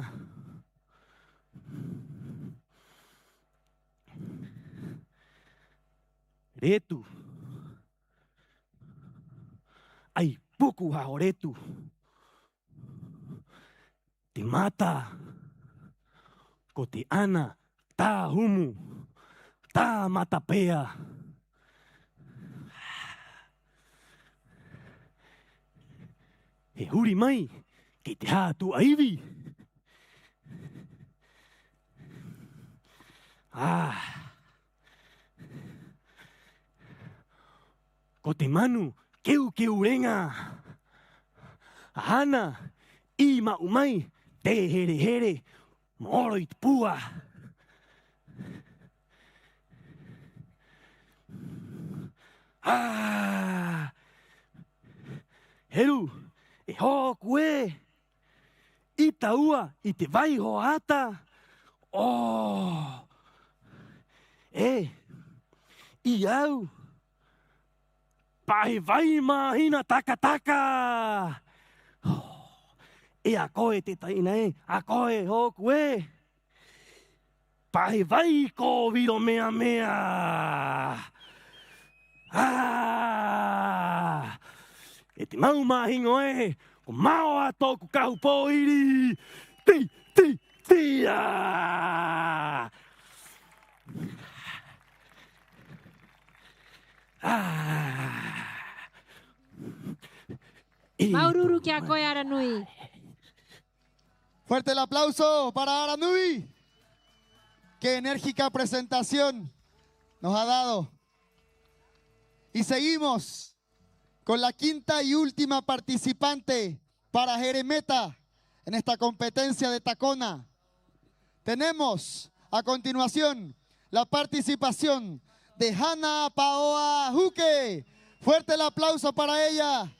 Retu. Ai puku hao retu. Te mata. Ko te ana, tā humu, tā matapea. He huri mai, ki te hātu aiwi. Ko te manu, keu renga. Ahana, I mau mai, te here. Moro i te pua. Heru, e hoku e. I taua, i te waiho ata. I au. Pahe vai mahina taka. E a koe te taina e, a koe hoku e. Pahe vai ko viro mea. E te mau mahingo e, ko mao a tōku kahu pōhiri. Tia. Maururu kia koe Aranui. Fuerte el aplauso para Aranui. Qué enérgica presentación nos ha dado. Y seguimos con la quinta y última participante para Jeremeta en esta competencia de Tacona. Tenemos a continuación la participación de Hana Paoa Juque. Fuerte el aplauso para ella.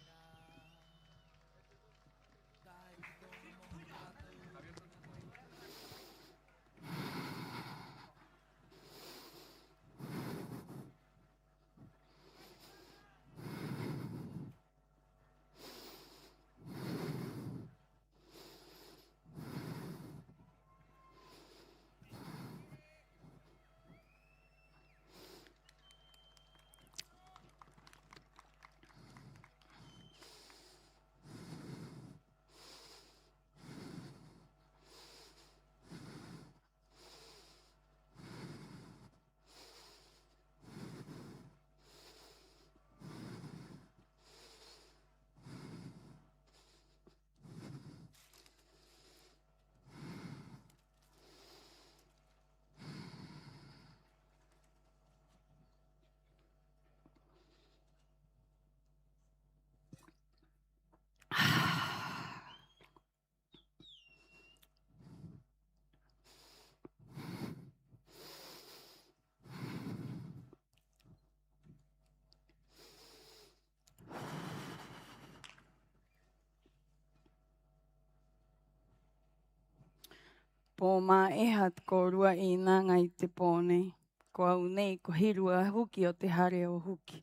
po ma eha te korua I nanga I te pone. Ko au nei ko hirua huki o te hare o huki.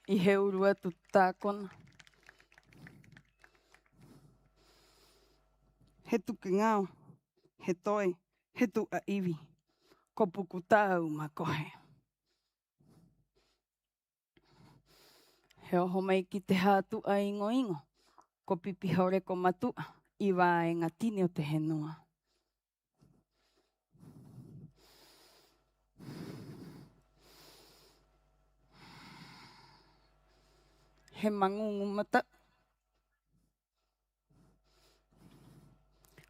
I he urua tu tākona. He tuki ngao, he toi, he tu a iwi. Ko puku tāu ma kohe. He oho mai ki te hātu a ingo ingo. Ko pipi hore ko matua. I wā e ngā tini o te henua. He mangungu mata.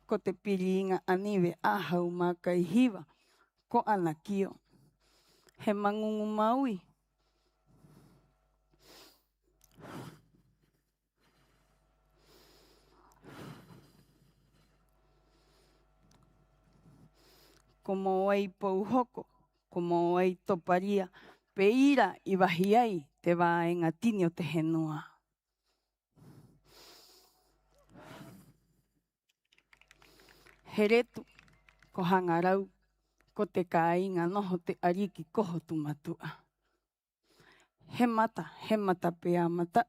Ko te piri inga aniwe ahau mā kai hiwa. Ko ana kio. He mangungu maui. Ko mo ai pouhoko. Ko mo ai toparia. Pe ira I wahi ai te wā e ngā tini o te henua. He retu, ko hangarau, ko te kāinga noho te ariki koho tu matua. He mata pēa mata.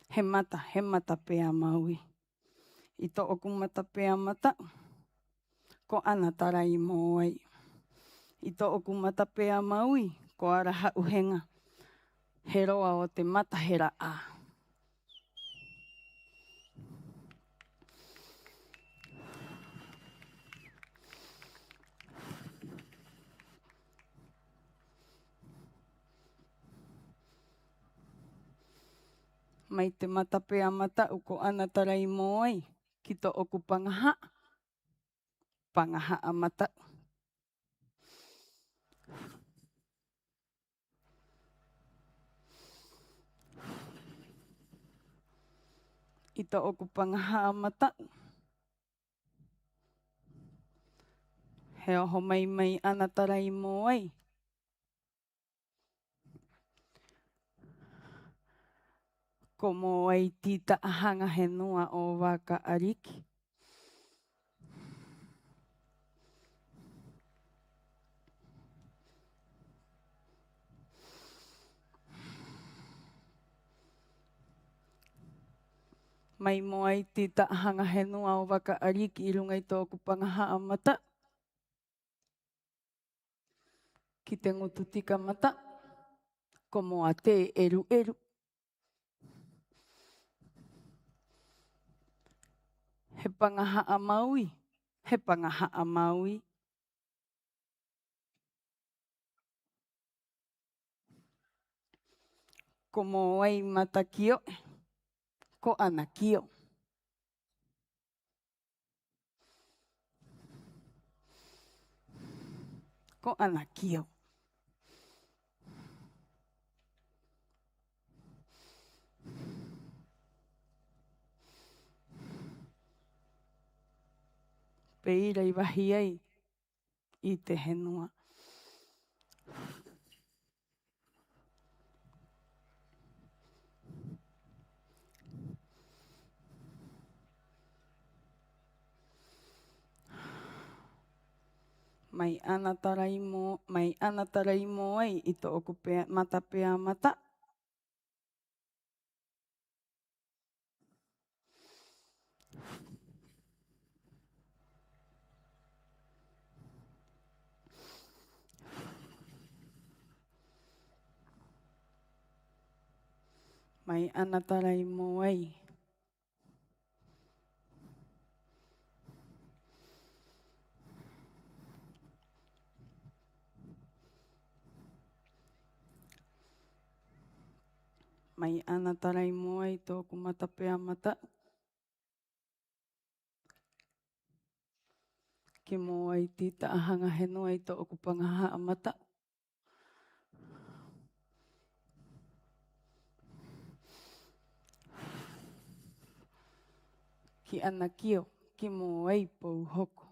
He mata pēa maui. I to oku mata pēa mata, ko ana tarai mō ai. I to oku mata pēa maui, ko ara hauhenga. He roa o te mata hera a. Mai te mata pēa mata uko ana tarai mō ai, ki to oku pangaha. Pangaha a mata. I to oku pangaha a mata. He oho mai ana tarai mō ai. Ko mō ai tita ahanga he noa o waka ariki. Mai mō ai tita ahanga he noa o waka ariki I runga I tōku pangaha a mata. Ki te ngutu tika mata. Ko mō a te eru. He pangaha a maui. He pangaha a maui. Ko mō ai mata kio. Ko ana kio. Ko ana kio. Peira I wahi ai I te henua. Mai ana tarai mō ai I to oku mata pēa mata. Mai ana tarai mō ai. Mai ana tarai mō ai tōku mata pēa mata. Ki mō ai tita ahanga he noa I tōku pangaha a mata. Ki ana kio, ki mō ai pouhoko.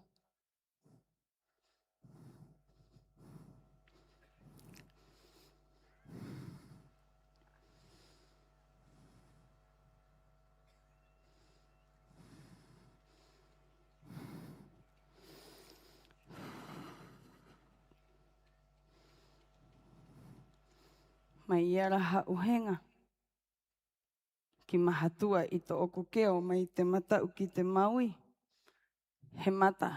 mai ara hauhenga. Ki mahatua i to oku keo mai te matau ki te maui. He mata,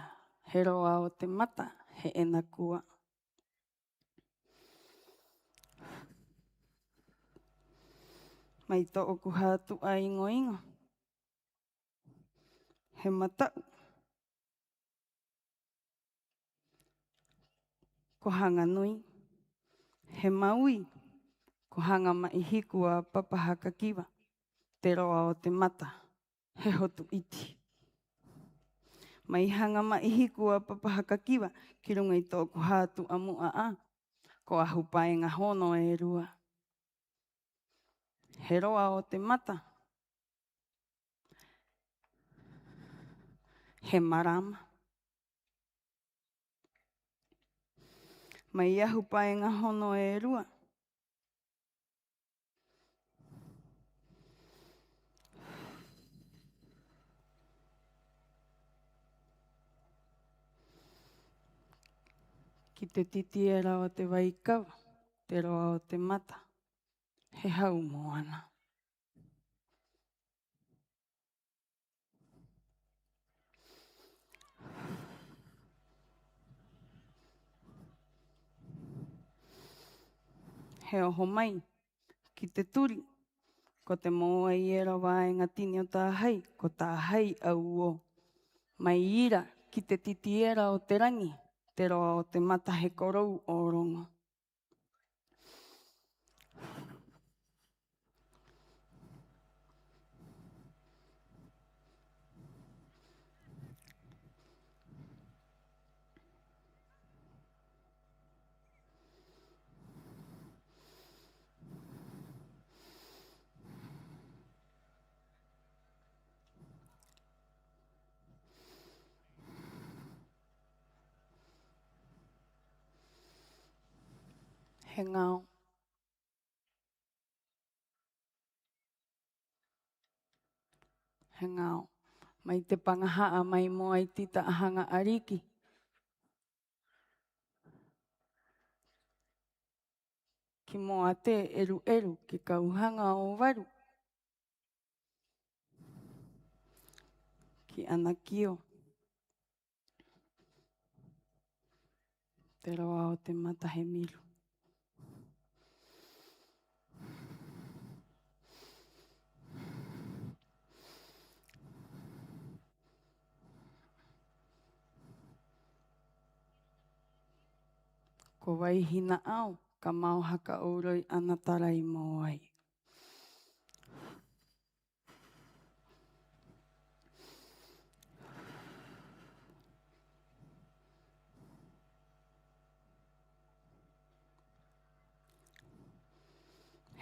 he roa o te mata, he ena kua. Mai to oku hatu a ingo ingo. He matau. Ko hanga nui. He maui. Ko hanga mai hiku a papahaka kiwa. Te roa o te mata. He hotu iti. Mai hanga mai hiku a papahaka kiwa. Ki runga i tōku hātu a mua a. Ko ahu paenga hono e rua. He roa o te mata. He marama. Mai ahu paenga hono e rua. Ki te titi e rao te waikawa, te roa o te mata, he hau moana. He oho mai, ki te turi, ko te moa i e rawa e ngatini o tā hei, ko tā hei au o. Mai ira, ki te titi e rao te rangi, te roa o te mata he korou o rongo. He ngao. He ngao. Mai te pangahaa mai moa i tita ahanga ariki. Ki moa te eru eru ki kauhanga o waru. Ki anakio. Te roa o te mata he miru. Ko waihina au, ka mau haka auroi ana tarai mo ai.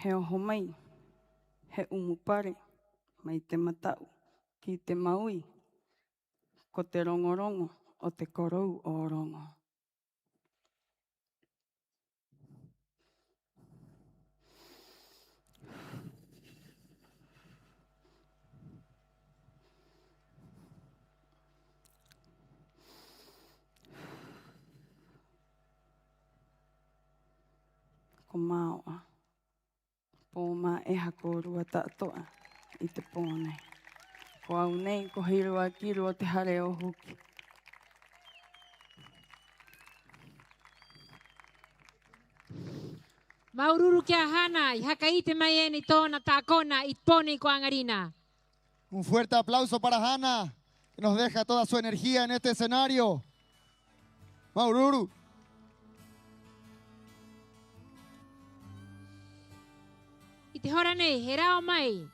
He oho mai, he umupare, mai te matau, ki te maui, ko te rongorongo o te korou o rongo. Ko maoa, pō mā eha ko rua tātoa i te pōnei. Ko au nei, ko hirua ki rua te hare o huki. Maururu kia hana, i haka ite mai eni tōna tākona i pone ko angarina. Un fuerte aplauso para Hanna, que nos deja toda su energía en este escenario. Maururu. I te hora nei, he rao mai.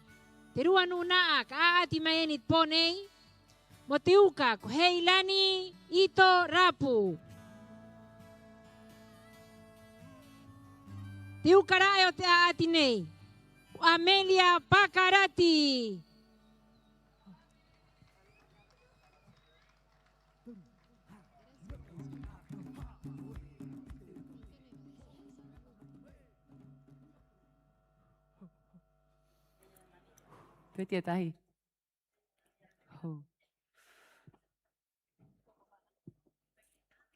Te rua nuna ka aati mai eni ponei. Mo te uka ko hei lani ito rapu. Te uka rae o te aati nei. Amelia Pakarati. Peti tahi. Ho.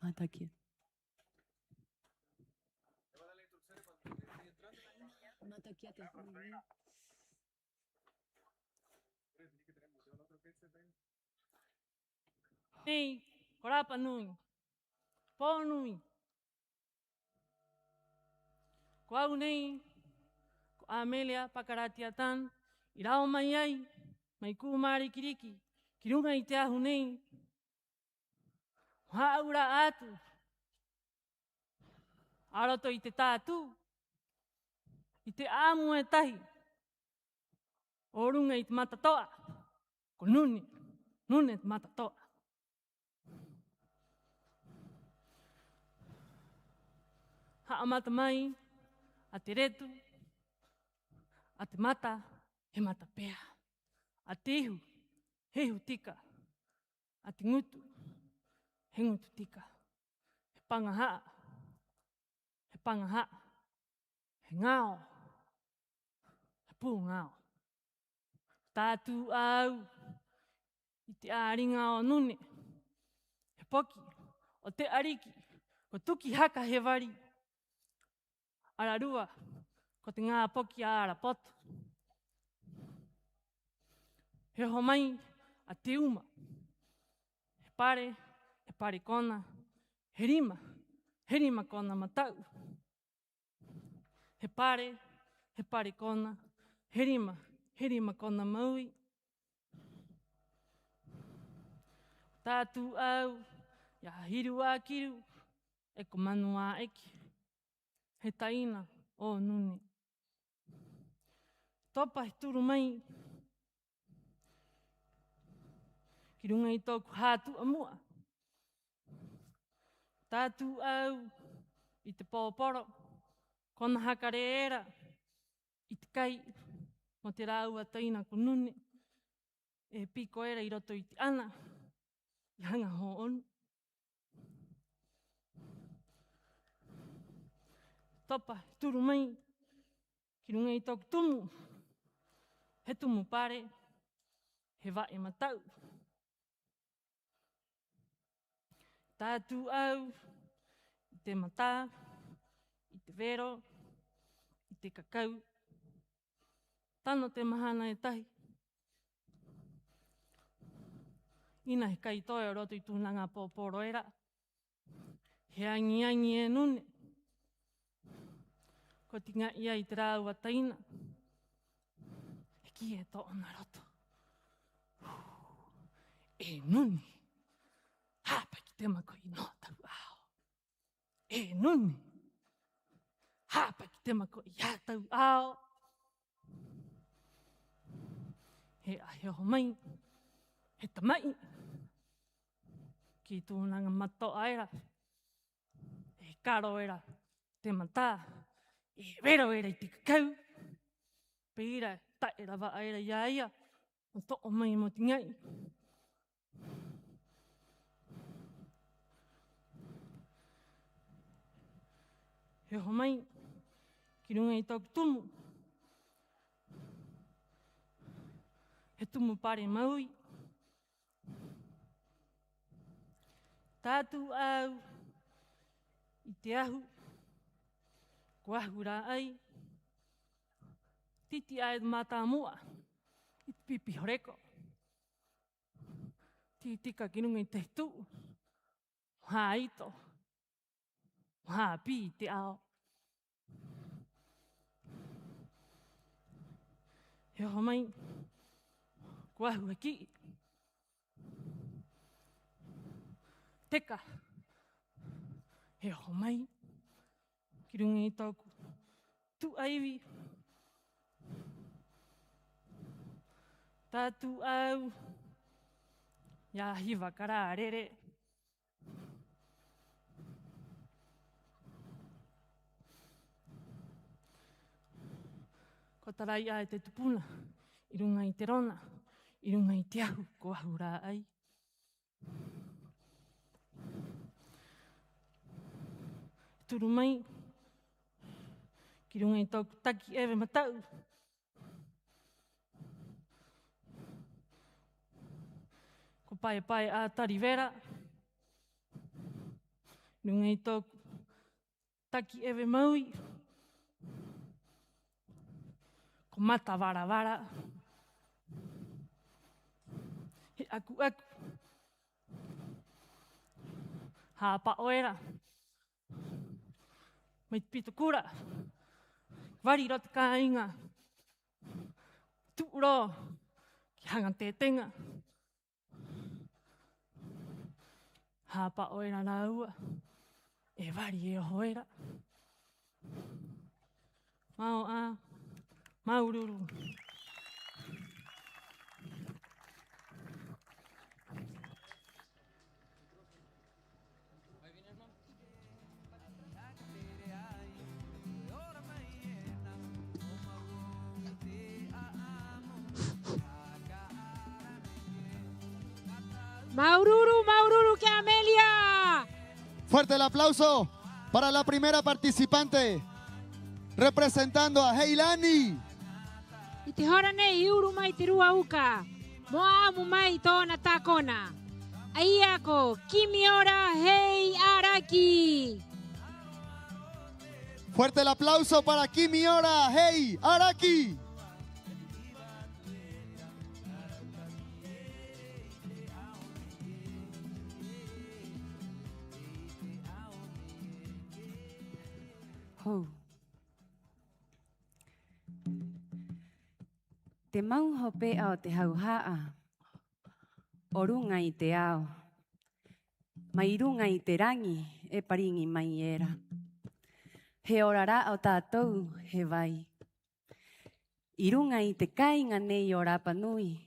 Mata aqui. Nei, korapa nui. Po nui. Ko au nei, ko Amelia pakaratiatan, irao mai ai, mai kumari kiriki, kirunga i te ahu nei. Haura atu. Aroto i te tātu. I te āmu e tahi. O runga i te matatoa. Ko nune. Nune te matatoa. Haamata mai. A te retu. A te mata. He mata pea. A te ihu. He ihu tika. A te ngutu. He ngutu tika. He panga haa. He panga haa. He ngao. He pū ngao. Tātū au. I te āringa o nune. He poki. O te ariki. Ko tuki haka he wari. Ararua. Ko te ngā poki a ara poto. He ho mai. A te uma. He pare. He pare kona. He rima. He rima kona matau. He pare kona, he rima kona maui. Tātū au, ia hiru a kiru, e ko manu a eki. He taina o nune. Topa he turu mai. Ki runga i tōku hātu a mua. Tātū au, i te pōporo. Kona hakare era, i te kai, mo te rāua taina ko nune, e piko era i roto i te ana, i hanga ho onu. Topa, turu mai, ki runga i tōku tumu, he tumu pare, he wae matau. Tātū au, i te mata, i te vero, i te kakau. Tano te mahana e tahi. Ina he kai toi o roto i tūnanga pōporo era. He angi e nune. Ko ti ngā ia i te rāua taina. He ki e tō ona roto. E nune. Hāpa ki te mako i nō tau ao. E nune. Hāpa ki te mako i ātau ao. He aheho mai. He tamai. Ki tūnanga matoa era. E karo era. Te mata. E vero era i te kakau. Pira tae rawa era ia ia. O to'o mai mo te ngai. He ho mai. Ki runga i tōku tumu. He tumu pare maui. Tātū au. I te ahu. Ko ahu rā ai. Titi ai mata mua. I te pipi horeko. Tika ki runga i te hitu. Hā ito. Hā pi i te ao. He ho mai, ko ahu e ki. Teka. He ho mai, ki runga i tōku. Tu aiwi. Tātū au. Ia hiwa kara rere. Ko tarai ai te tupuna, i runga i te rona, i runga i te ahu, ko ahu rā ai. Turu mai, ki runga i tōku taki ewe matau. Ko pae a tari vera. Runga i tōku taki ewe maui. ko mata vara vara. He aku aku. Hapa oera. Mai pito kura. Vari ro te kāinga. Tūro. Ki hanga te tenga. Hapa oera nā ua. E vari e hoera. Mau a. Maururu. Maururu, Maururu, que Amelia. Fuerte el aplauso para la primera participante, representando a Heilani. Iti hora nei iuru mai te rua uka. Moa amu mai tōna tākona. Ai ako, Kimiora Hei Araki. Fuerte el aplauso para Kimiora Hei Araki. Hou. Te mau hope ao te hauhaa. O runga i te ao. Mai runga i te rangi e paringi mai era. He orara o tātou he vai. I runga i te kainga nei o Rapanui.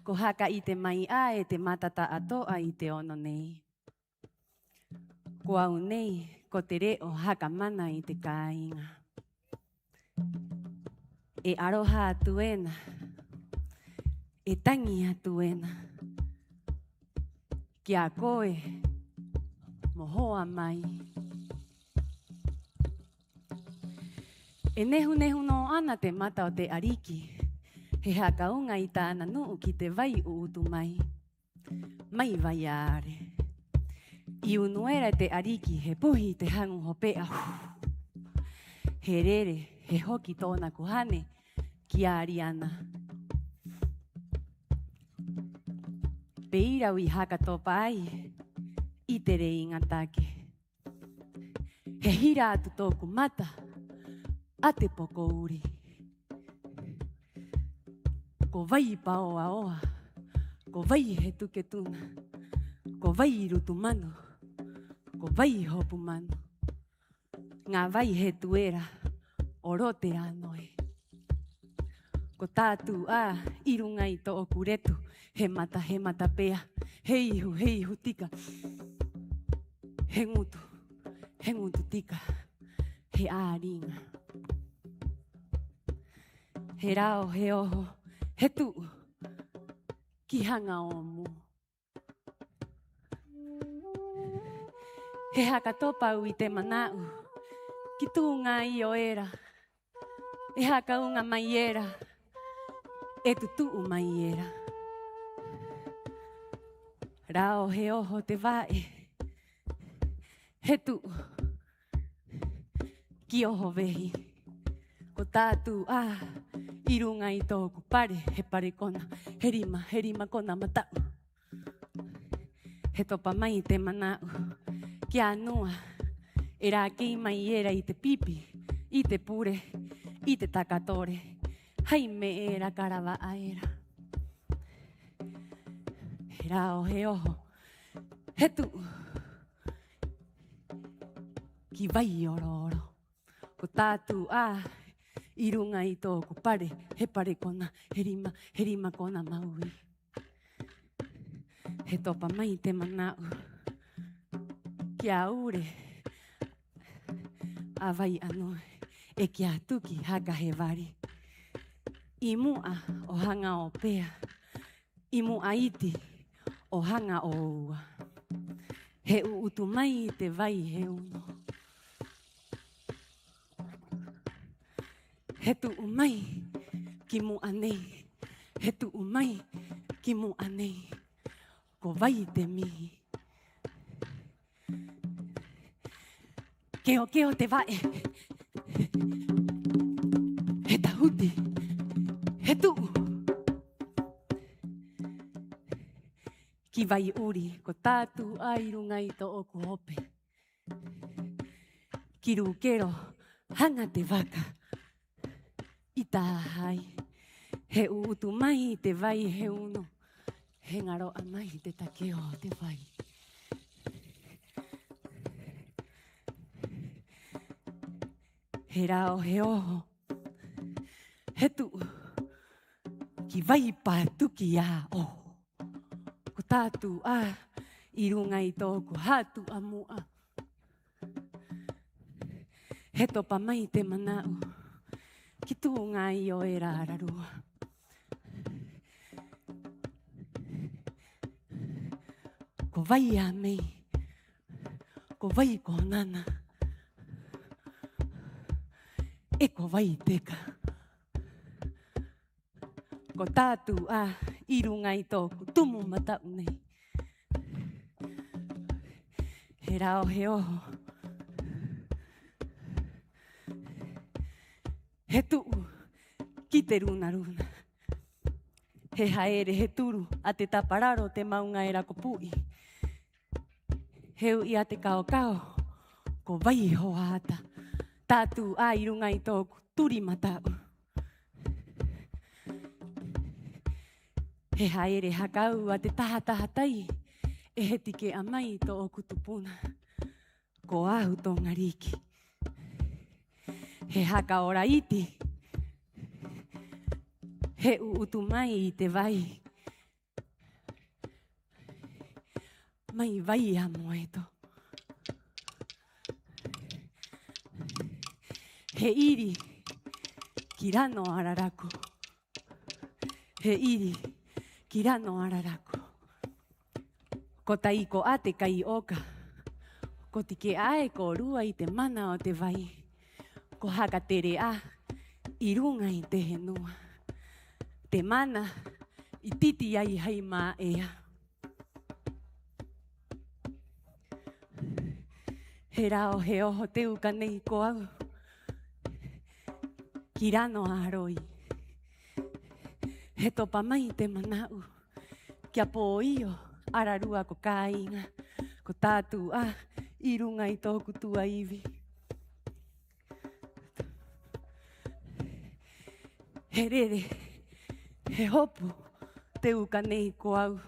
Ko haka i te mai a e te matata atoa i te ono nei. Ko au nei. Ko te reo haka mana i te kāinga. E aroha atu ena. E tangi atu ena. Kia koe. Mohoa mai. E nehu no ana te mata o te ariki. He haka unga i tāna nuu ki te vai uutu mai. Mai vai aare. I unuera te ariki he puhi te hangu hopea. He rere, he hoki tōna kuhane ki Ariana. Peirau i haka topa ai, i te rei ngatake. He hira atu tōku mata, a te poko uri. Ko vai pao a oa, ko vai he tuke tuna, ko vai rutu manu. Ko vai hopu manu. Ngā vai he tuera, o rote anoe. Ko tātu a, irunga i tō okuretu, he mata pea, he ihu tika. He ngutu tika, he āringa. He rao, he oho, he tuu, ki hanga o mu. He haka topau i te manau, ki tūnga i o era. E haka unga mai era, e tutuu mai era. Rao he oho te vae, he tuu, ki oho vehi. Ko tātu a, i runga i tōku pare, he pare kona, he rima kona matau. He topa mai te manau. Kia anua, e rā kei mai era i te pipi, i te pure, i te takatore, hai me era karawa aera. He rao he oho, he tu, ki vai ororo. Ko tātu a, i runga i tōku pare, he pare kona, he rima kona maui. He topa mai te manau. Kia ure, a vai anō, e kia tuki haka he vari. I mua o hanga o pea, i mua iti o hanga o ua. He uutu mai te vai he uno. He tuu mai ki mua nei, he tuu mai ki mua nei, ko vai te mihi. Keo te vae. He tahutu. iti. Hetu. Ki vai uri ko tātu airungai to oku hope. Ki rukero hanga te waka. I tā hai. He utu mai te vai he uno. He ngaro a mai te takeo te vai. He rao he oho. He tu. Ki vai pātuki a oho. Ko tātu a i runga i tōku hātu a mua. He topa mai te manau. Ki tū ngai o e rārarua. Ko vai a mei. Ko vai ko nana. E ko vai teka. Ko tātu a i runga i tōku tumu matau nei. He rao he oho. He tuu ki te runa runa. He haere he turu a te tapararo te maunga e rako pui. Heu i a te kao kao, ko vai ho ata. Tātu a i runga i tōku turi matau. He haere hakau a te taha tai, e he tike a mai tō oku tupuna. Ko ahu tō ngariki. He haka ora iti. He utu mai i te vai. Mai vai a moeto. He iri ki rano ararako. He iri ki rano ararako. Ko taiko a te kai oka. Ko tike ae ko rua i te mana o te vai. Ko haka tere a i runga i te henua. Te mana i titi ai hei mā ea. He rao he oho te uka nei ko au. Ki rano a roi. He topa mai te manau. Kia pō io ararua ko kāinga. Ko tātu a i runga i tōku tua iwi. He rere, he hopu te uka nei ko au.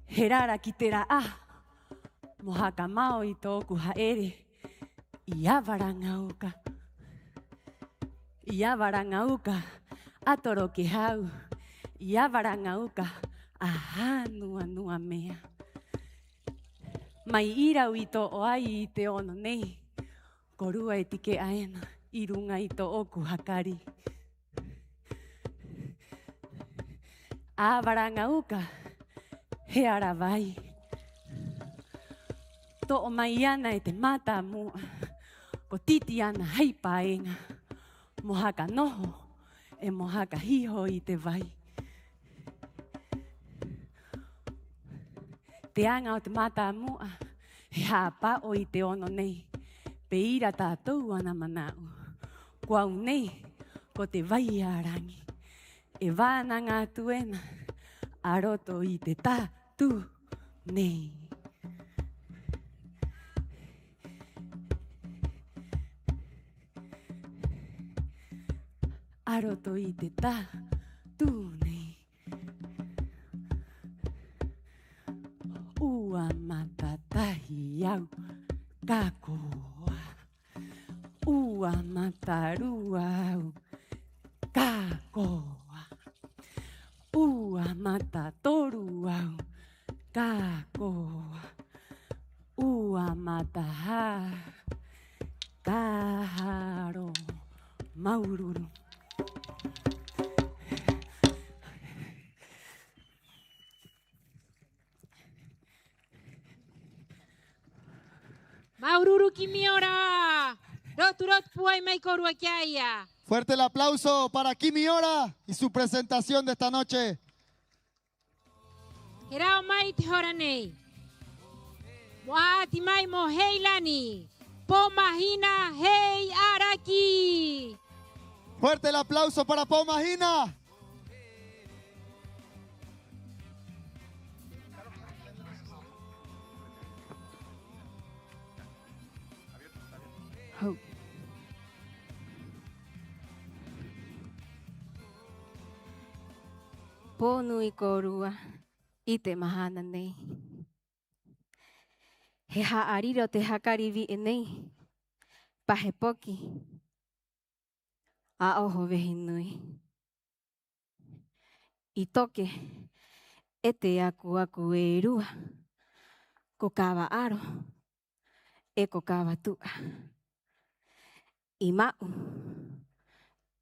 He rara ki te ra a. Mo haka mao i tōku haere. I awaranga uka. I awaranga uka. Atoro ke hau. I awaranga uka. Aha nua nua mea. Mai irau i tō oai i te ono nei. Ko rua e tike aena. I runga i tō oku hakari. Awaranga uka. He ara vai. Tō o mai ana e te mata mua. Ko titi ana hei paenga. Mohaka noho e mohaka hiho i te vai. Te anga o te mata mua. He hapa o i te ono nei. Pe ira tātou ana manau. Ko au nei ko te vai arangi. E vāna ngā tuena. Aroto i te tātu nei. Aroto i te tātu nei. Ua matatahi au kākoa. Ua matarua au kākoa. Ua matatoru au kākoa. Ua mataha kāharo maururu. Maururu Kimiora. Rotu rotu puai mai korua kiaia. Fuerte el aplauso para Kimi Ora y su presentación de esta noche. Herao mai te hora nei. Moati mai mo hei lani. Po mahina hei araki. Fuerte el aplauso para Pomahina. Hau. Ponu i korua i te mahana nei. He haariro te hakarivi e nei. Pahe poki. A oho vehi nui. I toke e te aku e rua. Ko kawa aro e ko kawa tua. I mau,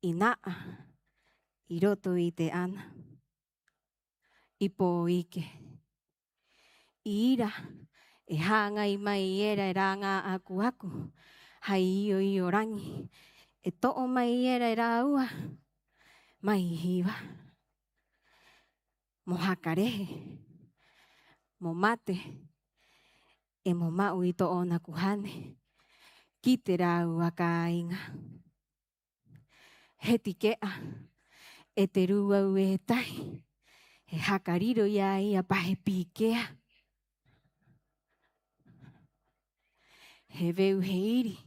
i naa, i roto i te ana. I pō ike. I ira, e hanga i mai era e ranga aku. Hai i o rangi. E to'o mai era e rā ua. Mai hiwa. Mo hakarehe. Mo mate. E mo mau i to'o na kuhane. Ki te rā ua ka inga. He tikea. E te rua ue he tai. He hakariro ia ia pahe pikea. He veu he iri.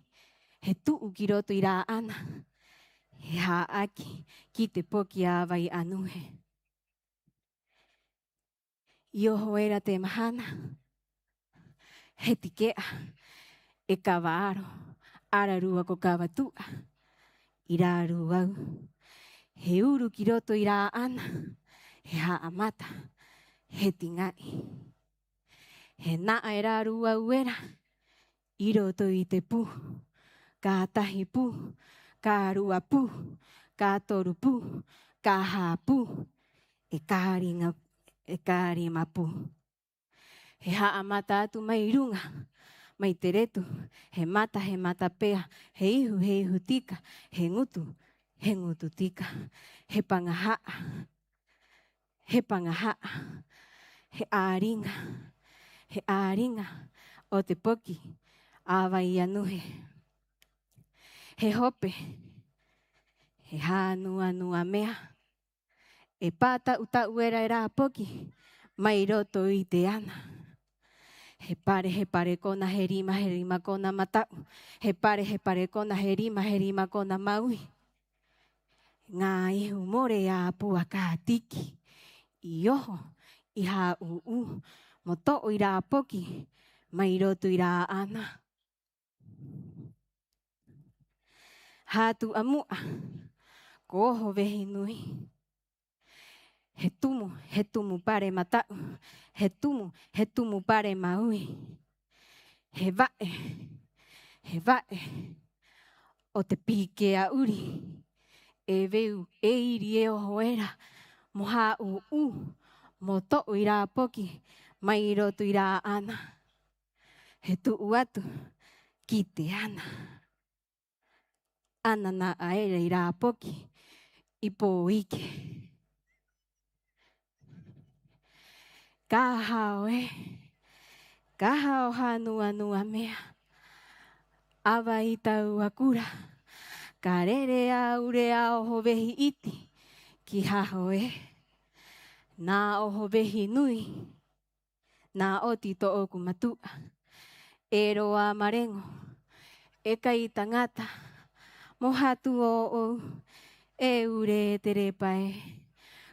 He tuu ki roto i rā ana. He haaki ki te poki a vai anuhe. I oho era te mahana. He tikea. E kawa aro. Ara rua ko kawa tua. I rā ruau. He uru ki roto i rā ana. He haamata. He tingai. He naa e rā ruau era. I roto i te pū. Ka tahi pū. Ka rua pū. Ka toru pū. Ka hā pū. E kārima pū. He haamata atu mai runga. Mai te retu. He mata pea. He ihu tika. He ngutu tika. He pangahaa. He pangahaa. He āringa. He āringa o te poki. Awai anuhe. He hope. He hānua mea. E pāta uta uera e rā poki. Mai roto i te ana. He pare kona he rima kona matau. He pare kona he rima kona maui. Ngā ihu more a pua ka tiki. I oho, i hā uu. Mo to'o i rā poki. Mai roto i rā ana. Hātu amua. Ko oho vehi nui. He tumu pare matau. He tumu pare maui. He vae. O te pike a uri. E veu e iri e oho era. Mo hā uu. Mo to'o i rā poki. Mai roto i rā ana. He tuu atu. Ki te ana. Ana na aere i rā poki. I pō ike. Ka hao e. Ka hao hanua mea. Awa i tau akura. Ka rere a ure a oho vehi iti. Ki haho e. Nā oho vehi nui. Nā oti to oku matua. E roa marengo. E kai tangata. Mo hatu o. E ure te repae.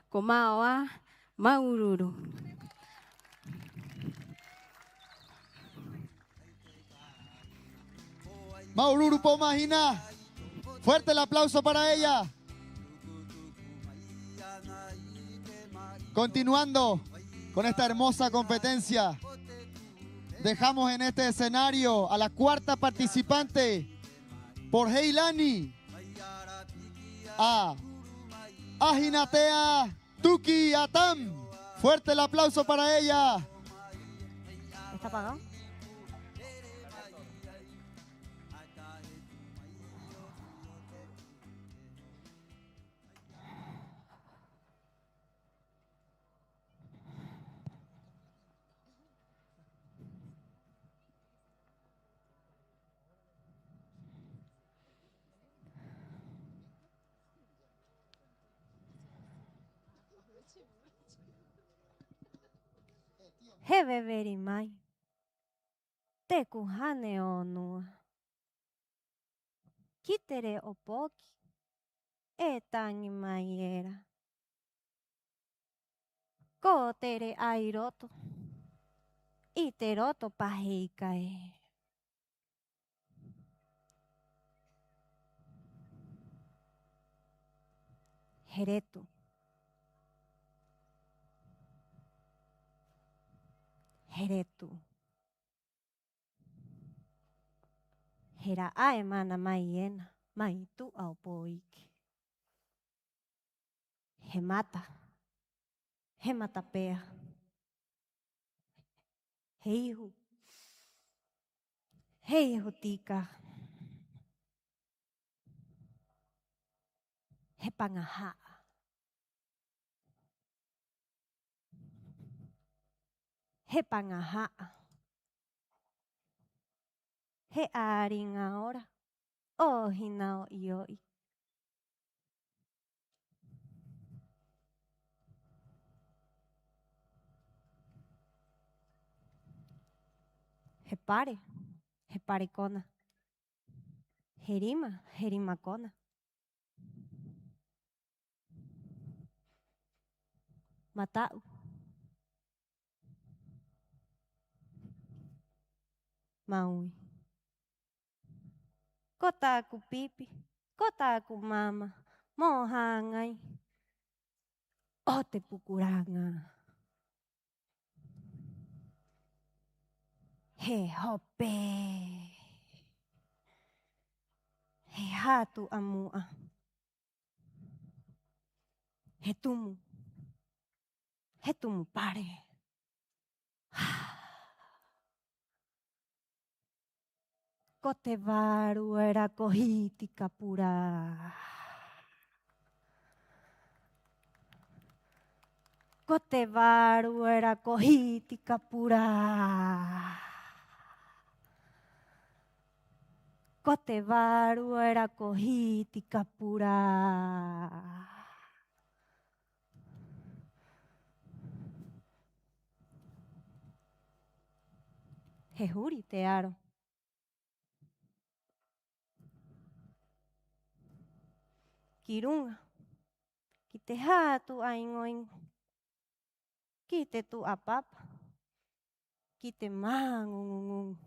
Ko maoa maururu. Maururu Pomahina. Fuerte el aplauso para ella. Continuando con esta hermosa competencia, dejamos en este escenario a la cuarta participante por Heilani, a Ahinatea Tuki Atam. Fuerte el aplauso para ella. ¿Está apagado? He beberi mai. Te kuhane onua. Kitere opoki. E tangi mai era. Ko tere airoto. I te roto paheika e. Heretu. Heretu. Hera ae mana mai ena. Mai tu au poiki. He mata. He mata pea. He ihu. He ihu tika. He pangaha. He pangaha. He aringa ora. O hinao ioi. He pare kona. Herima kona. Matau. Maui. Kota aku pipi, kota aku mama, mohangai. O te pukuranga. He hope. He hatu amua. He tumu. He tumu pare. Ko te varu era kohiti kapura. Ko te varu era kohiti kapura. Ko te varu era kohiti kapura. He huri te aro. Kirunga. Ki te hatu aingoingo. Ki te tu apapa. Ki te mangungungungu.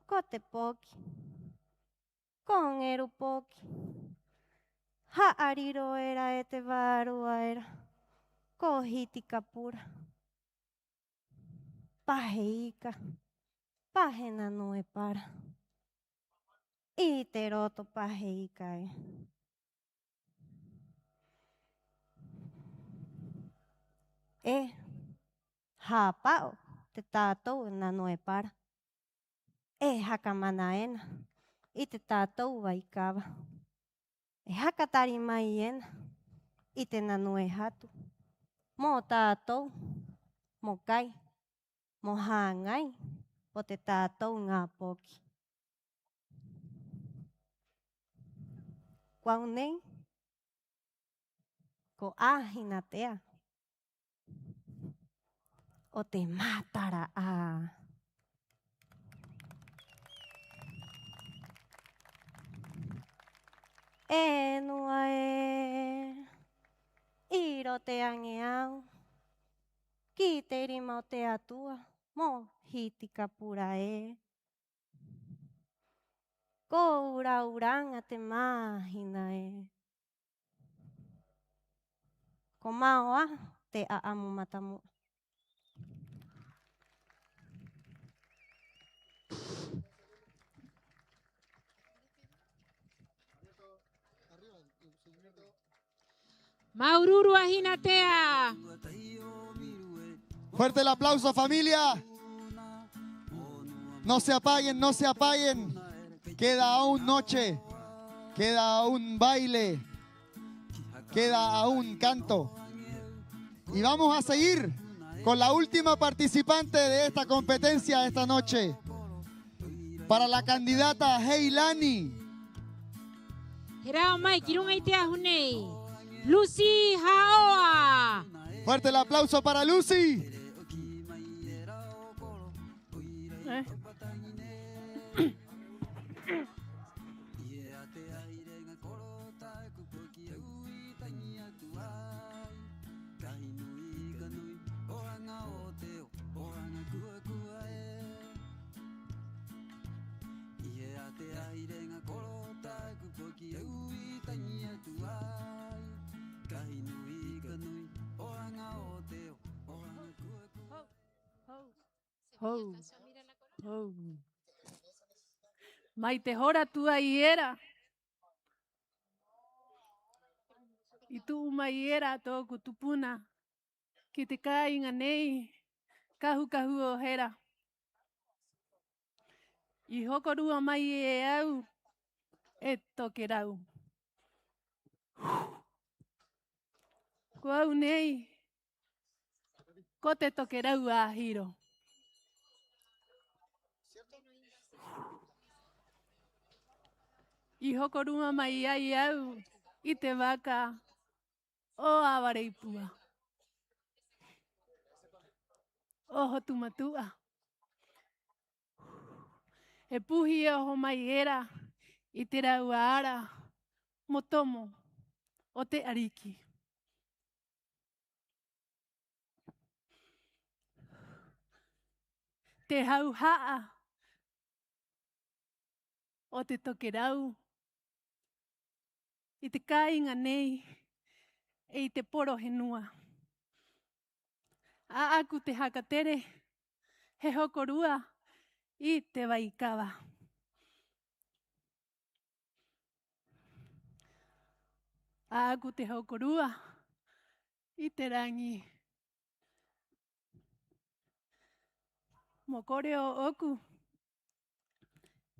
Ko te poki. Kongeru poki. Haariro era e te varua era. Ko hiti kapura. Paheika. Pahena no e para. I te roto paheika e. E. Hapao. Te tātou na no e para. E hakamana ena. I te tātou waikawa. E hakatari mai ena. I te nanu e hatu. Mo tātou. Mo kai. Mo hangai. O te tātou ngā poki. Kwau nei. Ko ahina tea. O te matara a. E nua e. Iro te ange au. Ki te rima o te atua. Mo hiti kapura e. Ko urauranga te mahina e. Ko maoa te aamu matamu. Maururu Ajinatea. Fuerte el aplauso, familia. No se apaguen, no se apaguen. Queda aún noche. Queda aún baile. Queda aún canto. Y vamos a seguir con la última participante de esta competencia esta noche. Para la candidata Heilani. Herao mai kirunga itea hunei. Lucy Haoa. Fuerte el aplauso para Lucy. Oh. Oh. Maite hora tu aiera. Y tu maiera to kutupuna. Que te caen anei. Kahu kahu ojera. Y hokorua mai eau. Eto kerau. Kuau nei. Kote tokerau a hiro. Y hokorua mai ai au. I te waka. O awareipua. O hotumatua. E puhi o ho mai era. I te rau ara. Motomo. O te ariki. Te hau haa. O te tokerau. I te kāinga nei. E i te poro henua. A aku te hakatere. He hokorua. I te waikawa. A aku te hokorua. I te rangi. Mokore o oku.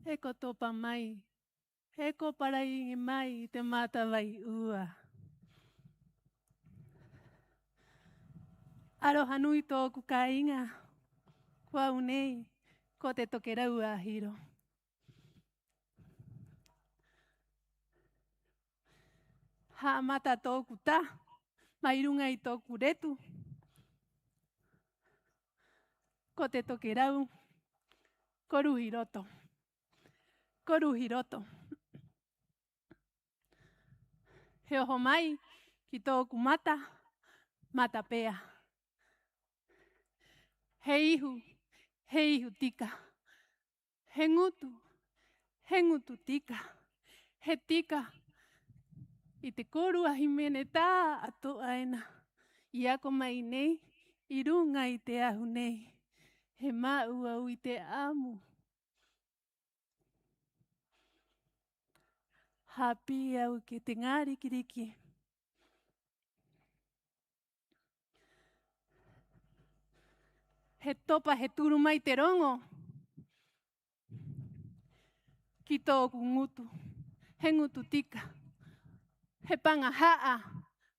He ko topa mai. He ko parai mai te mata vai ua. Aroha nui tōku kāinga. Kua unei. Ko te tokerau a hiro. Ha mata tōku tā. Mairunga i tōku retu. Ko te tokerau. Koruhiroto. Koruhiroto. He oho mai ki tōku mata. Mata pea. He ihu tika. He ngutu tika. He tika. I te koru ahi mene tā ato aena. I ako mai nei, i runga i te ahu nei. He mau au i te amu. Hapi au ke te ngāri kiriki. He topa he turu mai te rongo. Ki tōku ngutu. He ngutu tika. He panga haa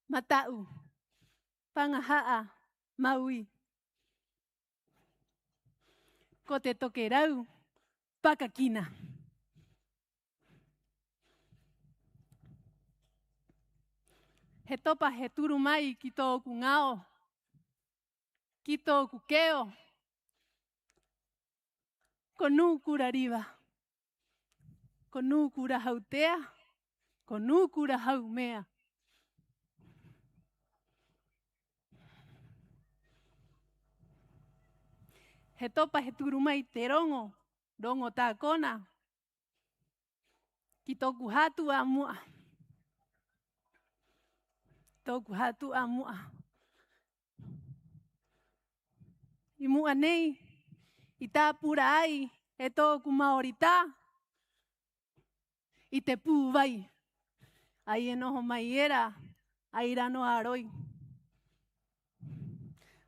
matau. Panga haa maui. Ko te tokerau pakakina. He topa he turu mai ki tōku ngao. Ki tōku keo. Ko nū kura riwa. Ko nū kura hautea. Ko nū kura hau mea. He topa he turu mai te rongo. Rongo tā kona. Ki tōku hatu a mua. Tōku hatu a mua. I mua nei. I tā pura ai. E tōku maorita. I te pū vai. Ai e noho mai era. Ai rano aroi.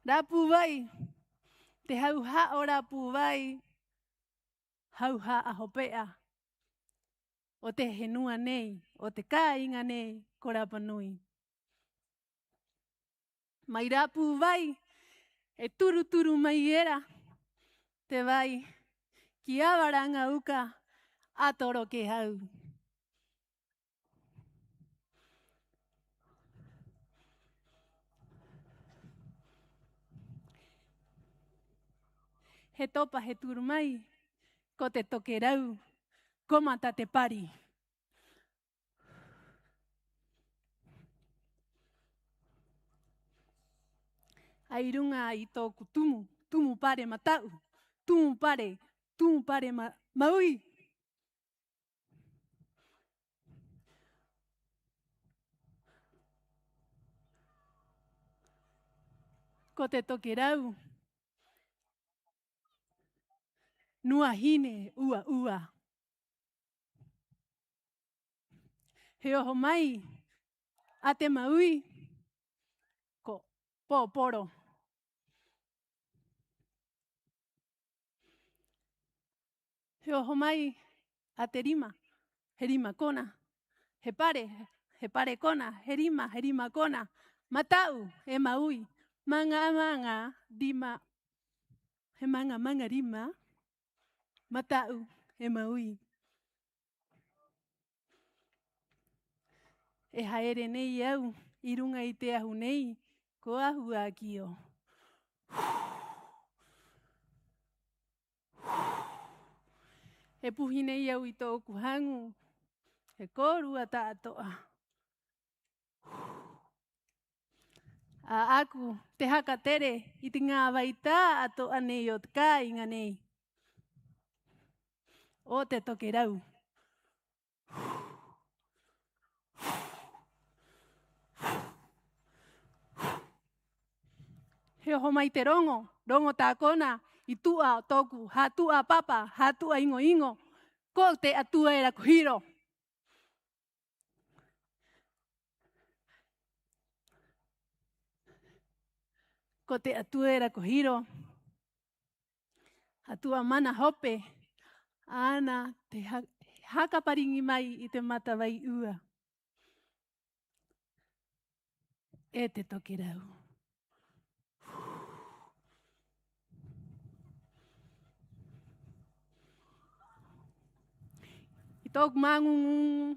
Rapu vai. Te hau ha o rapu vai. Hau ha a hopea. O te henua nei. O te kāinga nei. Ko Rapanui. Mai rapu vai. E turu turu mai era. Te vai. Ki awaranga uka. Atoro ke hau. He topa he turmai, ko te tokerau, ko mata te pari. Ai runga i tōku tumu, tumu pare matau, tumu pare maui. Ko te tokerau, nua hine ua ua. He oho mai, a te maui, ko pōporo. He oho mai, a te rima, he rima kona. He pare kona, he rima kona. Matau, e maui, manga rima. He manga rima. Matau, e maui. E haere nei au, i runga i te ahu nei, ko ahu a kio. E puhi nei au i tōku hangu, he kōrua tātoa. A aku, te haka tere, i te ngā waitā atoa nei o te kāinga nei. O te toke rau. He oho mai te rongo tā kona, i tua o tōku, ha tua papa, ha tua ingo, ko te atua e rako hiro. Ko te atua e rako hiro, ha tua mana hope, ana te hakaparingi mai i te matawai ua. E te toke rau. I tōku mangungu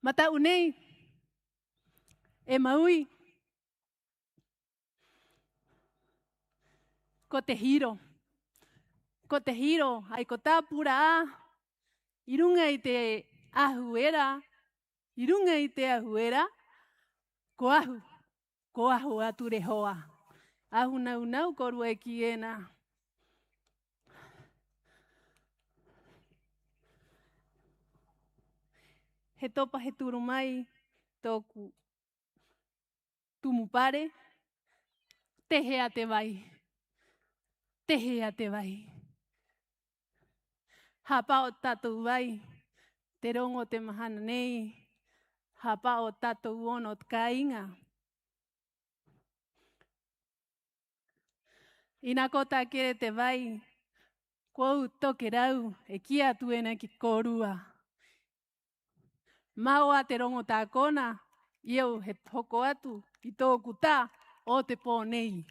matau nei, e maui, ko te hiro, ai ko tāpura a, i runga i te ahuera, ko ahu ature hoa. Ahu nau korua e ki ena. He topa he turu mai tōku tumu pare, tehe a te vai. Hapa o tātou vai, te rongo te mahana nei, hapa o tātou ono te kāinga. Ina kota kere te vai, kou toke rau, e kia tuena ki kōrua. Maua te rongo tā kona, iau he hoko atu, i tōku tā, o te pō nei.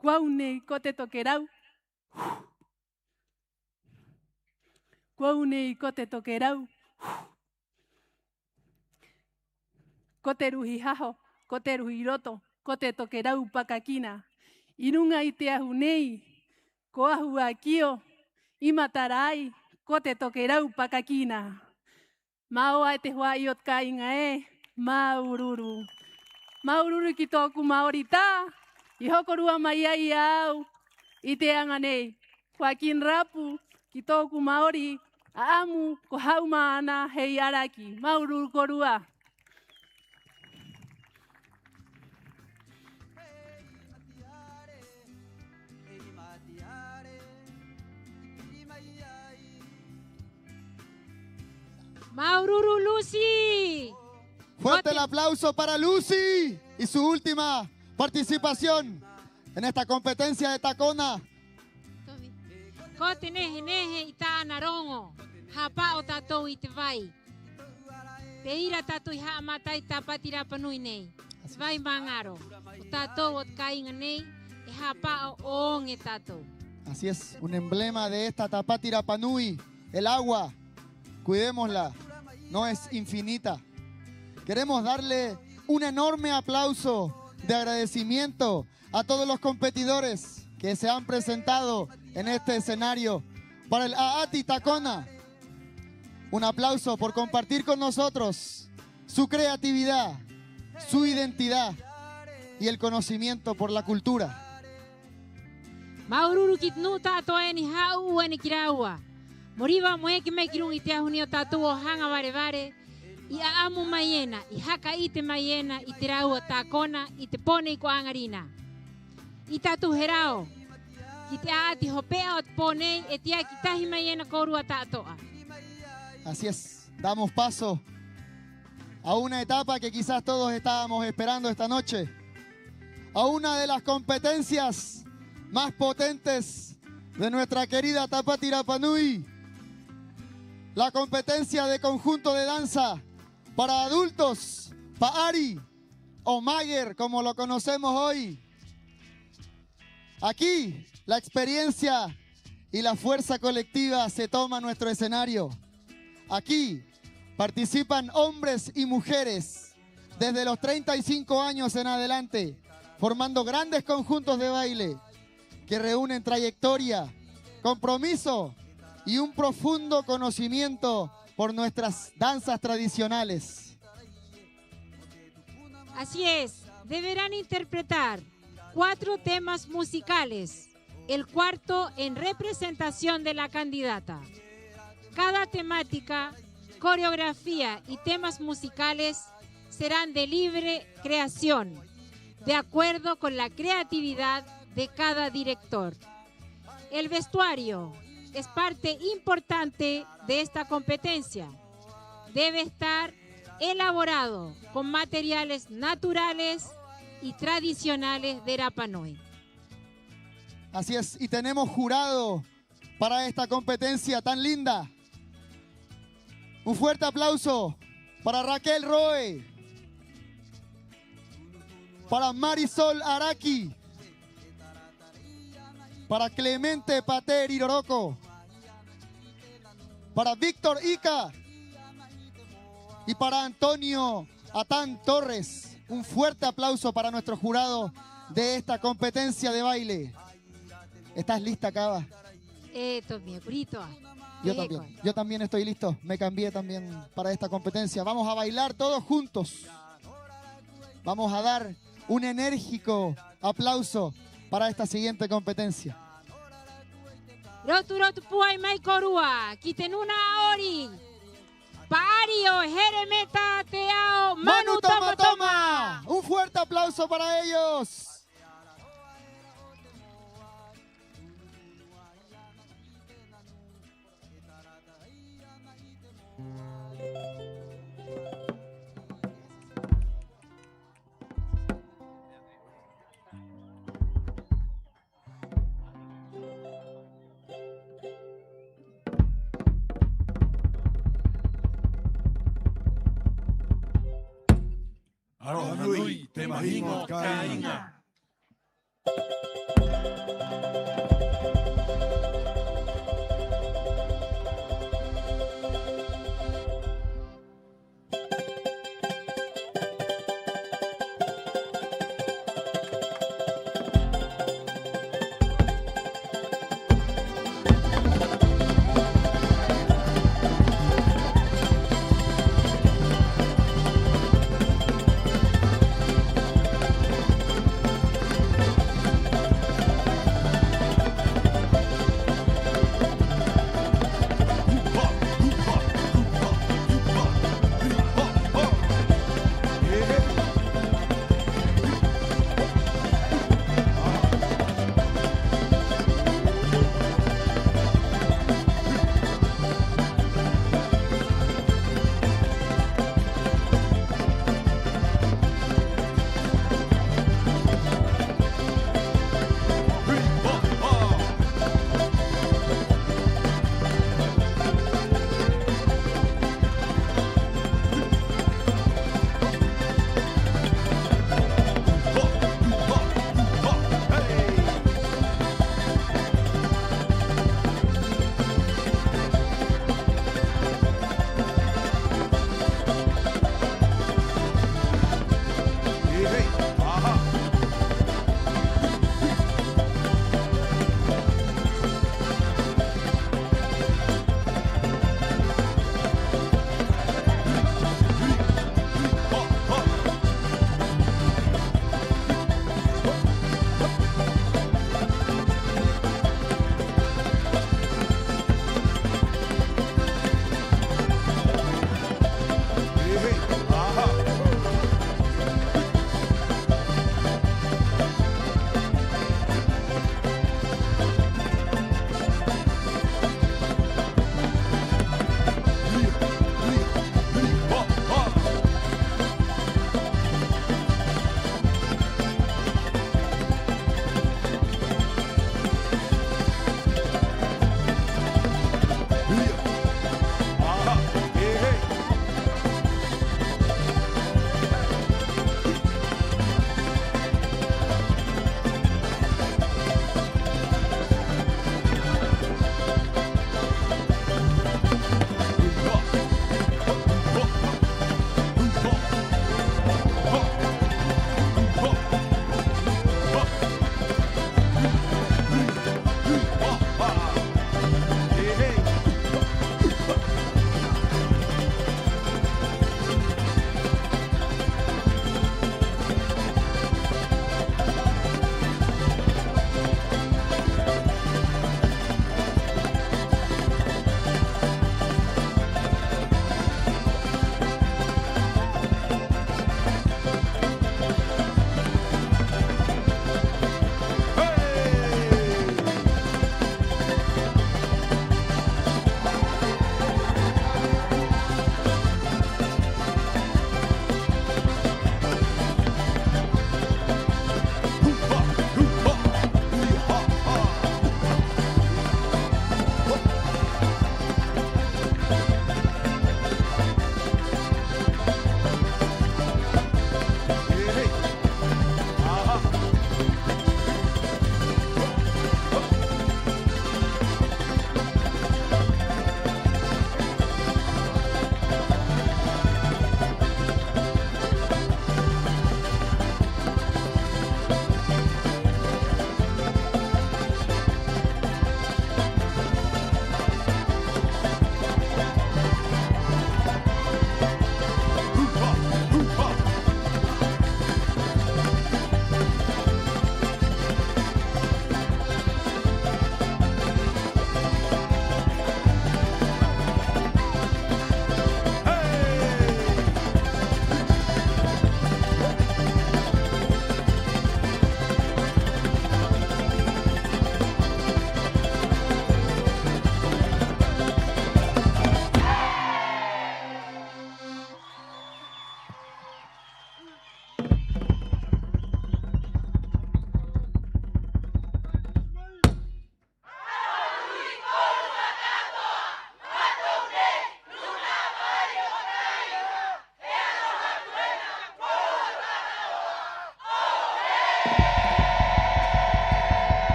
Kuau nei, ko te toke rau. Kuau nei, ko te toke rau. Ko te ruhi haho, ko te ruhi roto, ko te toke rau pakakina. I runga i te ahu nei, ko ahu a kio, i matarai, ko te toke rau pakakina. Maua e te hoa i o te kāinga e, maururu. Maururu ki tōku maori tā, i hokorua mai ai au, i te anga nei. Joaquin Rapu, ki tōku maori, a amu, ko hauma ana hei araki. Maururu korua. Maururu Lucy. Fuerte el aplauso para Lucy y su última participación en esta competencia de tacona. Ko te nehe i tā narongo, hapa o tātou i te vai. Te ira tātou i haa matai tā patira panui nei. Vai mangaro, o tātou o te kāinga nei, e hapa o onge tātou. Así es, un emblema de esta Tapati Rapanui, el agua, cuidémosla, no es infinita. Queremos darle un enorme aplauso de agradecimiento a todos los competidores que se han presentado en este escenario. Para el Aati Tacona, un aplauso por compartir con nosotros su creatividad, su identidad y el conocimiento por la cultura. Maururu kitnuta toeni hau eni kiraua. Moriba mueki me kirun itia hunio tatu hanga vare y amu mayena y haka ite mayena y tiraua tacona y te pone ko angarina. Y tatu herao. Kitia ati hopea pone etia kitahi mayena korua tatoa. Así es, damos paso a una etapa que quizás todos estábamos esperando esta noche. A una de las competencias más potentes de nuestra querida Tapati Rapa Nui. La competencia de conjunto de danza para adultos, Pa'ari o Mager, como lo conocemos hoy. Aquí la experiencia y la fuerza colectiva se toma nuestro escenario. Aquí participan hombres y mujeres desde los 35 años en adelante, formando grandes conjuntos de baile que reúnen trayectoria, compromiso y un profundo conocimiento por nuestras danzas tradicionales. Así es, deberán interpretar 4 temas musicales, el cuarto en representación de la candidata. Cada temática, coreografía y temas musicales serán de libre creación, de acuerdo con la creatividad de cada director. El vestuario es parte importante de esta competencia. Debe estar elaborado con materiales naturales y tradicionales de Rapa Nui. Así es, y tenemos jurado para esta competencia tan linda. Un fuerte aplauso para Raquel Roe, para Marisol Araki, para Clemente Pater Iroroco, para Víctor Ica y para Antonio Atán Torres. Un fuerte aplauso para nuestro jurado de esta competencia de baile. ¿Estás lista, Cava? Yo también estoy listo. Me cambié también para esta competencia. Vamos a bailar todos juntos. Vamos a dar un enérgico aplauso para esta siguiente competencia. Rotu rotu puai mai korua, kitenuna ori. Pario, jeremeta, teao, Manu Toma Toma. Un fuerte aplauso para ellos. Aloha nui, te mahingo ka inga.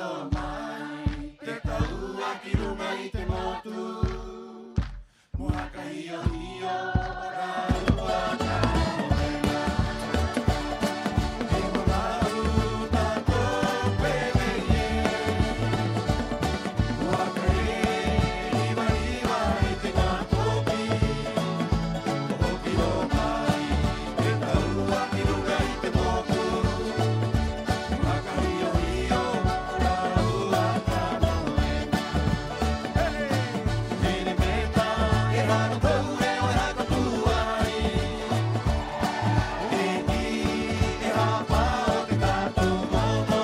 ro mai, te taua ki runga I te motu. Muhaka hio hio, ora rua ka moena. E holau tātou peweie. Muhaka riwa riwa I te ngā toki. Hoki ro mai, te taua ki runga I te motu. Muhaka hio hio, ora rua ka moena. Nere meta, e haro taure o e haka puai. E ki, e hapa o te tātou mono.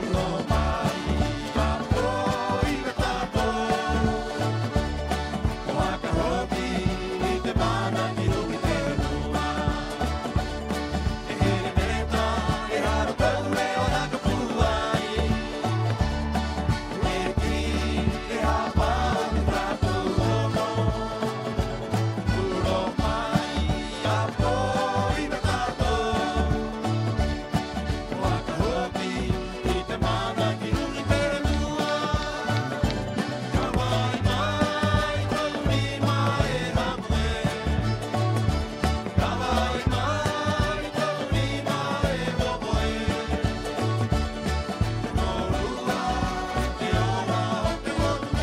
Uro mai, ka poi me tātou. O haka hoki, I te mana ki rungi te renua. E here meta, e haro taure o e haka puai. E ki, e hapa o te tātou mono. Uro mai, ka poi me tātou. O haka hoki, I te mana ki rungi te renua. Ka wai mai, tauri mai e hamue. Ka wai mai, tauri mai e momoe. No rua, te ora o te motu.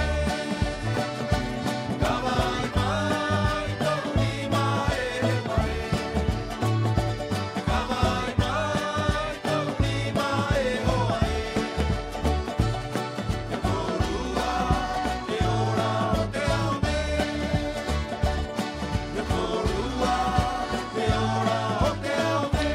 Ka wai mai, tauri mai e mai. Ka wai mai, tauri mai e hoa e. Ka korua, te ora o te aone. Ka korua, te ora o te aone.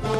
Go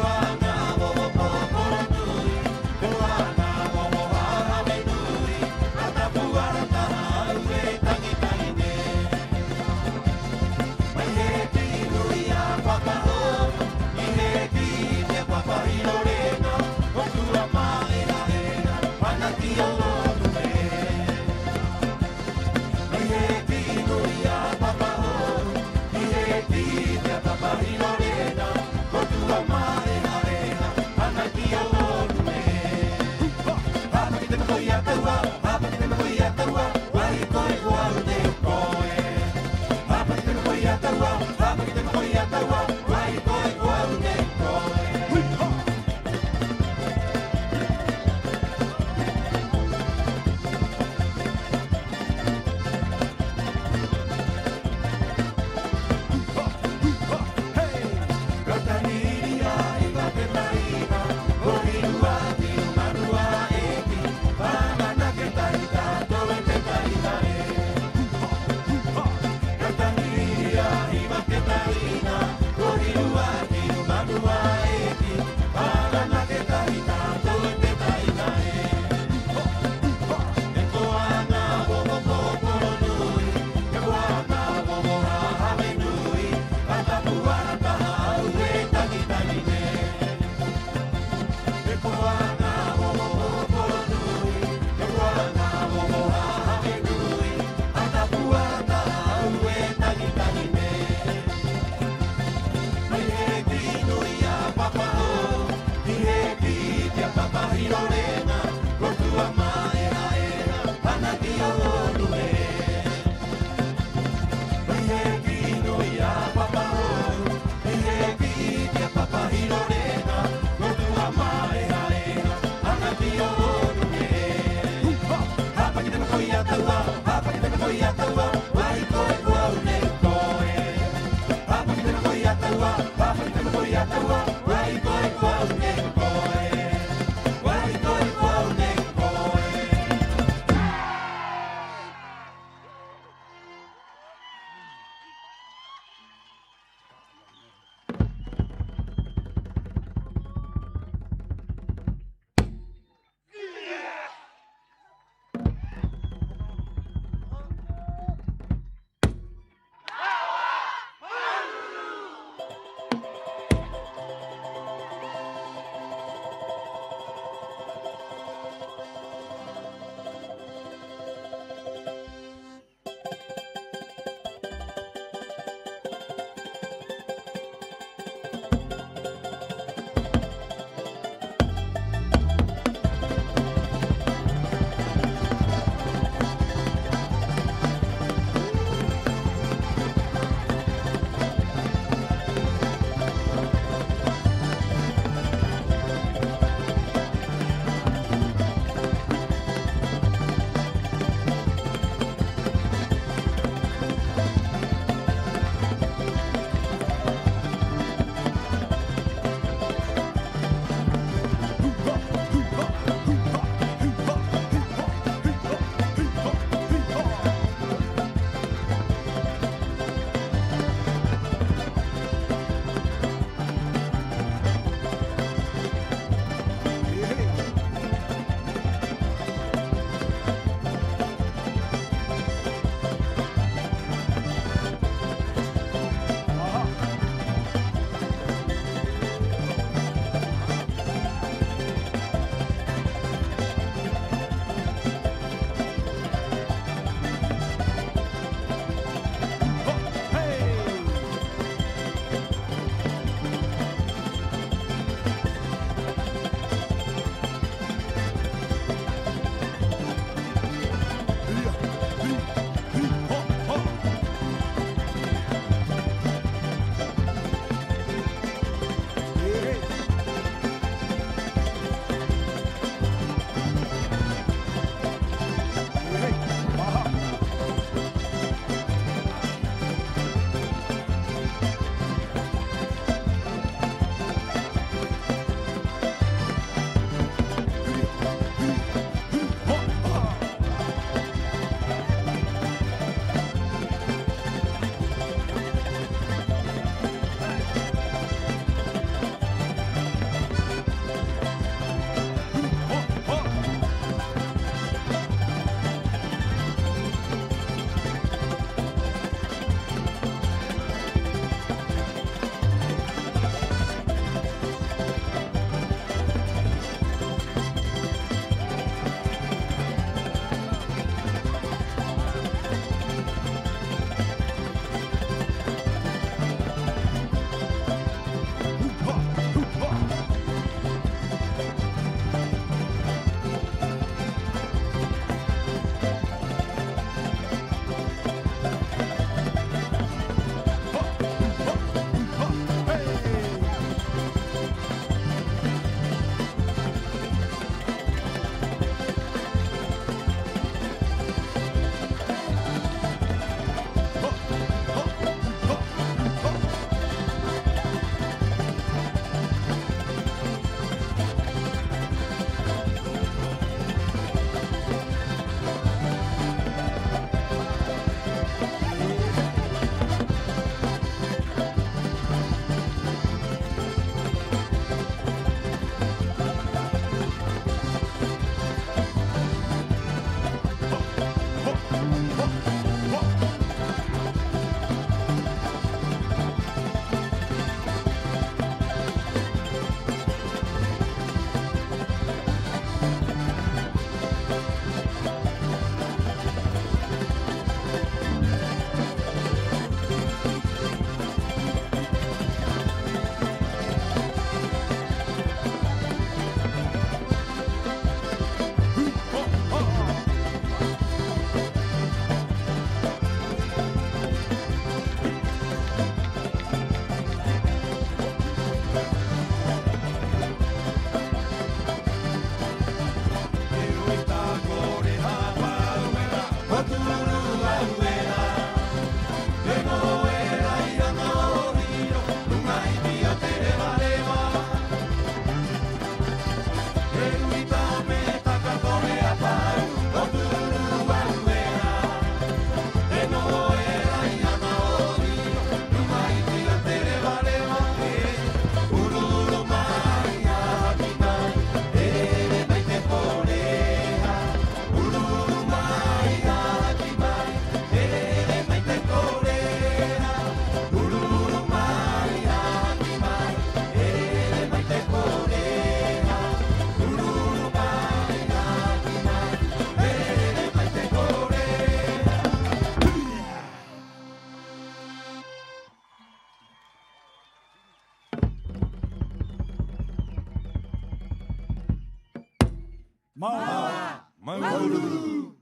Maua. Maururu.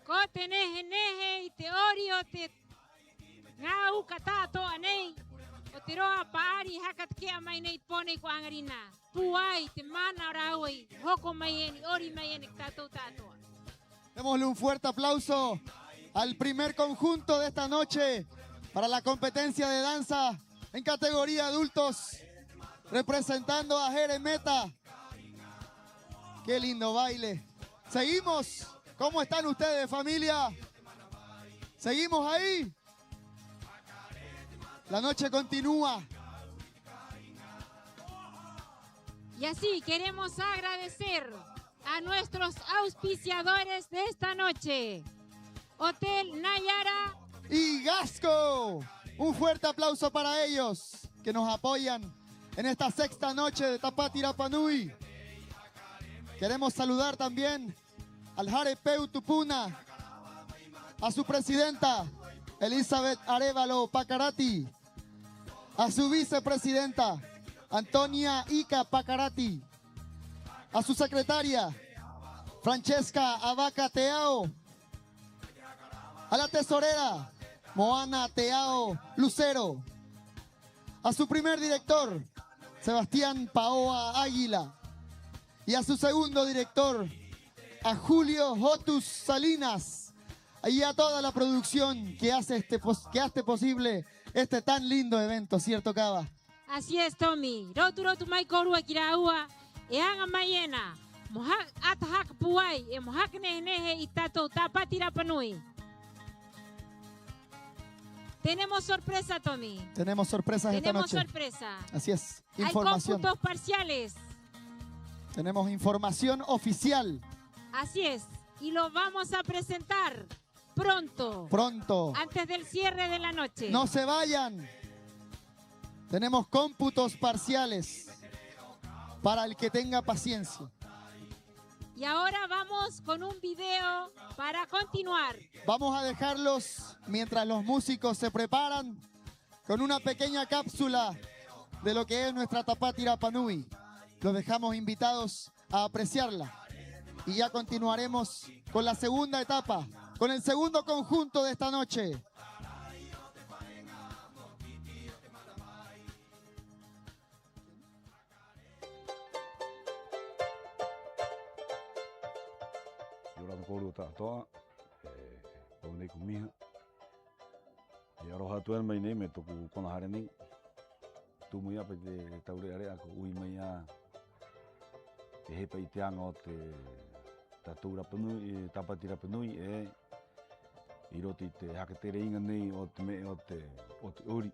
Kote nehe nehe i te ori o te ngā uka tātoa nei. O te roa paari hakat kia mai nei pone ko angarina. Puai te mana raui. Hoko mai eni, ori mai eni tātou tātoa. Démosle un fuerte aplauso al primer conjunto de esta noche para la competencia de danza en categoría adultos, representando a Jeremeta. Qué lindo baile. Seguimos. ¿Cómo están ustedes, familia? ¿Seguimos ahí? La noche continúa. Y así queremos agradecer a nuestros auspiciadores de esta noche. Hotel Nayara y Gasco. Un fuerte aplauso para ellos que nos apoyan en esta sexta noche de Tapati Rapa Nui. Queremos saludar también al Jarepeu Tupuna, a su presidenta Elizabeth Arevalo Pacarati, a su vicepresidenta Antonia Ica Pacarati, a su secretaria Francesca Abaca Teao, a la tesorera Moana Teao Lucero, a su primer director Sebastián Paoa Águila y a su segundo director a Julio Jotus Salinas y a toda la producción que hace posible este tan lindo evento, ¿cierto, Cava? Así es, Tommy. Rotu rotu mai korua kiraua. E anga maiena. Mohak atahak puai. E mohak nehe i tatou Tapati Rapa Nui. Tenemos sorpresa, Tommy. Tenemos sorpresas esta noche. Tenemos sorpresa. Así es. Hay Información. cómputos parciales. Tenemos información oficial. Así es. Y lo vamos a presentar pronto. Pronto. Antes del cierre de la noche. No se vayan. Tenemos cómputos parciales para el que tenga paciencia. Y ahora vamos con un video para continuar. Vamos a dejarlos mientras los músicos se preparan con una pequeña cápsula de lo que es nuestra Tapati Rapa Nui. Los dejamos invitados a apreciarla. Y ya continuaremos con la segunda etapa, con el segundo conjunto de esta noche. Yorana koru tātoa, pau nei kumiha. E aroha tuan mai nei me toku kona hare nei. Tumu ia pa te taure are ako ui mai a te hepa i te anga o te tātou Rapa Nui, Tapati Rapa Nui i roti te hakatere inga nei o te me o te ori.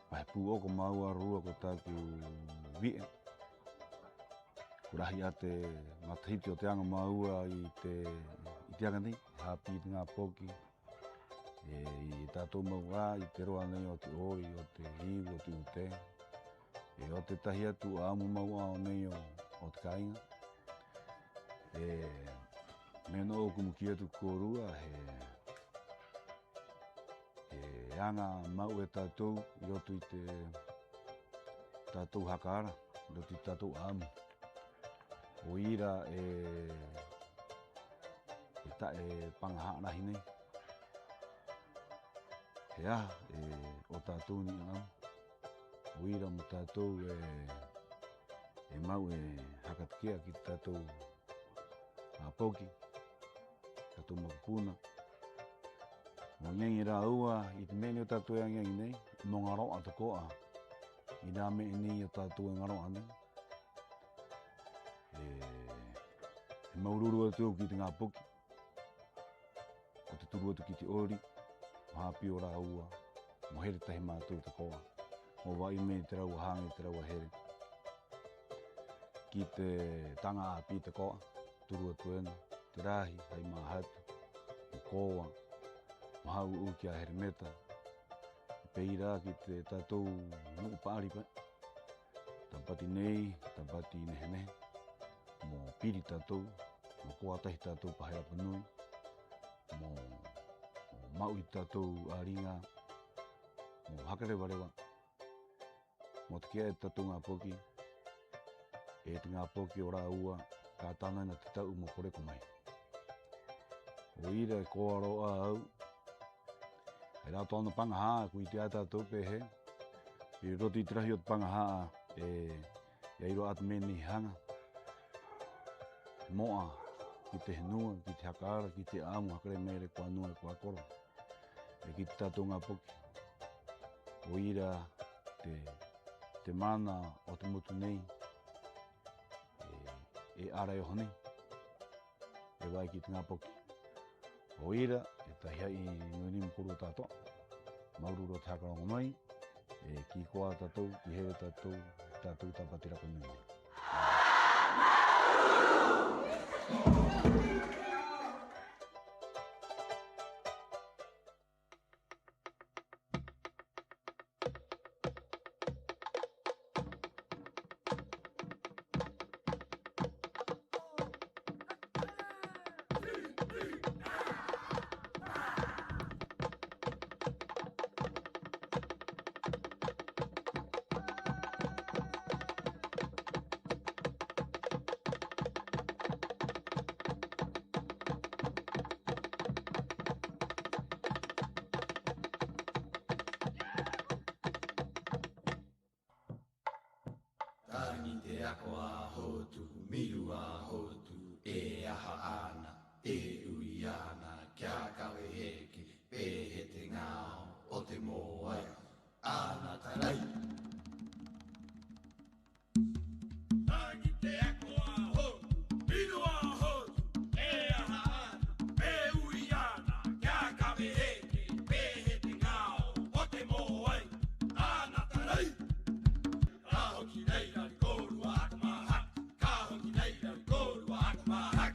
Pai pū oko maua rua ko tāku vie. Kurahi a te matahiti o te anga maua i te anga nei, hapi i te ngā poki. I tātou maua i te roa nei o te ori, o te iwi, o te ute. O te tahi atu a amu maua o nei o te kainga. Me no oku muki atu korua he anga mau e tātou i roto i te tātou hakaara, i roto i tātou amu. O ira pangahaarahi nei. He aha o tātou ni amu. O ira mo tātou mau hakatakea ki tātou Poki, tātou makapuna. Mo ngengi rā ua, i te meni o tātou e ngengi nei, no ngā roa te koa. I rā me nei o tātou e ngā roa nei. E maururu atu ki te ngā poki. Ko te turu atu ki te ori, mo hapi o rā ua, mo here tahi mātou te koa. Mo wai me te rau hangi, te rau here. Ki te tanga api te koa. Turu atu ena, te rahi, hai mahatu, o koa, o hau uki a Jeremeta. Pei rā ki te tātou nuku pāri pai. Tapati nei, tapati nehe nehe. mo piri tātou, mo koatahi tātou pahera panui, mo maui tātou āringa, mo hakarewarewa, mo te kia e tātou ngā poki, e te ngā poki o rā ua, ka tāna na te tau mo koreko mai. O ira e koaroa au, e rā tōna pangahaa, kui te tātou pehe, i roti tirahi o te pangahaa, e airo atu meni hanga. Moa, ki te henua, ki te hakaara, ki te amu, hakare mere kua nua e kua koro. E ki te tātou ngā poki. O ira te mana o te motu nei, e ara e hone, e wai ki te ngā poki. O ira, e tahia i nuinimu kuru tātoa, maururo te hakarongo mai, e ki koa tātou, ki hewe tātou, tātou tāpatira konui. Tangi te ako a hotu, miru a hotu, e aha ana, e ui ana, kia kawe heke, pehe te ngao, o te moai, ana tarai. Tangi te ako a hotu, miru a hotu, e aha ana, e ui ana, kia kawe heke, pehe te ngao, o te moai, ana tarai. Kahoki nei rari koru a akamaha, kahoki nei rari koru a akamaha.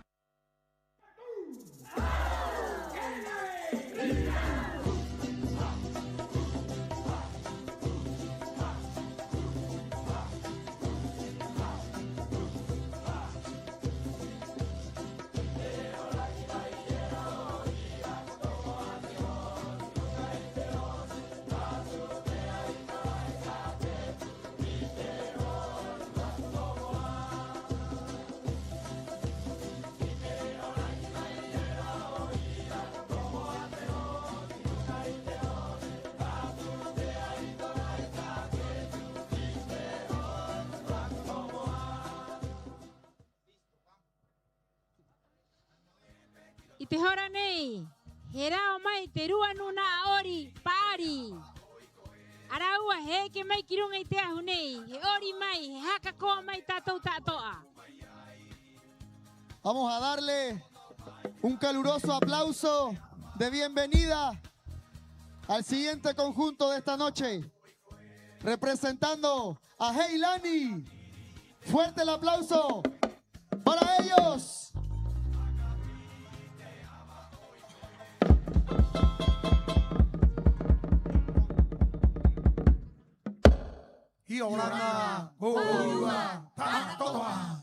I te hora nei, he rao mai te rua nuna ori, pari. Araua he ke mai ki runga I te ahu nei, he ori mai, he haka koa mai tātou tātoa. Vamos a darle un caluroso aplauso de bienvenida al siguiente conjunto de esta noche, representando a Heilani. Fuerte el aplauso para ellos. Hiorana, Korua, Tātoa.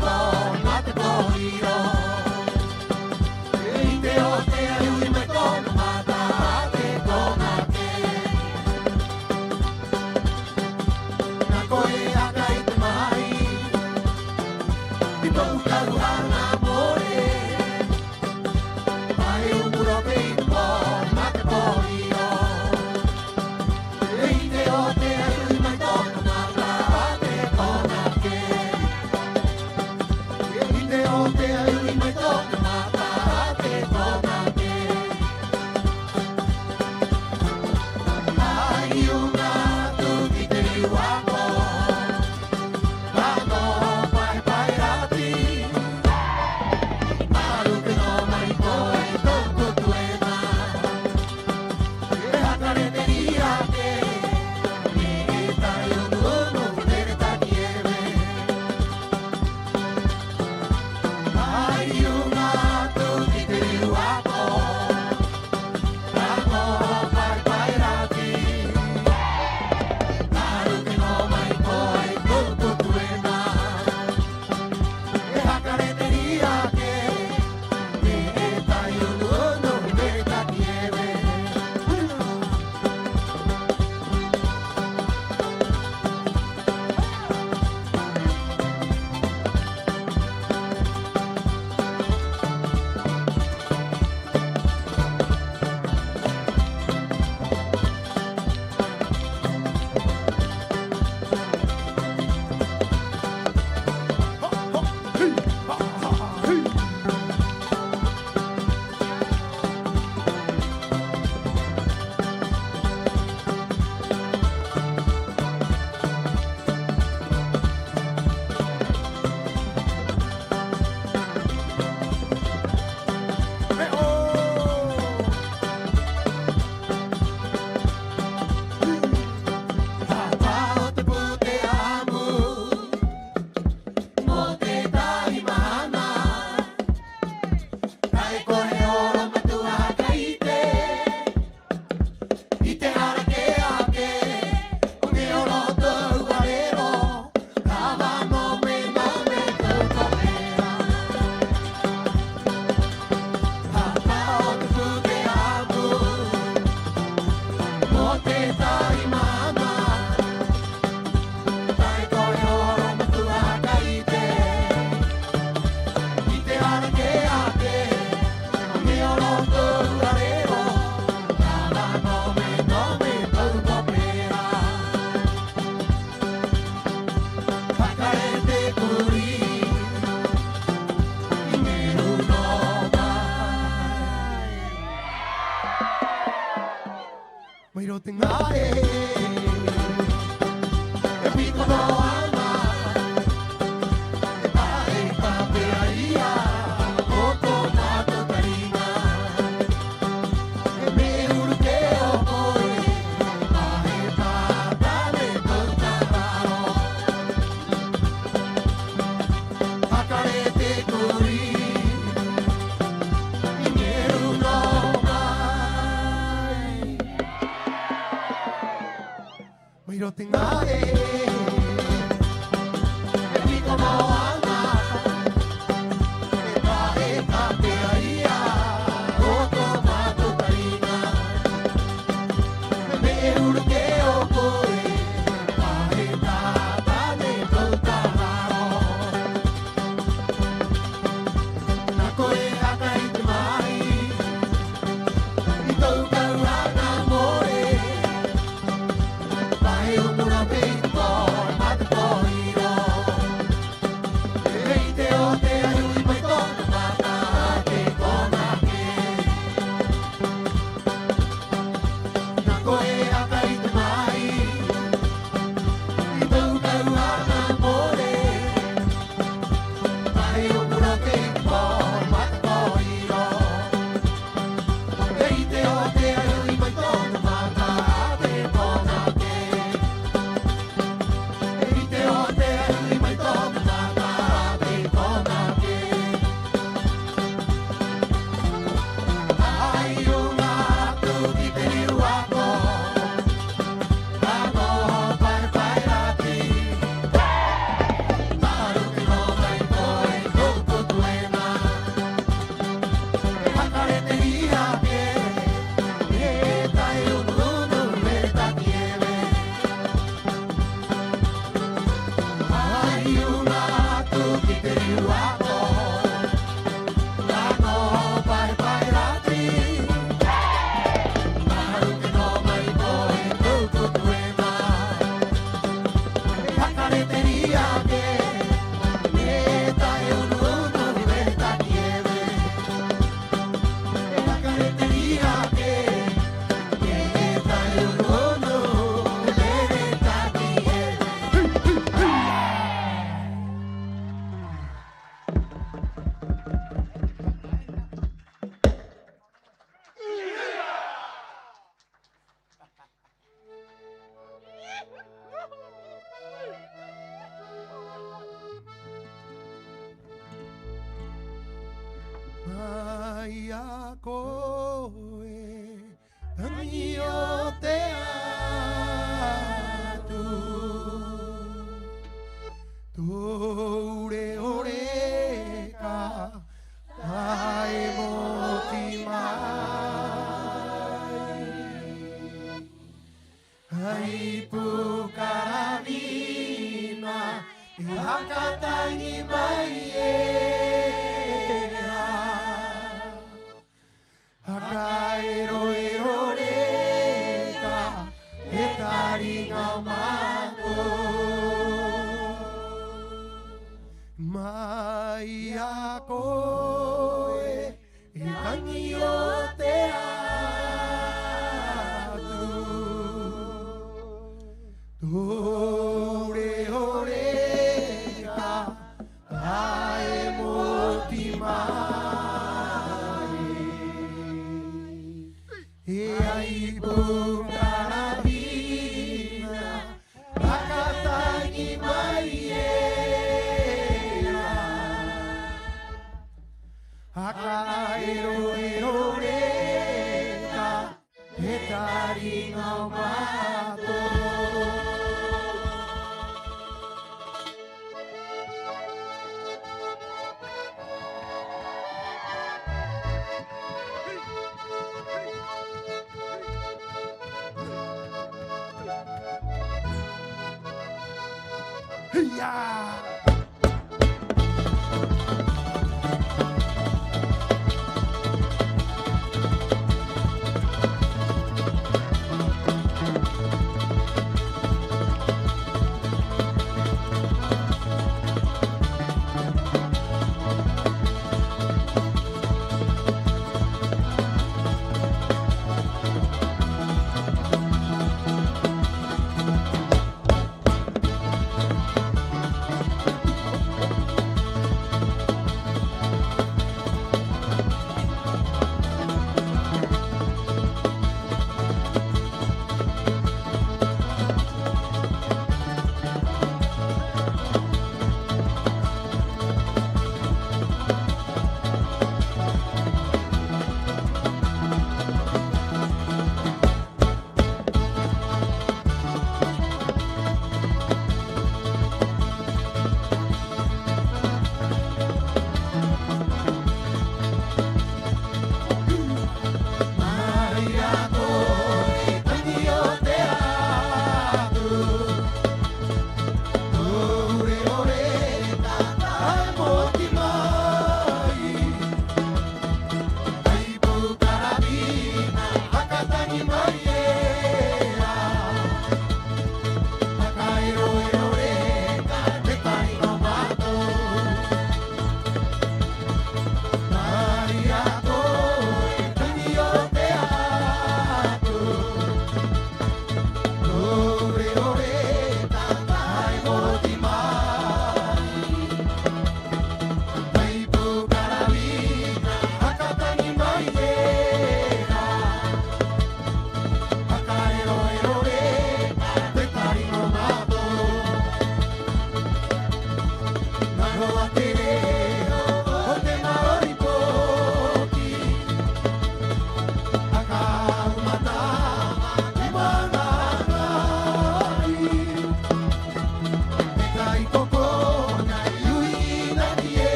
Bye. Mairo tengae e piko no ama e pae papeaia o tomato tarina e me uruke o koe pae patane totarao hakarete kori Ineru no Mairo tengae e piko no ama e pae papeaia o tomato tarina e me uruke o koe pae tatane totarao na koe haka i te mai i tau kaurana more Pae o mura peito, mata toiro E reite o te aiui mai tona mata te kona ke Na koe aka i te mai I tau kaurana more Pae o mura peito, mata toiro E reite o te aiui mai tona mata te kona ke Maia koe, tangi o te atu. Toure oreka, tae moti mai. Hai pukaravina, e hakatangi mai e. Hakaero e oreka, e taringa mako. Mai a koe, e tangi o te atu. Tore oreka, tae moti mai. E ai pukaravina, hakatangi mai era. Hakaero e oreka, e taringa mato. Yeah.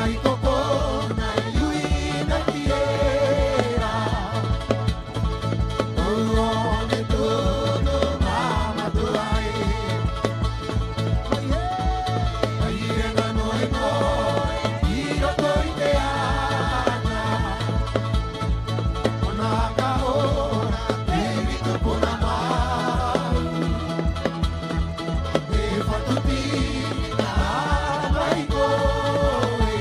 i kokona i ui na tiera. Uone tunu mama tuai. Ai e na noe noe, i roto i te ana. Ona ka ora, te vitu puna mau. Te whatuti, na mai koe.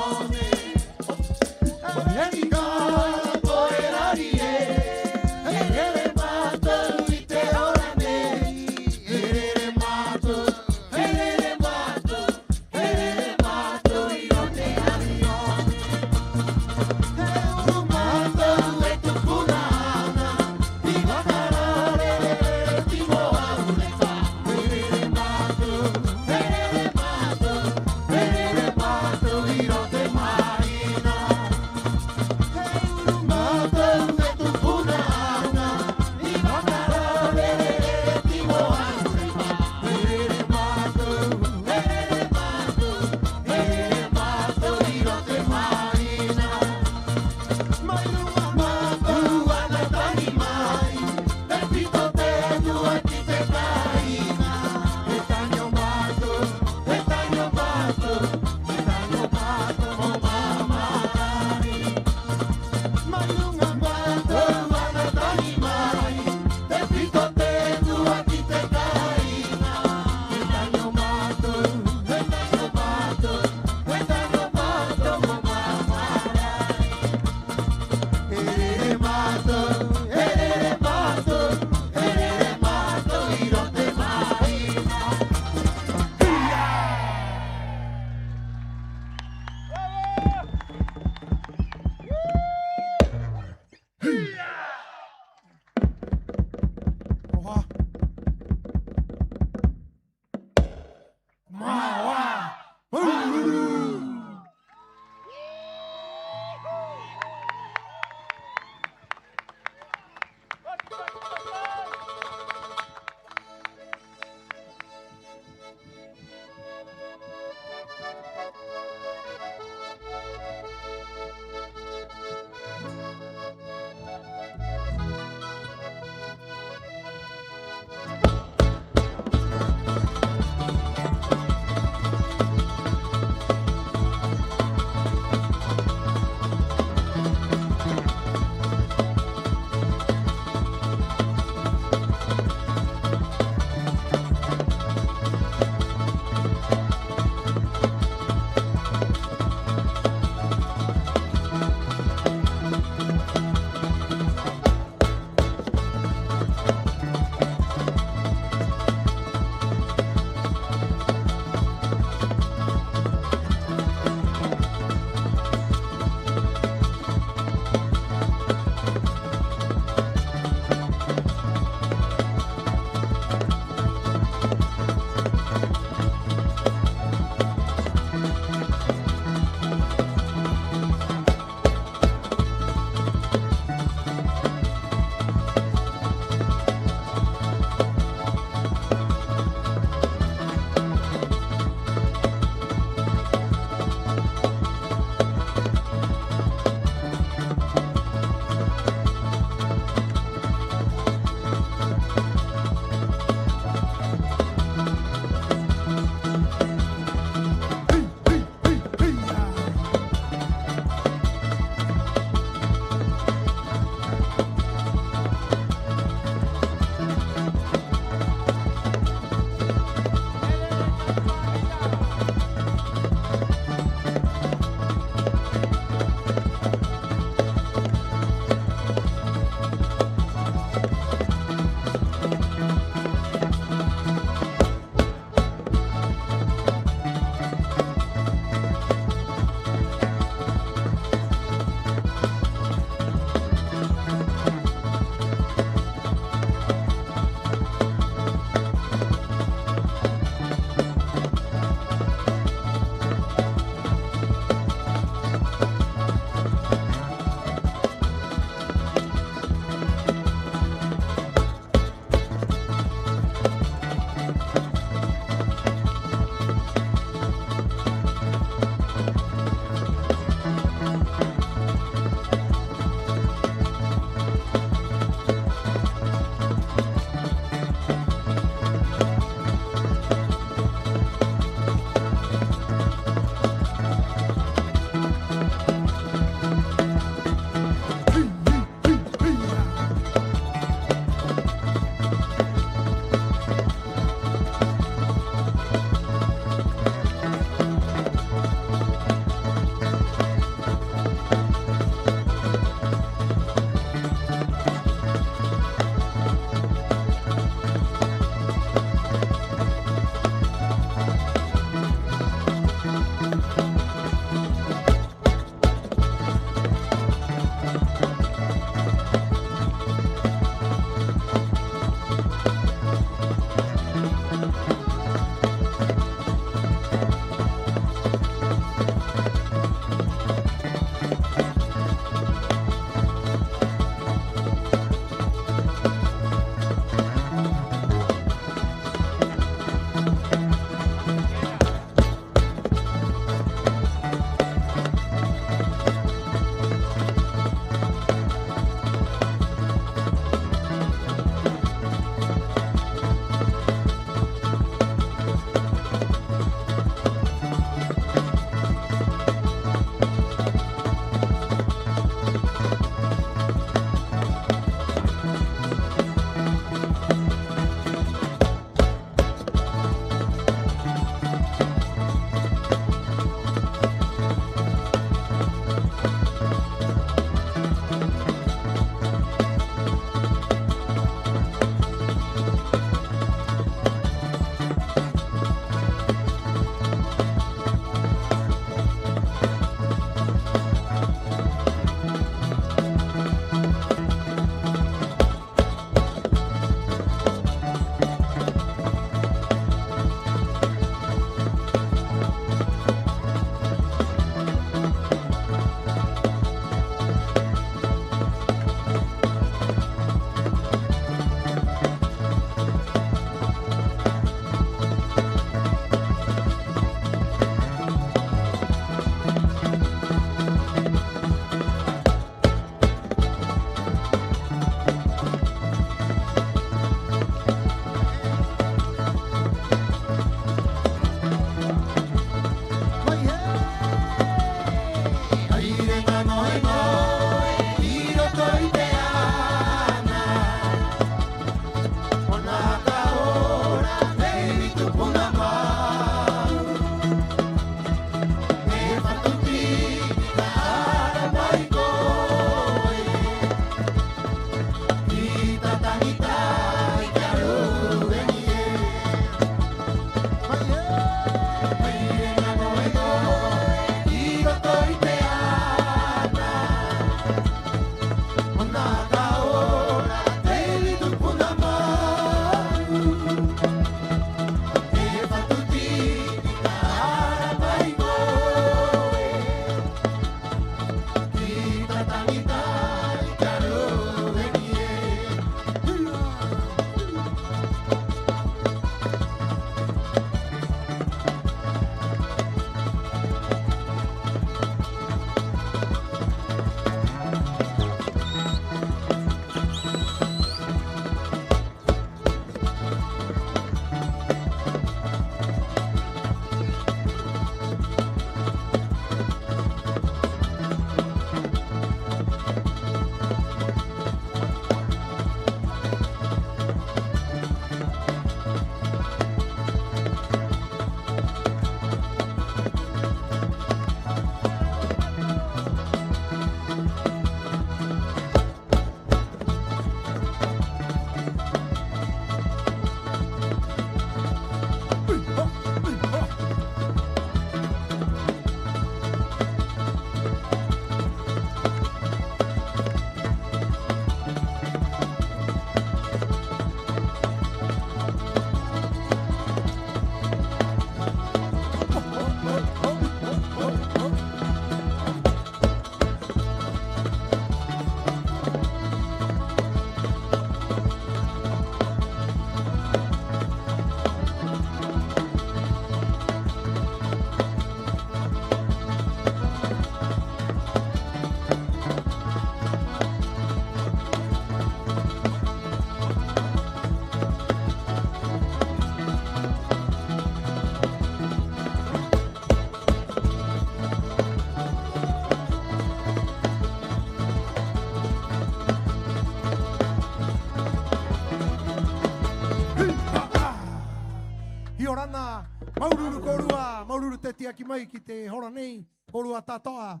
ana maururu korua, maururu te tia ki mai ki te hora nei, korua tatoa.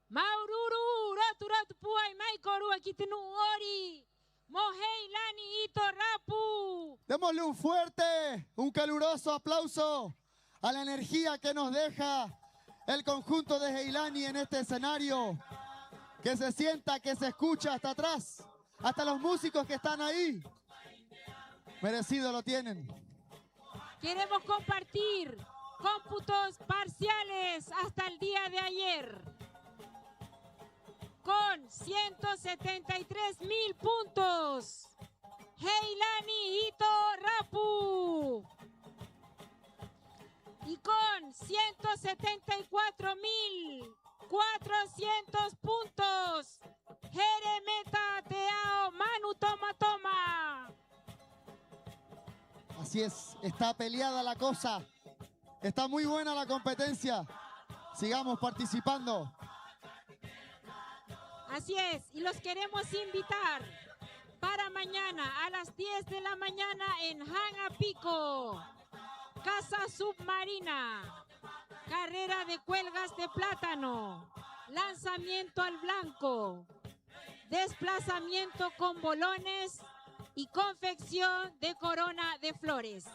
Maururu, rotu puai mai korua ki te nuori. Mohei lani ito rapu. Démosle un fuerte, un caluroso aplauso a la energía que nos deja el conjunto de Heilani en este escenario. Que se sienta, que se escucha hasta atrás, hasta los músicos que están ahí. Merecido lo tienen. Queremos compartir cómputos parciales hasta el día de ayer. Con 173,000 puntos. Heilani Ito Rapu. Y con 174,400 puntos. Jeremeta Teao Manu Toma Toma. Así es, está peleada la cosa. Está muy buena la competencia. Sigamos participando. Así es, y los queremos invitar para mañana a las 10 de la mañana en Hanga Pico, Casa Submarina, carrera de cuelgas de plátano, lanzamiento al blanco, desplazamiento con bolones y confección de corona de flores.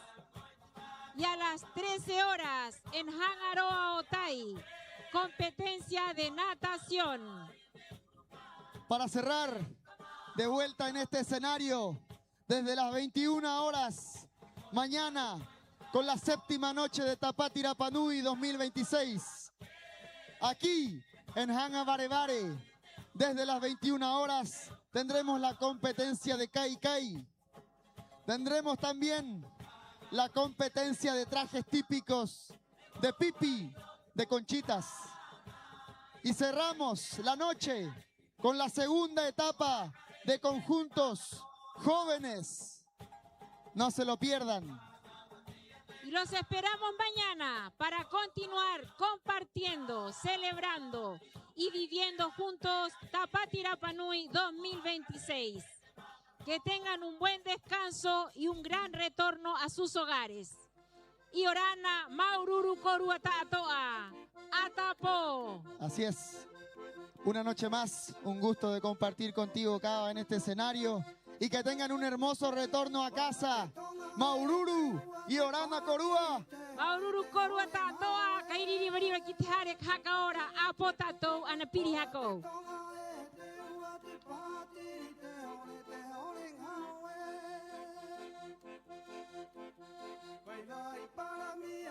Y a las 13 horas en Hangaroa Otay, competencia de natación. Para cerrar, de vuelta en este escenario, desde las 21 horas, mañana, con la 7ª noche de Tapati Rapa Nui 2026. Aquí, en Hanga Barebare, desde las 21 horas, tendremos la competencia de Kai Kai. Tendremos también la competencia de trajes típicos, de pipi, de conchitas. Y cerramos la noche con la segunda etapa de conjuntos jóvenes. No se lo pierdan. Y los esperamos mañana para continuar compartiendo, celebrando y viviendo juntos Tapati Rapa Nui 2026. Que tengan un buen descanso y un gran retorno a sus hogares. Y orana maururu koru atatoa. Atapo. Así es. Una noche más, un gusto de compartir contigo, Cava, en este escenario. Y que tengan un hermoso retorno a casa. Maururu y Orana Korua. Maururu koru atatoa. Kairiri bariba kitihare hakaora. Apotato anapiri hako. Para mí,